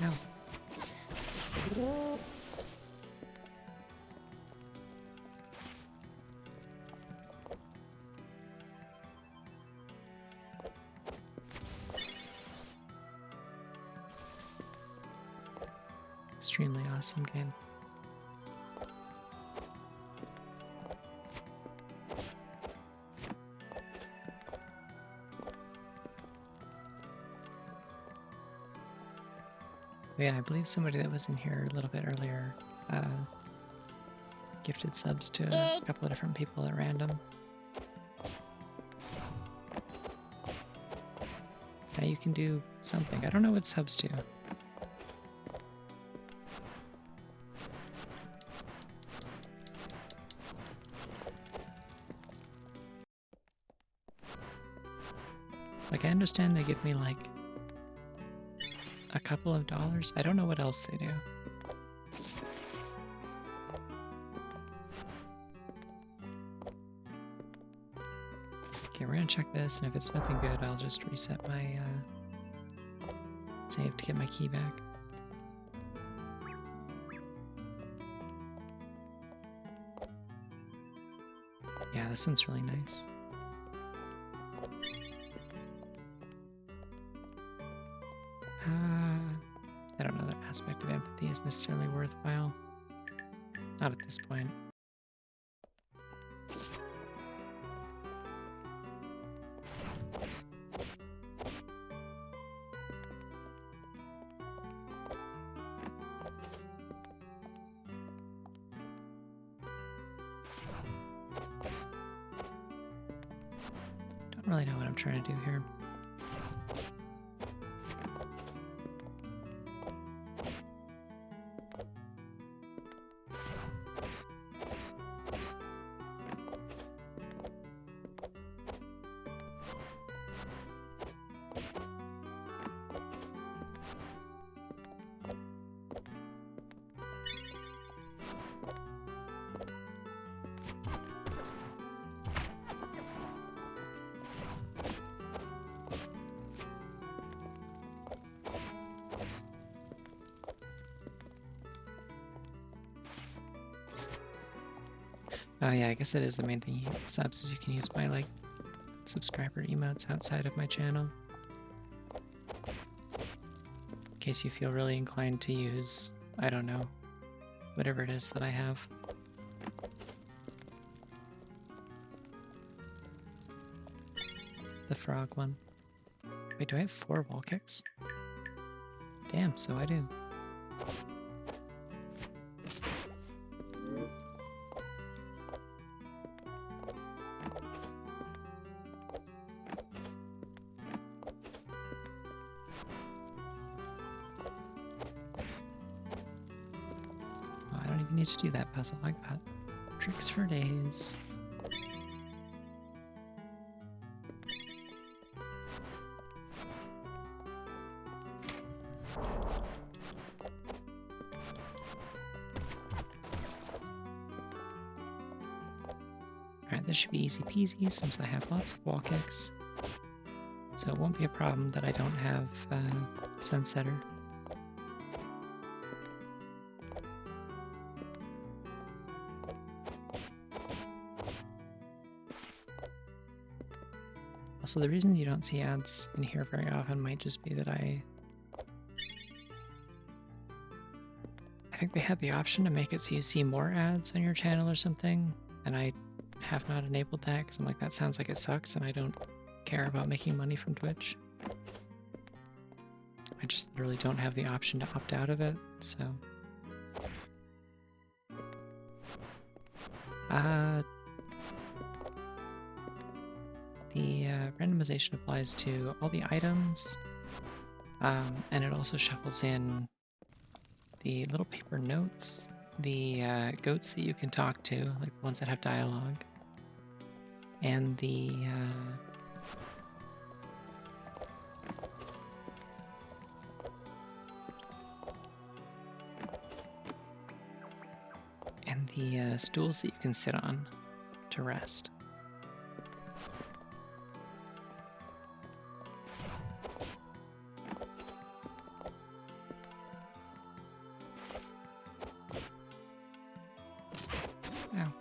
Ow. Extremely awesome game. Yeah, I believe somebody that was in here a little bit earlier gifted subs to a couple of different people at random. Now you can do something. I don't know what subs do. Like, I understand they give me like a couple of dollars. I don't know what else they do. Okay, we're gonna check this, and if it's nothing good, I'll just reset my save to get my key back. Yeah, this one's really nice. I don't know that aspect of empathy is necessarily worthwhile. Not at this point. Don't really know what I'm trying to do here. Oh yeah, I guess that is the main thing. Subs is you can use my like subscriber emotes outside of my channel. In case you feel really inclined to use, I don't know, whatever it is that I have. The frog one. Wait, do I have 4 wall kicks? Damn, so I do. even need to do that puzzle. I got tricks for days. Alright, this should be easy peasy since I have lots of wall kicks. So it won't be a problem that I don't have Sunsetter. Also, the reason you don't see ads in here very often might just be that I think they had the option to make it so you see more ads on your channel or something, and I have not enabled that because I'm like, that sounds like it sucks and I don't care about making money from Twitch. I just literally don't have the option to opt out of it, so... The randomization applies to all the items, and it also shuffles in the little paper notes, the goats that you can talk to, like the ones that have dialogue, and the stools that you can sit on to rest. Ow.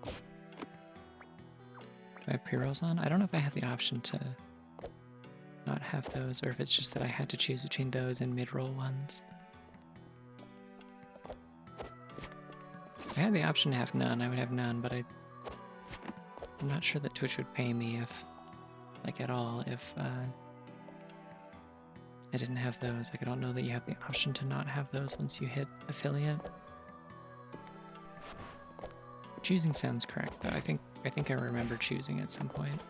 Do I have pre-rolls on? I don't know if I have the option to not have those, or if it's just that I had to choose between those and mid-roll ones. If I had the option to have none, I would have none, but I'm not sure that Twitch would pay me if, like at all, if I didn't have those. Like I don't know that you have the option to not have those once you hit affiliate. Choosing sounds correct though. I think I remember choosing at some point.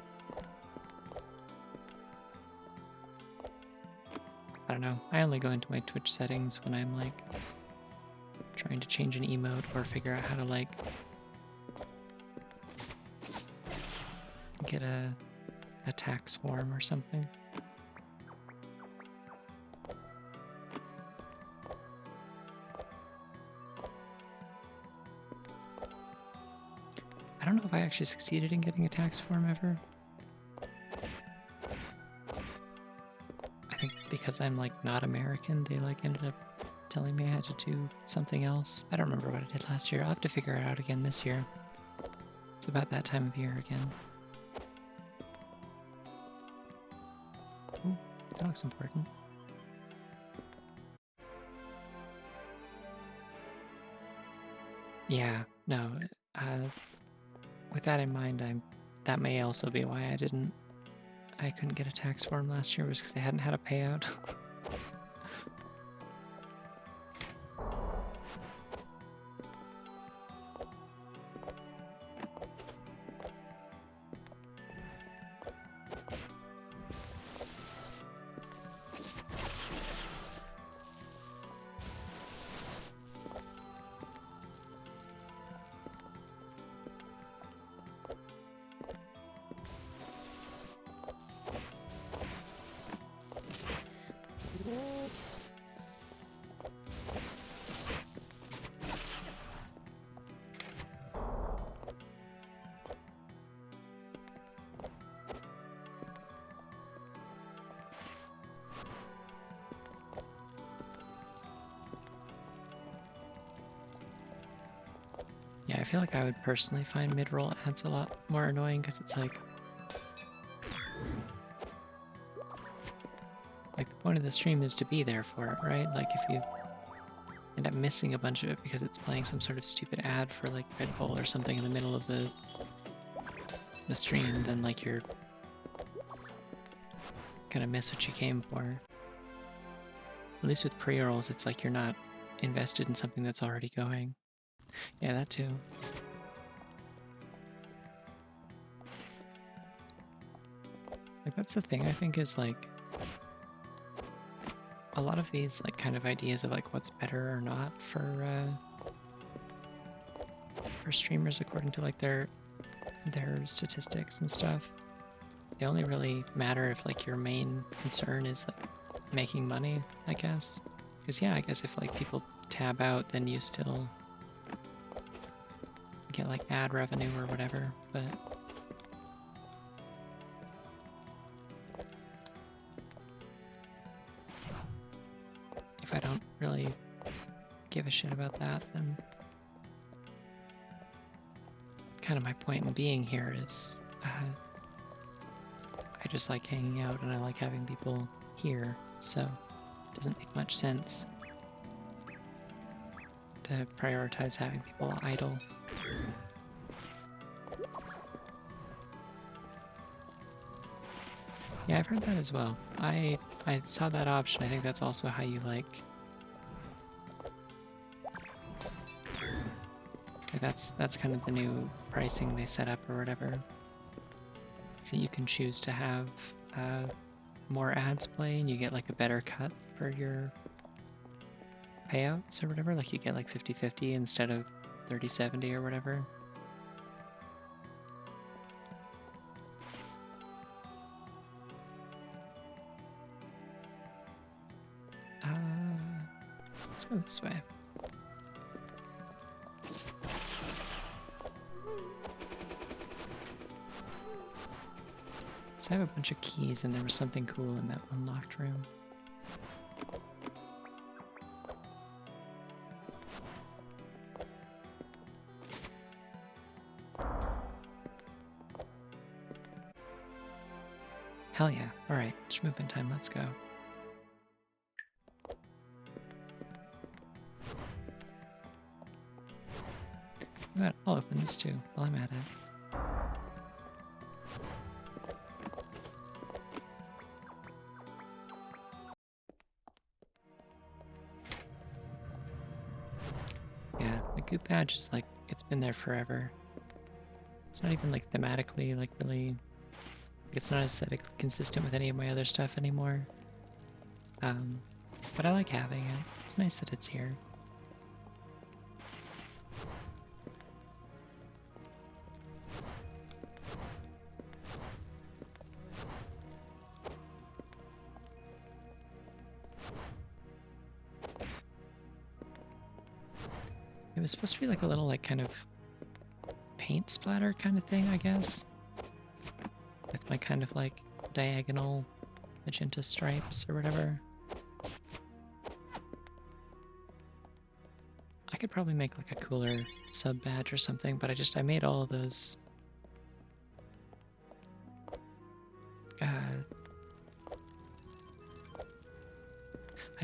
I don't know. I only go into my Twitch settings when I'm like trying to change an emote or figure out how to like get a tax form or something. I don't know if I actually succeeded in getting a tax form ever. I think because I'm like not American, they like ended up telling me I had to do something else. I don't remember what I did last year. I'll have to figure it out again this year. It's about that time of year again. Ooh, that looks important. Yeah, no. With that in mind, that may also be why I couldn't get a tax form last year, was because I hadn't had a payout. Yeah, I feel like I would personally find mid-roll ads a lot more annoying because it's like the point of the stream is to be there for it, right? Like if you end up missing a bunch of it because it's playing some sort of stupid ad for like Red Bull or something in the middle of the stream, then like you're gonna miss what you came for. At least with pre-rolls, it's like you're not invested in something that's already going. Yeah, that too. Like that's the thing I think is like a lot of these like kind of ideas of like what's better or not for streamers according to like their statistics and stuff, they only really matter if like your main concern is like making money, I guess. Because yeah, I guess if like people tab out, then you still get like ad revenue or whatever, but if I don't really give a shit about that, then kind of my point in being here is I just like hanging out and I like having people here, so it doesn't make much sense to prioritize having people idle. Yeah, I've heard that as well. I saw that option. I think that's also how you like that's kind of the new pricing they set up or whatever. So you can choose to have more ads play and you get like a better cut for your payouts or whatever. Like you get like 50-50 instead of 30-70 or whatever. Let's go this way. So I have a bunch of keys and there was something cool in that unlocked room. Hell yeah. Alright, schmovement time, let's go. But I'll open this too while I'm at it. Yeah, the goop badge is like, it's been there forever. It's not even like thematically, like really, it's not aesthetically consistent with any of my other stuff anymore. But I like having it. It's nice that it's here. It was supposed to be like a little like kind of paint splatter kind of thing, I guess. With my kind of like diagonal magenta stripes or whatever. I could probably make like a cooler sub badge or something, but I made all of those I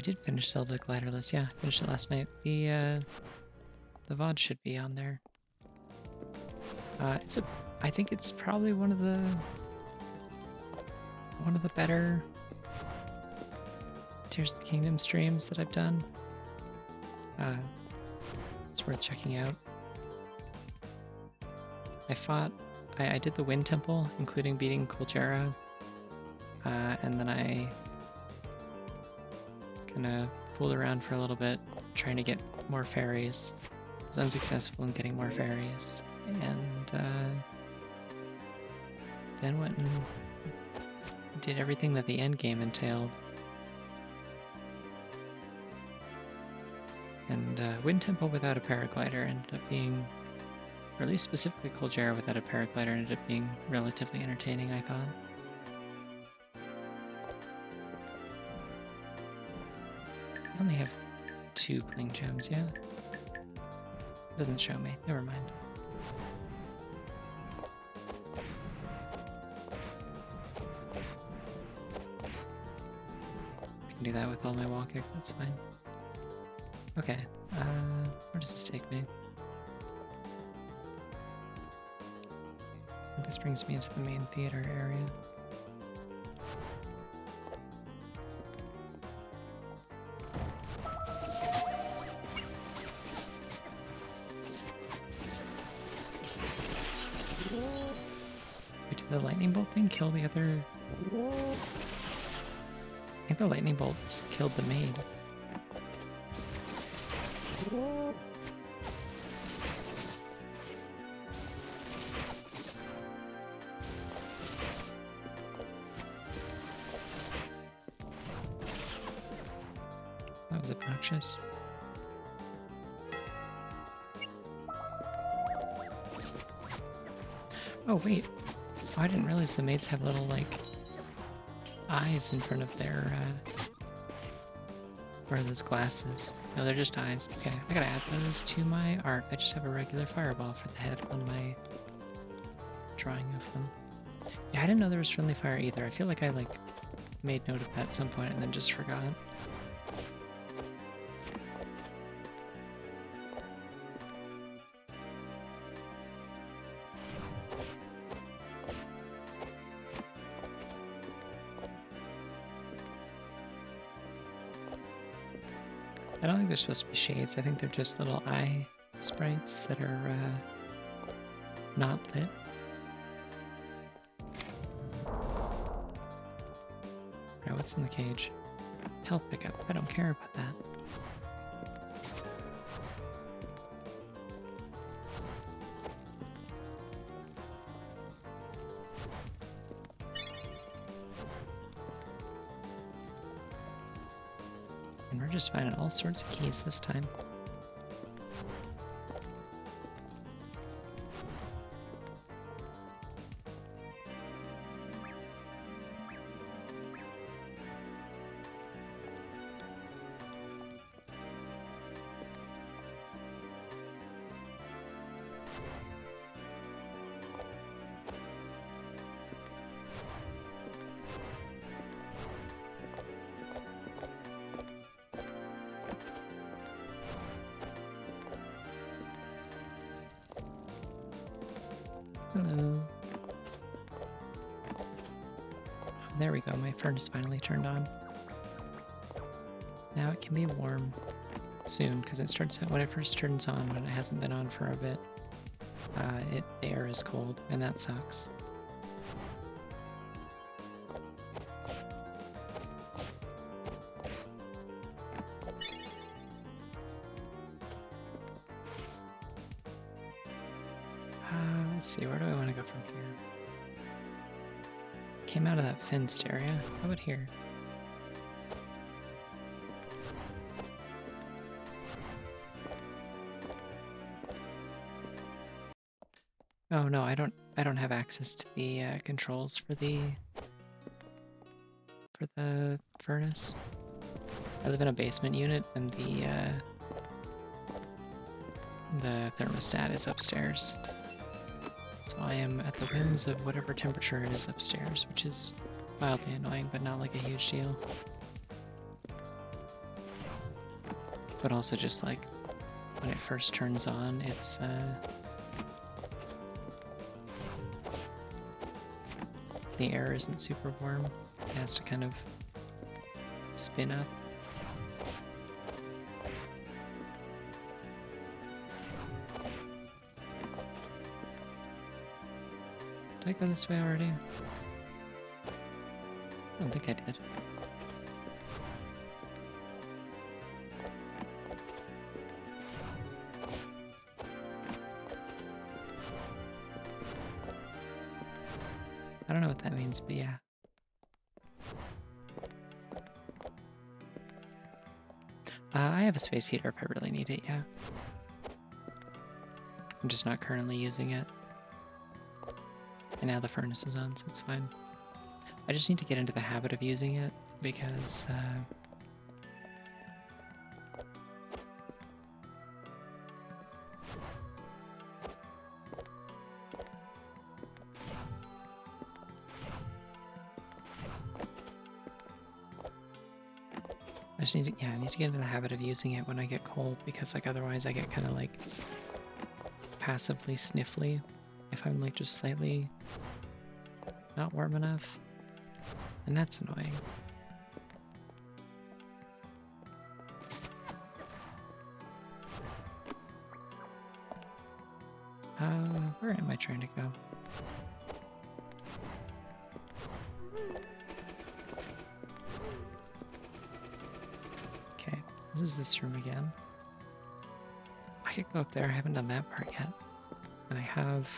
did finish Zelda Gliderless, yeah, I finished it last night. The VOD should be on there. I think it's probably one of the better Tears of the Kingdom streams that I've done. It's worth checking out. I did the Wind Temple, including beating Kuljara, and then I kind of fooled around for a little bit, trying to get more fairies. I was unsuccessful in getting more fairies, and then went and did everything that the end game entailed. And Wind Temple without a paraglider ended up being, or at least specifically Kuljara without a paraglider ended up being relatively entertaining, I thought. I only have 2 Kling Gems, yeah? It doesn't show me, never mind. I can do that with all my wall kick, that's fine. Okay, where does this take me? I think this brings me into the main theater area. Wait, did the lightning bolt thing kill the other? I think the lightning bolts killed the maid. That was obnoxious. Oh wait, oh, I didn't realize the maids have little like eyes in front of their where are those glasses? No, they're just eyes. Okay, I gotta add those to my art. I just have a regular fireball for the head on my drawing of them. Yeah, I didn't know there was friendly fire either. I feel like I like made note of that at some point and then just forgot. I don't think they're supposed to be shades. I think they're just little eye sprites that are not lit. Alright, what's in the cage? Health pickup. I don't care about that. And we're just finding all sorts of keys this time. Hello. There we go, my furnace finally turned on. Now it can be warm soon, because it starts when it first turns on, when it hasn't been on for a bit. The air is cold, and that sucks. Let's see, where do I want to go from here? Came out of that fenced area. How about here? Oh no, I don't have access to the controls for the furnace. I live in a basement unit, and the thermostat is upstairs. So I am at the whims of whatever temperature it is upstairs, which is wildly annoying, but not like a huge deal. But also just like when it first turns on, it's the air isn't super warm. It has to kind of spin up. Did I go this way already? I don't think I did. I don't know what that means, but yeah. I have a space heater if I really need it, yeah. I'm just not currently using it. And now the furnace is on, so it's fine. I just need to get into the habit of using it, because I just need to, yeah, I need to get into the habit of using it when I get cold, because like otherwise I get kind of like passively sniffly if I'm like just slightly not warm enough, and that's annoying. Where am I trying to go? This is this room again. I could go up there. I haven't done that part yet. And I have...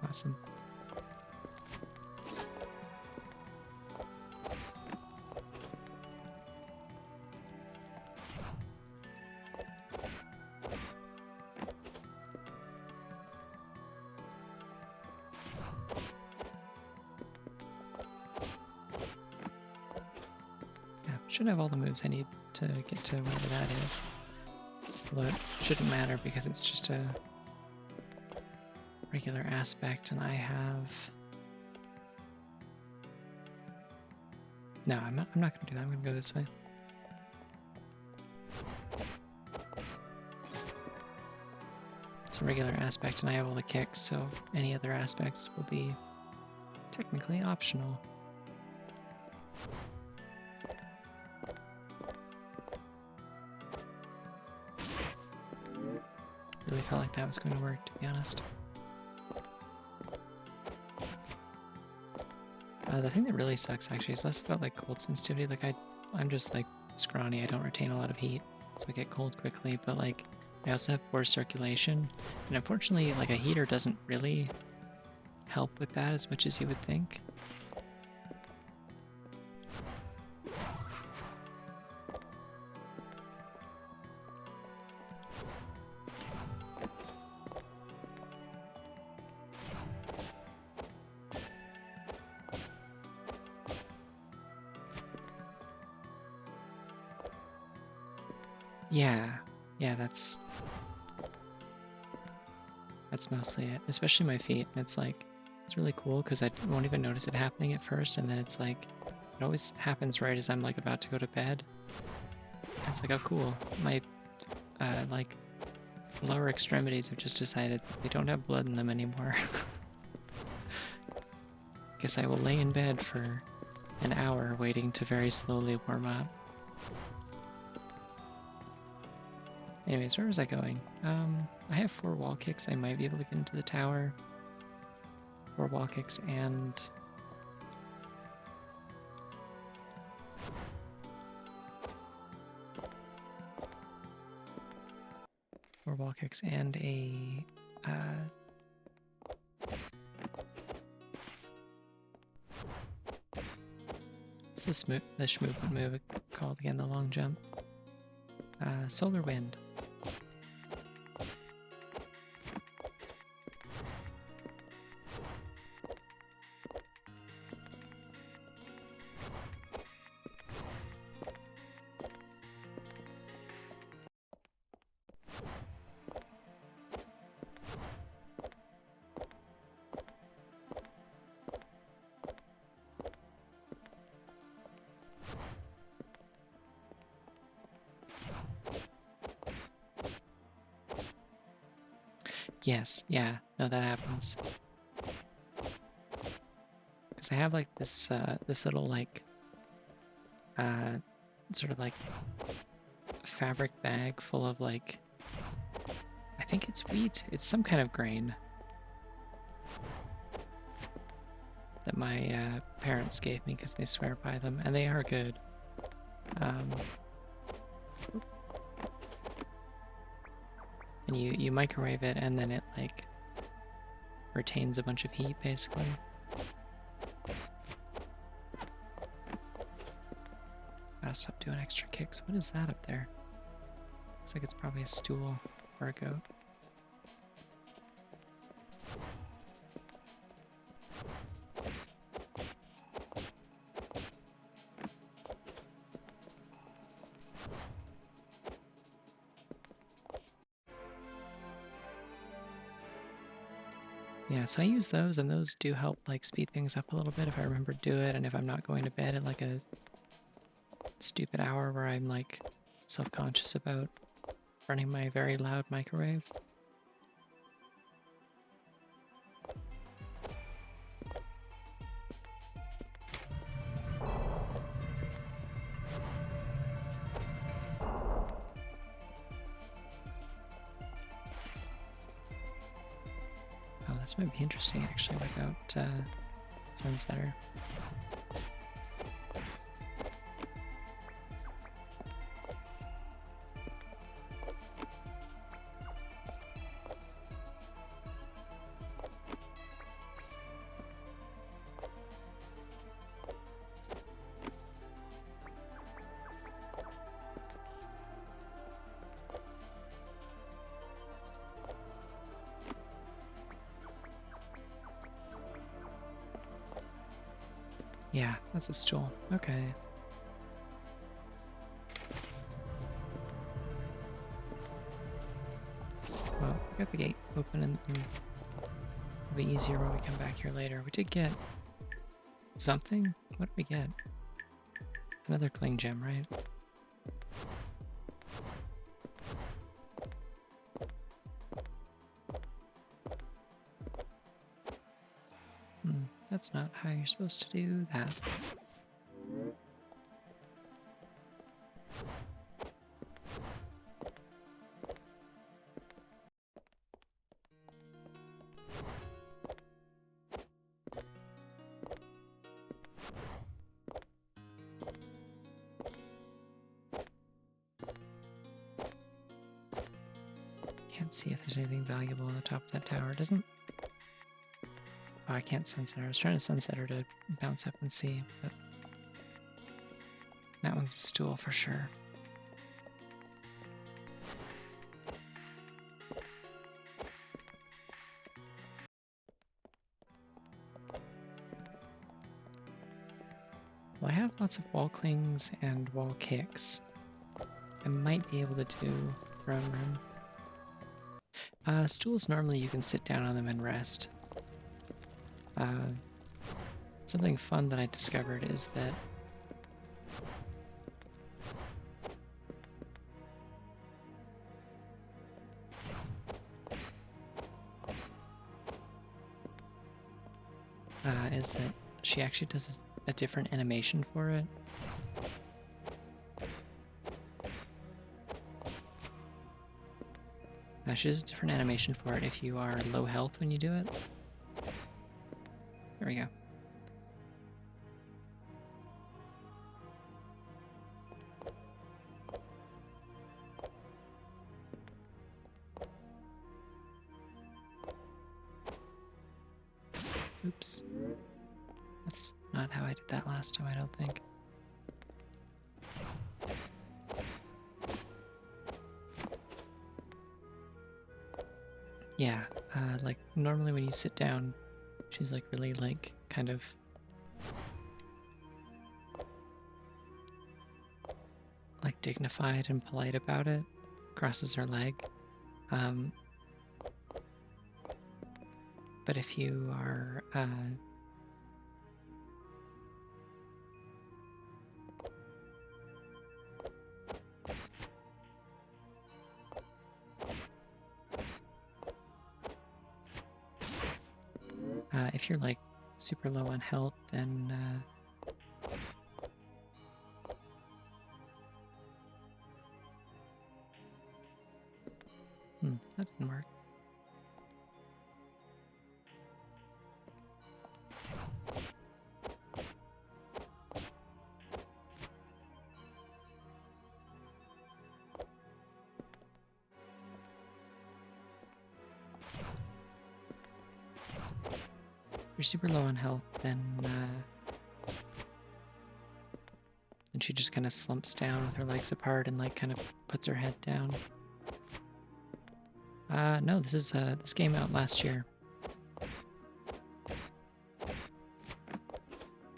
Awesome. Yeah, should have all the moves I need to get to whatever that is. Although it shouldn't matter because it's just a regular aspect, and I have... No, I'm not going to do that. I'm going to go this way. It's a regular aspect, and I have all the kicks, so any other aspects will be technically optional. Really felt like that was going to work, to be honest. The thing that really sucks, actually, is less about, like, cold sensitivity. Like, I'm just, like, scrawny. I don't retain a lot of heat, so I get cold quickly. But, like, I also have poor circulation. And unfortunately, like, a heater doesn't really help with that as much as you would think. Yeah, that's mostly it. Especially my feet. It's like, it's really cool because I won't even notice it happening at first, and then it's like, it always happens right as I'm like about to go to bed. It's like, oh cool, my like lower extremities have just decided they don't have blood in them anymore. Guess I will lay in bed for an hour waiting to very slowly warm up. Anyways, where was I going? I have 4 wall kicks. I might be able to get into the tower. 4 wall kicks and... 4 wall kicks and a... what's the schmovement move called again? The long jump. Solar wind. Yes, yeah, no, that happens. Because I have like this this little like sort of like fabric bag full of like, I think it's wheat. It's some kind of grain that my parents gave me because they swear by them, and they are good. And you microwave it, and then it like retains a bunch of heat, basically. Gotta stop doing extra kicks. What is that up there? Looks like it's probably a stool or a goat. Yeah, so I use those, and those do help like speed things up a little bit if I remember to do it, and if I'm not going to bed at like a stupid hour where I'm like self-conscious about running my very loud microwave. this might be interesting actually without Sunsetter. Yeah, that's a stool. Okay. Well, we got the gate open and it'll be easier when we come back here later. We did get something. What did we get? Another cling gem, right? That's not how you're supposed to do that. Can't see if there's anything valuable on the top of that tower. It doesn't. Oh, I can't sunset her. I was trying to sunset her to bounce up and see, but that one's a stool for sure. Well, I have lots of wall clings and wall kicks. I might be able to do throne room. Stools, normally you can sit down on them and rest. Something fun that I discovered is that she actually does a different animation for it. She does a different animation for it if you are low health when you do it. There we go. Oops. That's not how I did that last time, I don't think. Yeah, like normally when you sit down, she's like really like kind of like dignified and polite about it, crosses her leg. But if you are if you're like super low on health, then that didn't work. If you're super low on health, then she just kind of slumps down with her legs apart and like kind of puts her head down. No, this came out last year.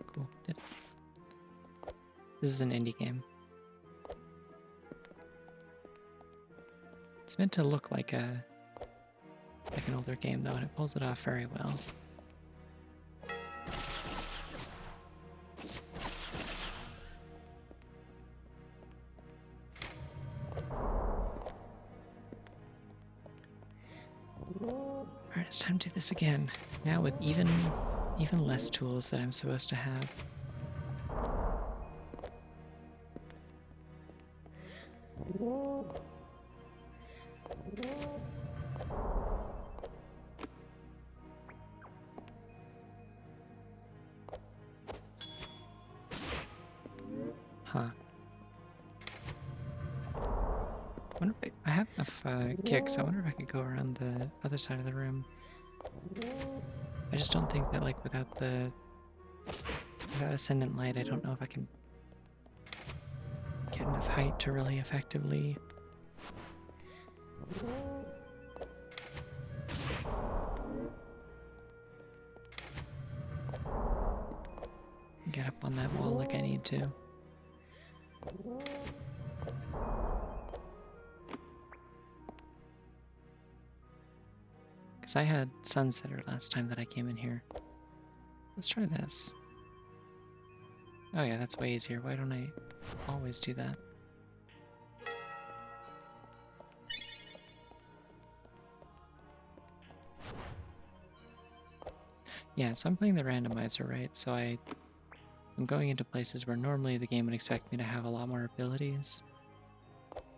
Cool. This is an indie game. It's meant to look like an older game though, and it pulls it off very well. Alright, it's time to do this again. Now with even less tools that I'm supposed to have. Huh. Wonder if I have enough kicks. I wonder if I could go around the other side of the room. I just don't think that, like, without Ascendant Light, I don't know if I can get enough height to really effectively get up on that wall like I need to. Because I had Sunsetter last time that I came in here. Let's try this. Oh yeah, that's way easier. Why don't I always do that? Yeah, so I'm playing the randomizer, right? So I'm going into places where normally the game would expect me to have a lot more abilities.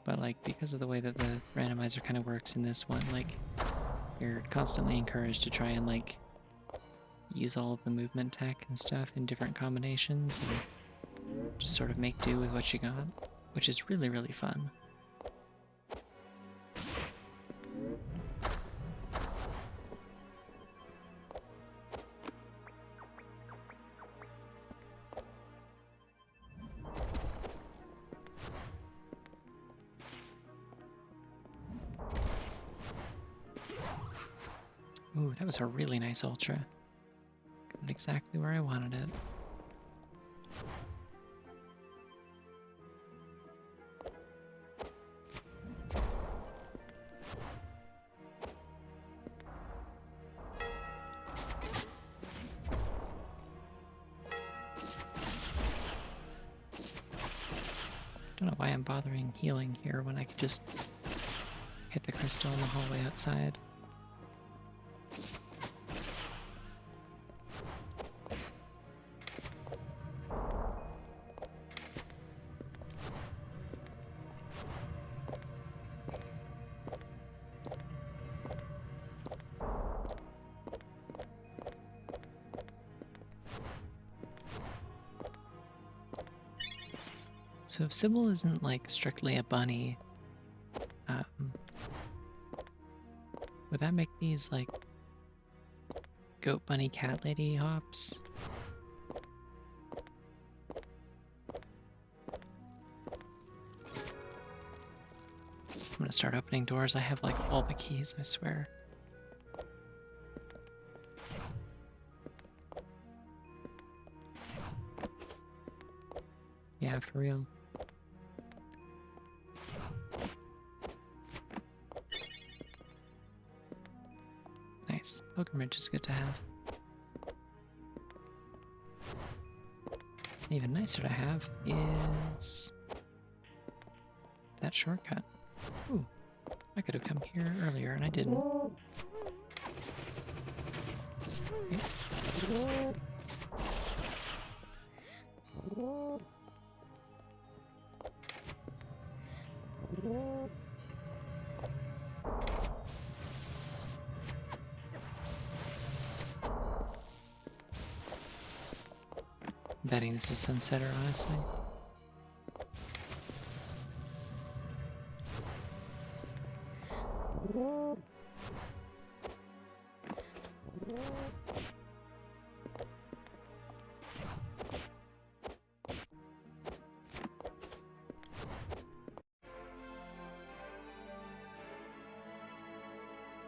But like, because of the way that the randomizer kind of works in this one, like, you're constantly encouraged to try and like use all of the movement tech and stuff in different combinations and just sort of make do with what you got, which is really, really fun. Ooh, that was a really nice ultra. Got exactly where I wanted it. Don't know why I'm bothering healing here when I could just hit the crystal in the hallway outside. So if Sybil isn't like strictly a bunny, would that make these like goat bunny cat lady hops? I'm gonna start opening doors. I have like all the keys, I swear. Yeah, for real. Nice. Pilgrimage is good to have. Even nicer to have is that shortcut. Ooh, I could have come here earlier and I didn't. Okay. I'm betting this is Sunsetter, honestly.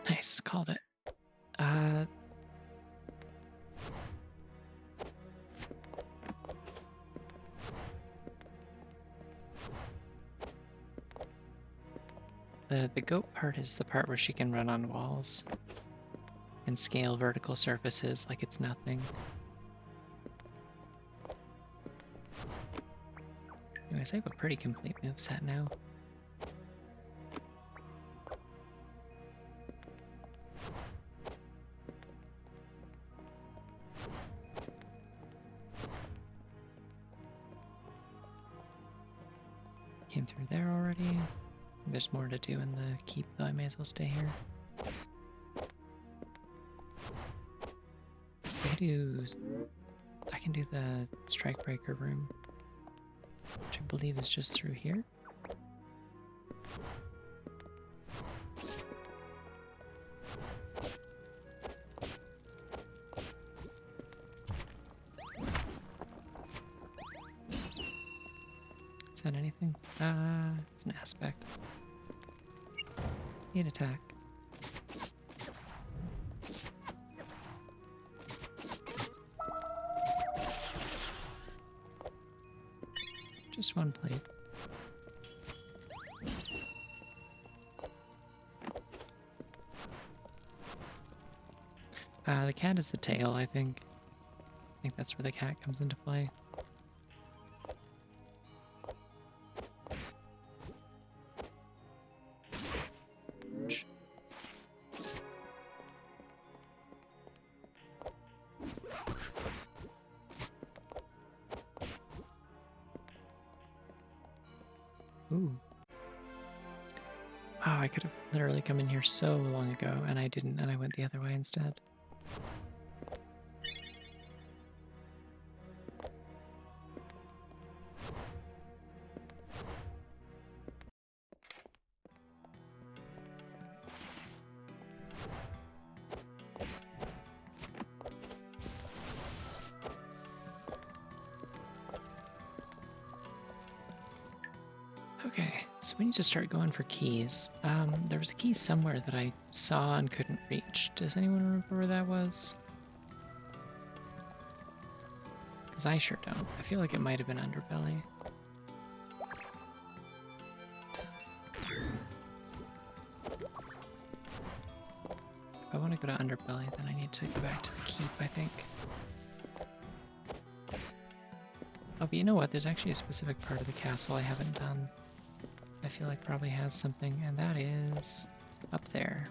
Nice, called it. The goat part is the part where she can run on walls and scale vertical surfaces like it's nothing. Anyways, I have a pretty complete moveset now. Came through there already. There's more to do in the keep, though. I may as well stay here. I can do the strike breaker room. which I believe is just through here. Is that anything? It's an aspect. Need attack. Just one plate. The cat is the tail, I think. I think that's where the cat comes into play. Ooh. Wow, I could have literally come in here so long ago, and I didn't, and I went the other way instead. Okay, so we need to start going for keys. There was a key somewhere that I saw and couldn't reach. Does anyone remember where that was? Because I sure don't. I feel like it might have been Underbelly. If I want to go to Underbelly, then I need to go back to the keep, I think. Oh, but you know what? There's actually a specific part of the castle I haven't done. I feel like probably has something, and that is up there.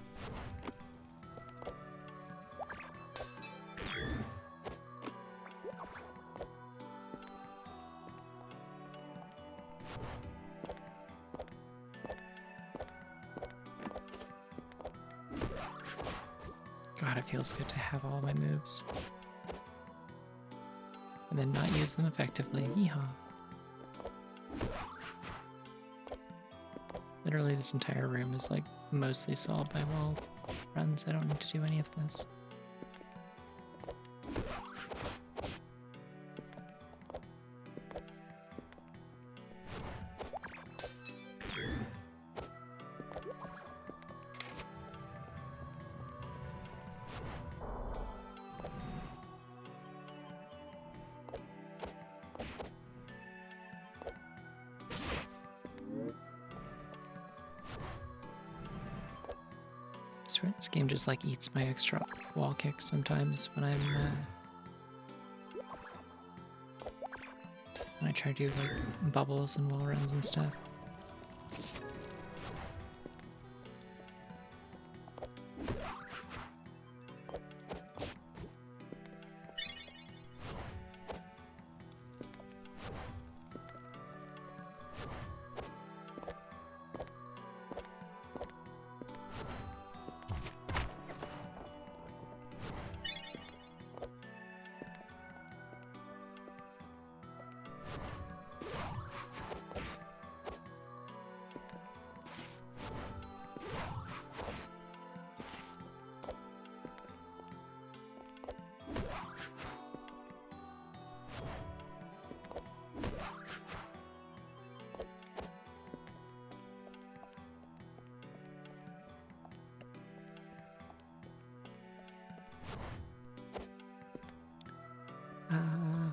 God, it feels good to have all my moves. And then not use them effectively. Yeehaw. Literally this entire room is like mostly solved by wall runs. I don't need to do any of this. I swear this game just like eats my extra wall kicks sometimes when I try to do like bubbles and wall runs and stuff.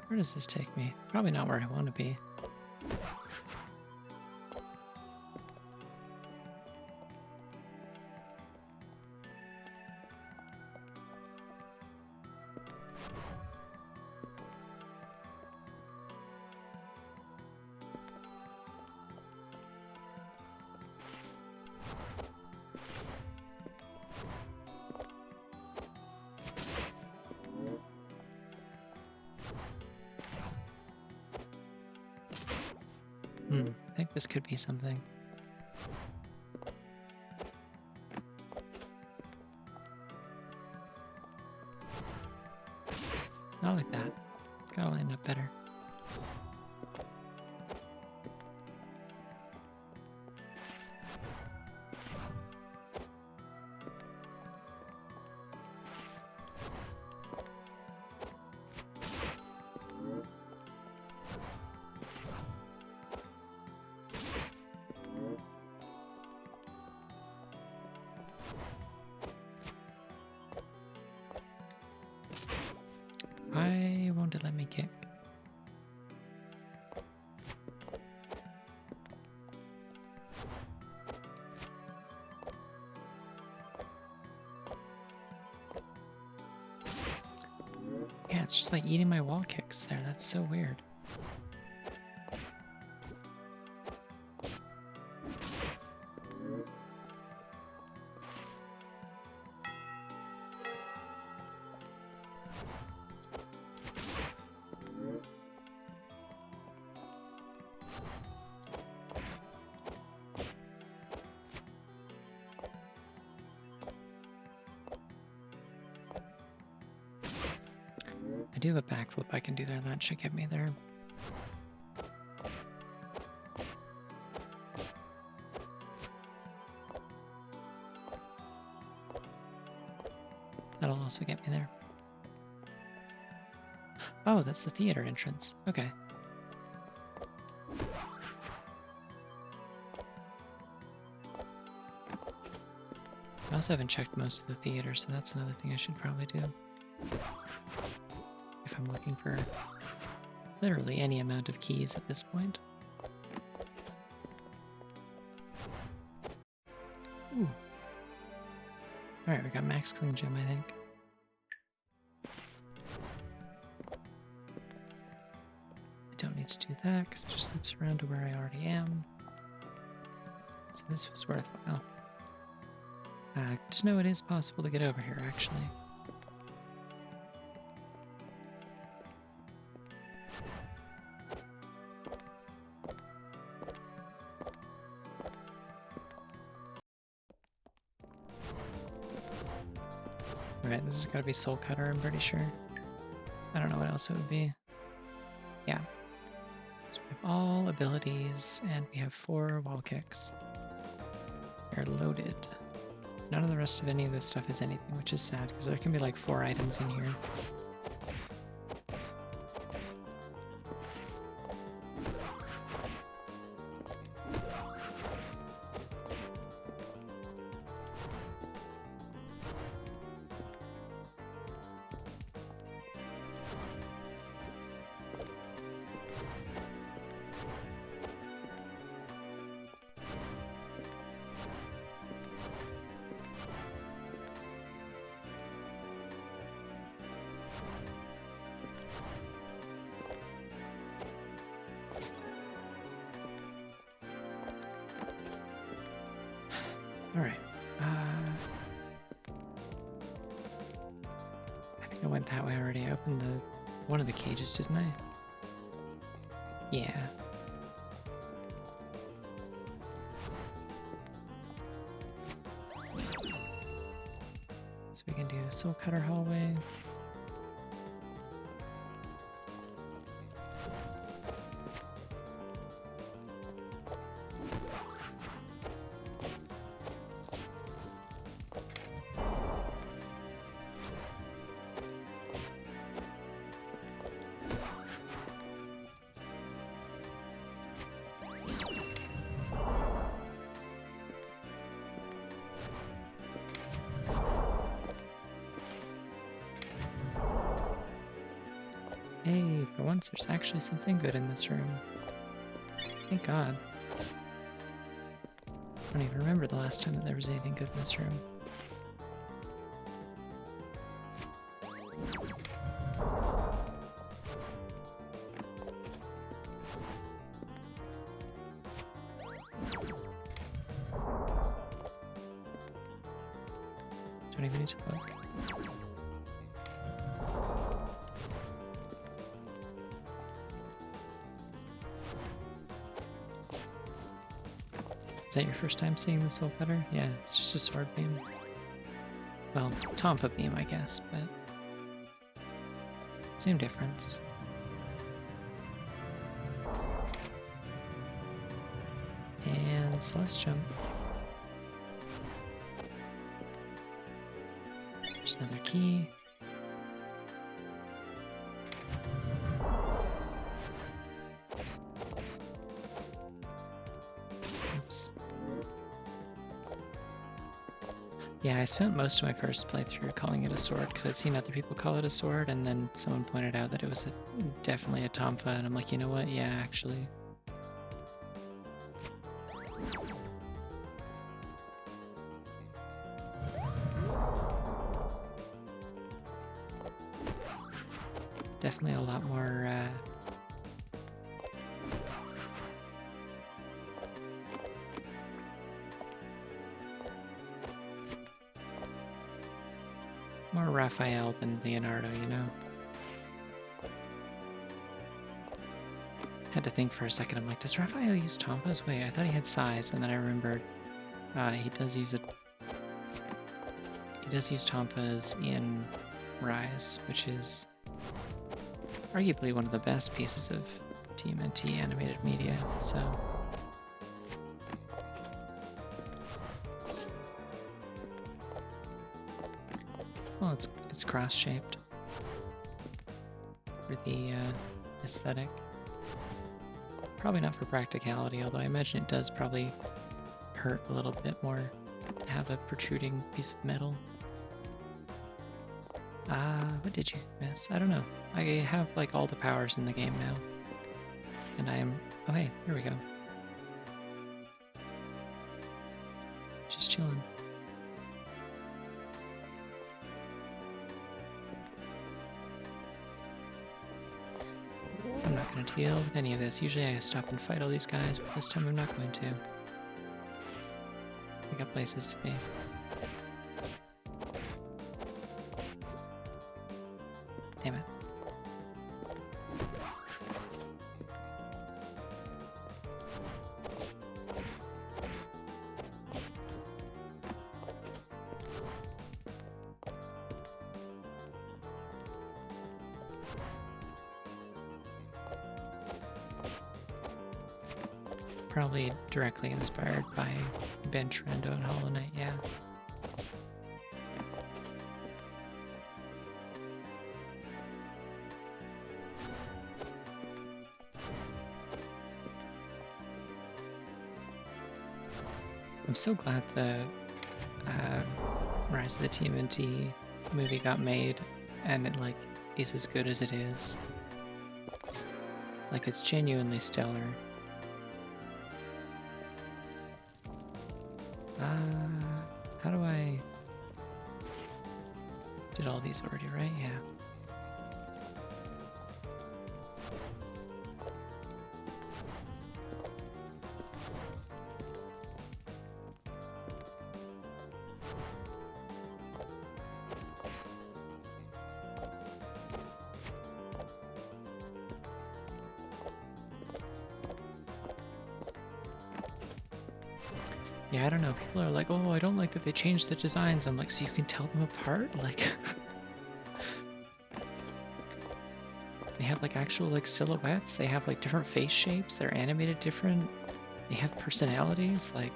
Where does this take me? Probably not where I want to be. I think this could be something. Not like that. Gotta line up better. kick. Yeah, it's just like eating my wall kicks there. That's so weird. I do have a backflip I can do there. That should get me there. That'll also get me there. Oh, that's the theater entrance. Okay. I also haven't checked most of the theaters, so that's another thing I should probably do. If I'm looking for literally any amount of keys at this point. Ooh. Alright, we got max clean gem, I think. I don't need to do that because it just loops around to where I already am. So this was worthwhile. Good to know it is possible to get over here, actually. Alright, this has got to be Soul Cutter, I'm pretty sure. I don't know what else it would be. Yeah. So we have all abilities, and we have 4 wall kicks. They're loaded. None of the rest of any of this stuff is anything, which is sad, because there can be like 4 items in here. Alright. I think I went that way already. I opened one of the cages, didn't I? Yeah. So we can do Soul Cutter Hallway. Hey, for once there's actually something good in this room. Thank God. I don't even remember the last time that there was anything good in this room. Don't even need to look. Is that your first time seeing the Soul Cutter? Yeah, it's just a sword beam. Well, Tomfa beam, I guess, but same difference. And Celeste Jump. There's another key. Oops. Yeah, spent most of my first playthrough calling it a sword because I'd seen other people call it a sword, and then someone pointed out that it was definitely a tonfa, and I'm like, you know what? Yeah, actually. Definitely a lot more, more Raphael than Leonardo, you know? Had to think for a second. I'm like, does Raphael use tonfas? Wait, I thought he had size, and then I remembered he does use tonfas in Rise, which is arguably one of the best pieces of TMNT animated media. So, well, it's cross-shaped for the aesthetic. Probably not for practicality, although I imagine it does probably hurt a little bit more to have a protruding piece of metal. What did you miss? I don't know. I have like all the powers in the game now. And I am... Oh hey, here we go. Just chilling. I'm not going to deal with any of this. Usually I stop and fight all these guys, but this time I'm not going to. We got places to be. Damn it. Probably directly inspired by PseudoRando and Hollow Knight, yeah. I'm so glad the Rise of the TMNT movie got made, and it like is as good as it is. Like, it's genuinely stellar. How do I... Did all these already, right? Yeah. Yeah, I don't know. People are like, oh, I don't like that they changed the designs. I'm like, so you can tell them apart? Like, they have like actual like silhouettes. They have like different face shapes. They're animated different. They have personalities. Like,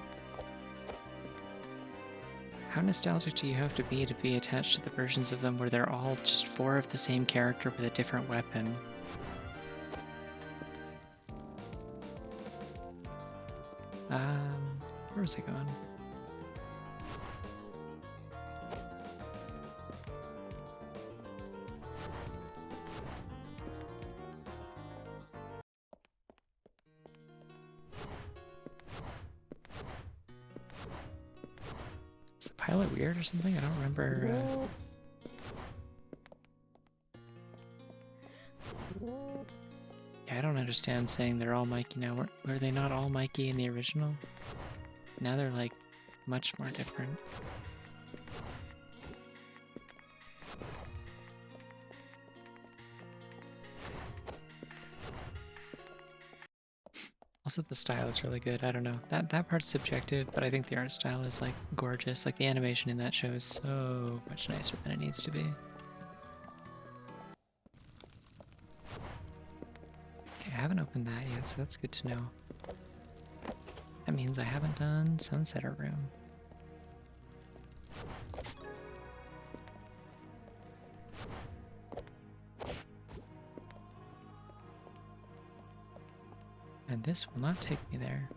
how nostalgic do you have to be attached to the versions of them where they're all just four of the same character with a different weapon? Where was I going? Is the pilot weird or something? I don't remember. Yeah, I don't understand saying they're all Mikey now. Were they not all Mikey in the original? Now they're like much more different. Also, the style is really good. I don't know. That part's subjective, but I think the art style is like gorgeous. Like, the animation in that show is so much nicer than it needs to be. Okay, I haven't opened that yet, so that's good to know. That means I haven't done Sunsetter Room. And this will not take me there.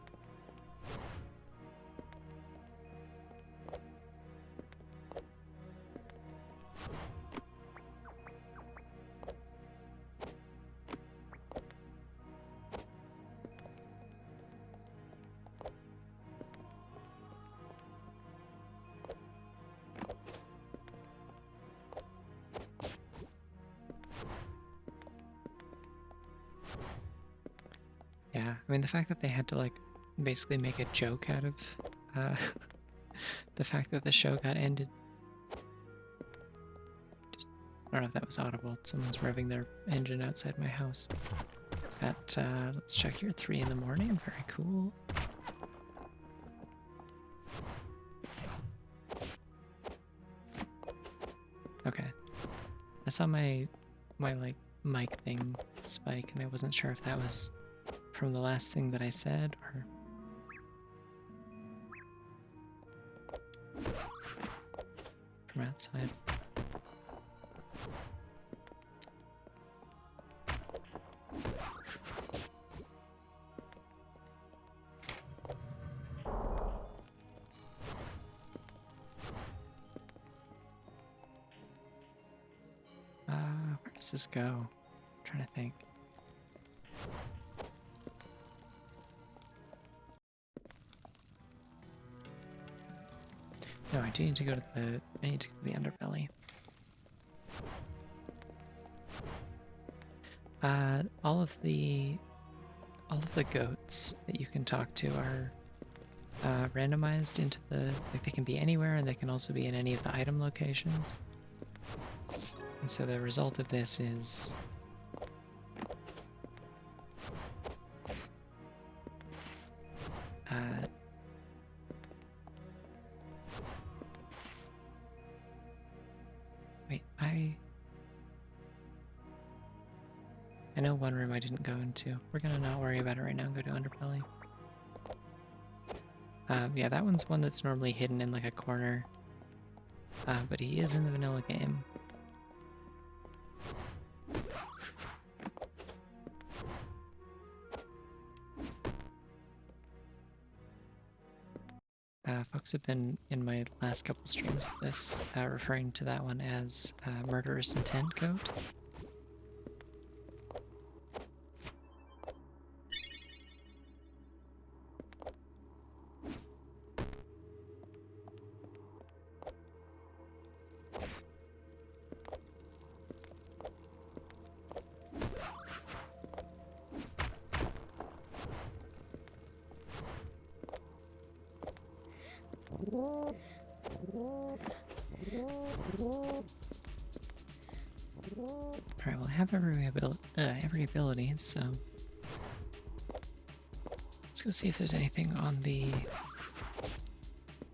Yeah, I mean, the fact that they had to, like, basically make a joke out of uh, the fact that the show got ended. I don't know if that was audible. Someone's revving their engine outside my house. At, let's check here, 3 in the morning. Very cool. Okay. I saw my like mic thing spike, and I wasn't sure if that was from the last thing that I said or from outside. Where does this go? I'm trying to think. No, I do need to go to the. I need to go to the underbelly. All of the goats that you can talk to are randomized into the. Like they can be anywhere, and they can also be in any of the item locations. And so the result of this is. Wait, I know one room I didn't go into. We're gonna not worry about it right now and go to underbelly. Yeah, that one's one that's normally hidden in like a corner. But he is in the vanilla game. Folks have been in my last couple streams of this referring to that one as murderous intent goat. Alright, well I have every ability, so let's go see if there's anything on the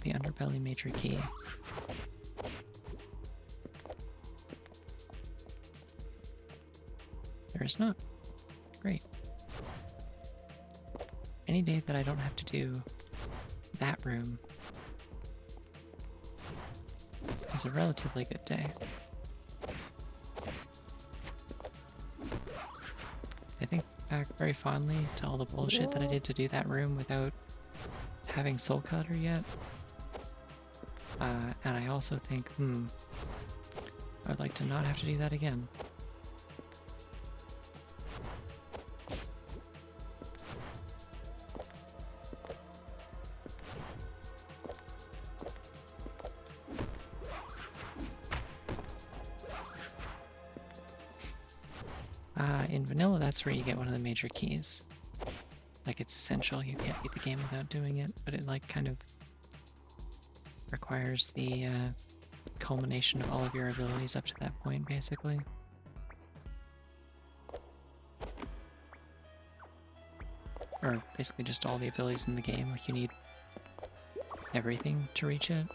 underbelly major key. There is not. Great. Any day that I don't have to do that room is a relatively good day. I think back very fondly to all the bullshit that I did to do that room without having Soul Cutter yet. And I also think, I'd like to not have to do that again. In vanilla, that's where you get one of the major keys. Like, it's essential, you can't beat the game without doing it, but it, like, kind of requires the culmination of all of your abilities up to that point, basically. Or basically just all the abilities in the game, like you need everything to reach it.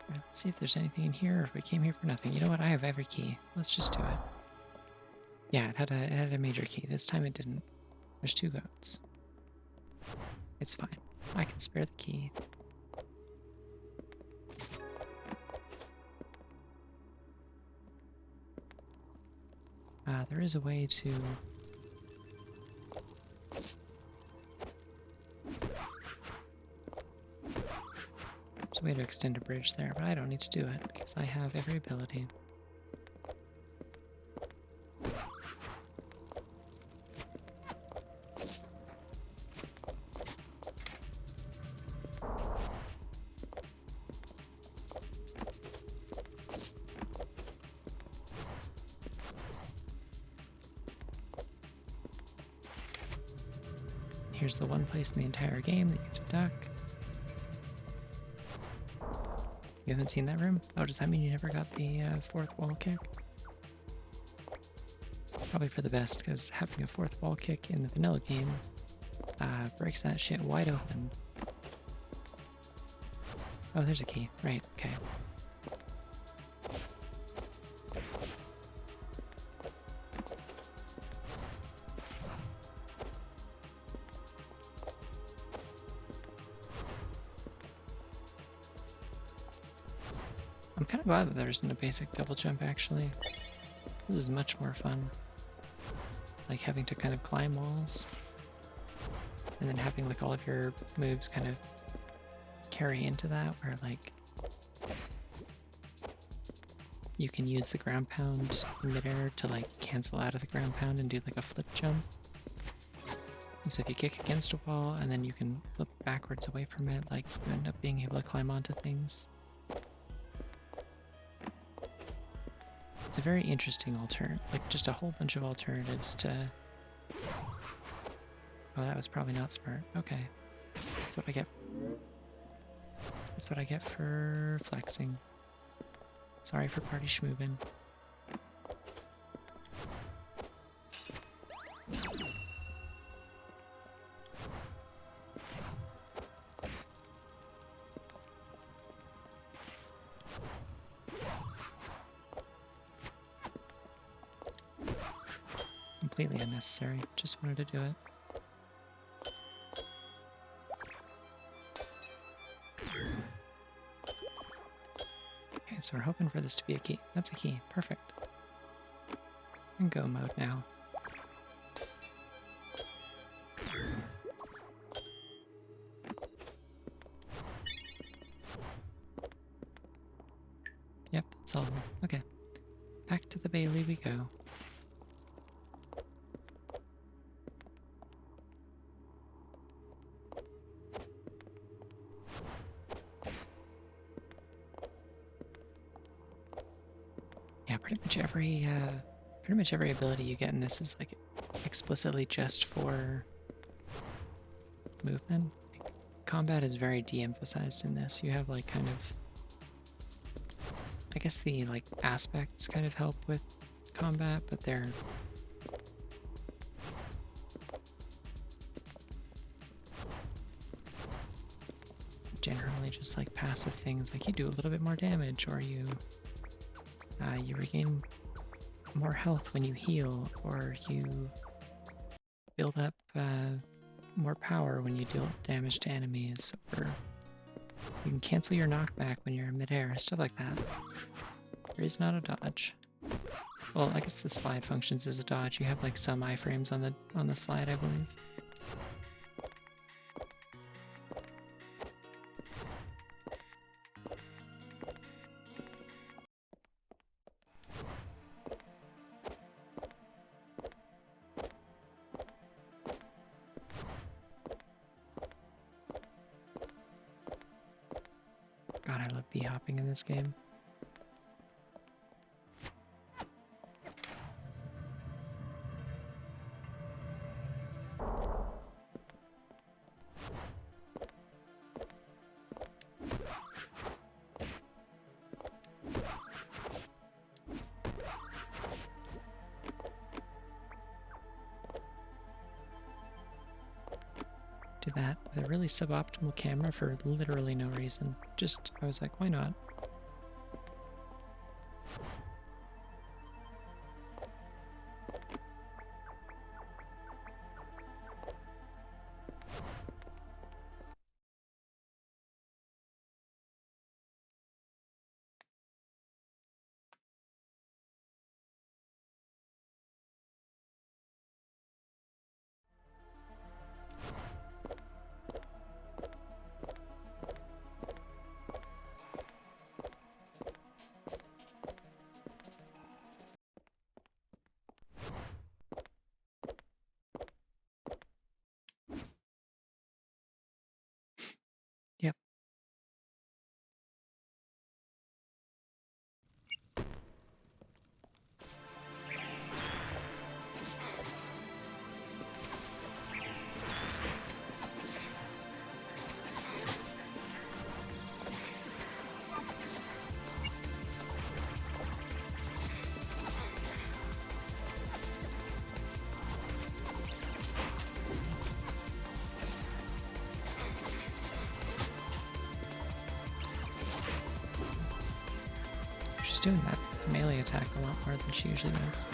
Let's see if there's anything in here, or if we came here for nothing. You know what? I have every key. Let's just do it. Yeah, it had a major key. This time it didn't. There's 2 goats. It's fine. I can spare the key. There is a way to... There's a way to extend a bridge there, but I don't need to do it because I have every ability. Here's the one place in the entire game that you have to duck. You haven't seen that room? Oh, does that mean you never got the fourth wall kick? Probably for the best, because having a fourth wall kick in the vanilla game breaks that shit wide open. Oh, there's a key. Right, okay. I'm kind of glad that there isn't a basic double jump, actually. This is much more fun. Like having to kind of climb walls, and then having like all of your moves kind of carry into that, where like you can use the ground pound in midair to like cancel out of the ground pound and do like a flip jump. And so if you kick against a wall and then you can flip backwards away from it, like you end up being able to climb onto things. It's a very interesting alternative, like just a whole bunch of alternatives to... Oh, that was probably not smart. Okay. That's what I get. That's what I get for flexing. Sorry for party schmoving. Completely unnecessary. Just wanted to do it. Okay, so we're hoping for this to be a key. That's a key. Perfect. In go mode now. Yep, that's all. Okay. Back to the Bailey we go. Yeah, pretty much every ability you get in this is like explicitly just for movement. Like, combat is very de-emphasized in this. You have like kind of, I guess the like aspects kind of help with combat, but they're generally just like passive things, like you do a little bit more damage, or you regain more health when you heal, or you build up more power when you deal damage to enemies, or you can cancel your knockback when you're in midair, stuff like that. There is not a dodge. Well, I guess the slide functions as a dodge. You have like some iframes on the slide, I believe. God, I love bee hopping in this game. Do that with a really suboptimal camera for literally no reason. Just, I was like, why not? She's doing that melee attack a lot more than she usually does.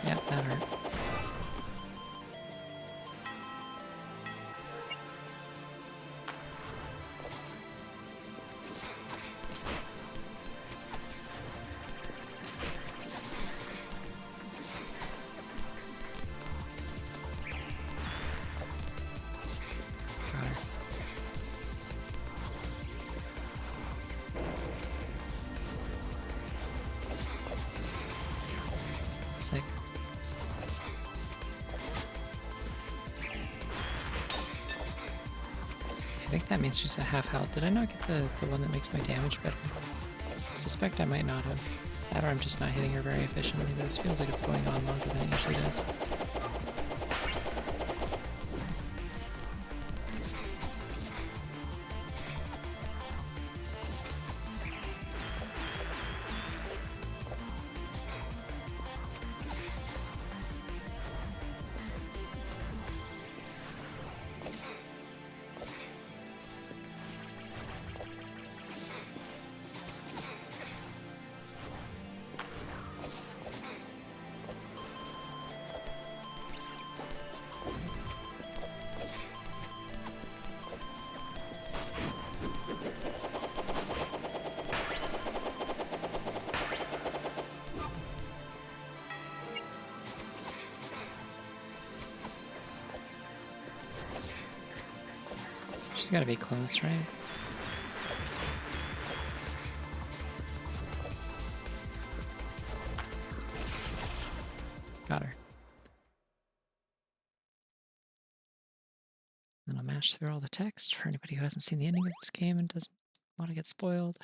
Yep, that hurt. Got her. Sick. I think that means she's at half health. Did I not get the one that makes my damage better? I suspect I might not have. That or I'm just not hitting her very efficiently. This feels like it's going on longer than it usually does. She's gotta be close, right? Got her. Then I'll mash through all the text for anybody who hasn't seen the ending of this game and doesn't want to get spoiled.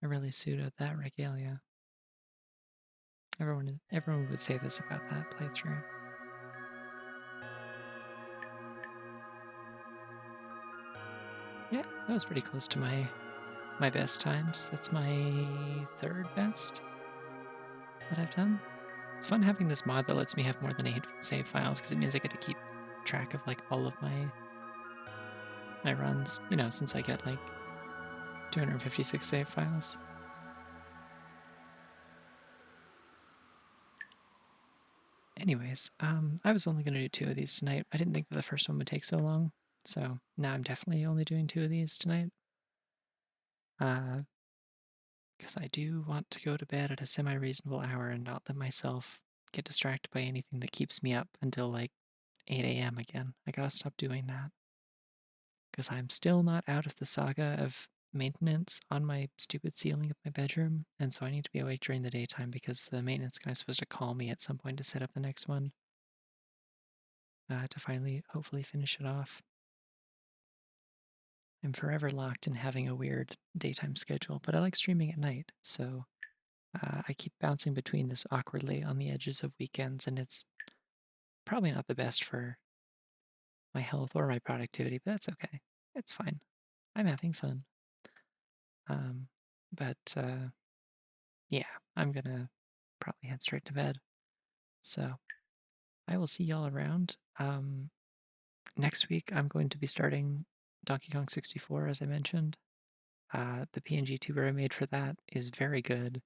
I really pseudoed that regalia. Everyone would say this about that playthrough. Yeah, that was pretty close to my best times. That's my third best that I've done. It's fun having this mod that lets me have more than 8 save files because it means I get to keep track of like all of my runs. You know, since I get like 256 save files. Anyways, I was only going to do 2 of these tonight. I didn't think that the first one would take so long, so now I'm definitely only doing 2 of these tonight. Because I do want to go to bed at a semi-reasonable hour and not let myself get distracted by anything that keeps me up until like 8 a.m. again. I gotta stop doing that. Because I'm still not out of the saga of maintenance on my stupid ceiling of my bedroom, and so I need to be awake during the daytime because the maintenance guy's supposed to call me at some point to set up the next one. To finally, hopefully, finish it off. I'm forever locked in having a weird daytime schedule, but I like streaming at night, so I keep bouncing between this awkwardly on the edges of weekends, and it's probably not the best for my health or my productivity, but that's okay. It's fine. I'm having fun. Um, but yeah, I'm gonna probably head straight to bed. So I will see y'all around. Next week, I'm going to be starting Donkey Kong 64, as I mentioned. The PNG tuber I made for that is very good.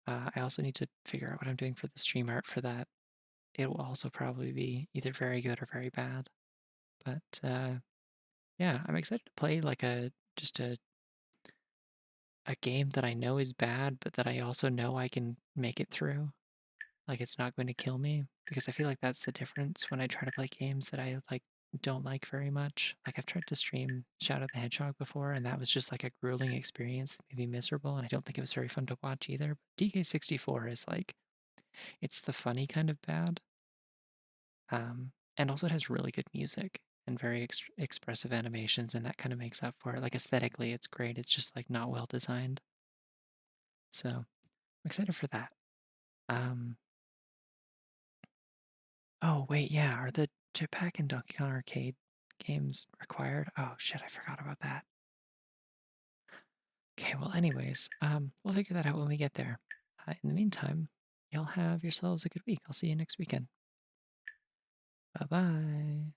I also need to figure out what I'm doing for the stream art for that. It will also probably be either very good or very bad. But yeah, I'm excited to play like just a game that I know is bad, but that I also know I can make it through. Like it's not going to kill me. because I feel like that's the difference when I try to play games that I like don't like very much. Like I've tried to stream Shadow the Hedgehog before, and that was just like a grueling experience that made me miserable, and I don't think it was very fun to watch either. But DK64 is like it's the funny kind of bad, and also it has really good music and very expressive animations, and that kind of makes up for it. Like aesthetically, it's great. It's just like not well designed. So I'm excited for that. Um, oh wait, yeah, are the Jetpack and Donkey Kong Arcade games required? Oh shit, I forgot about that. Okay, well, anyways, we'll figure that out when we get there. In the meantime, y'all have yourselves a good week. I'll see you next weekend. Bye bye.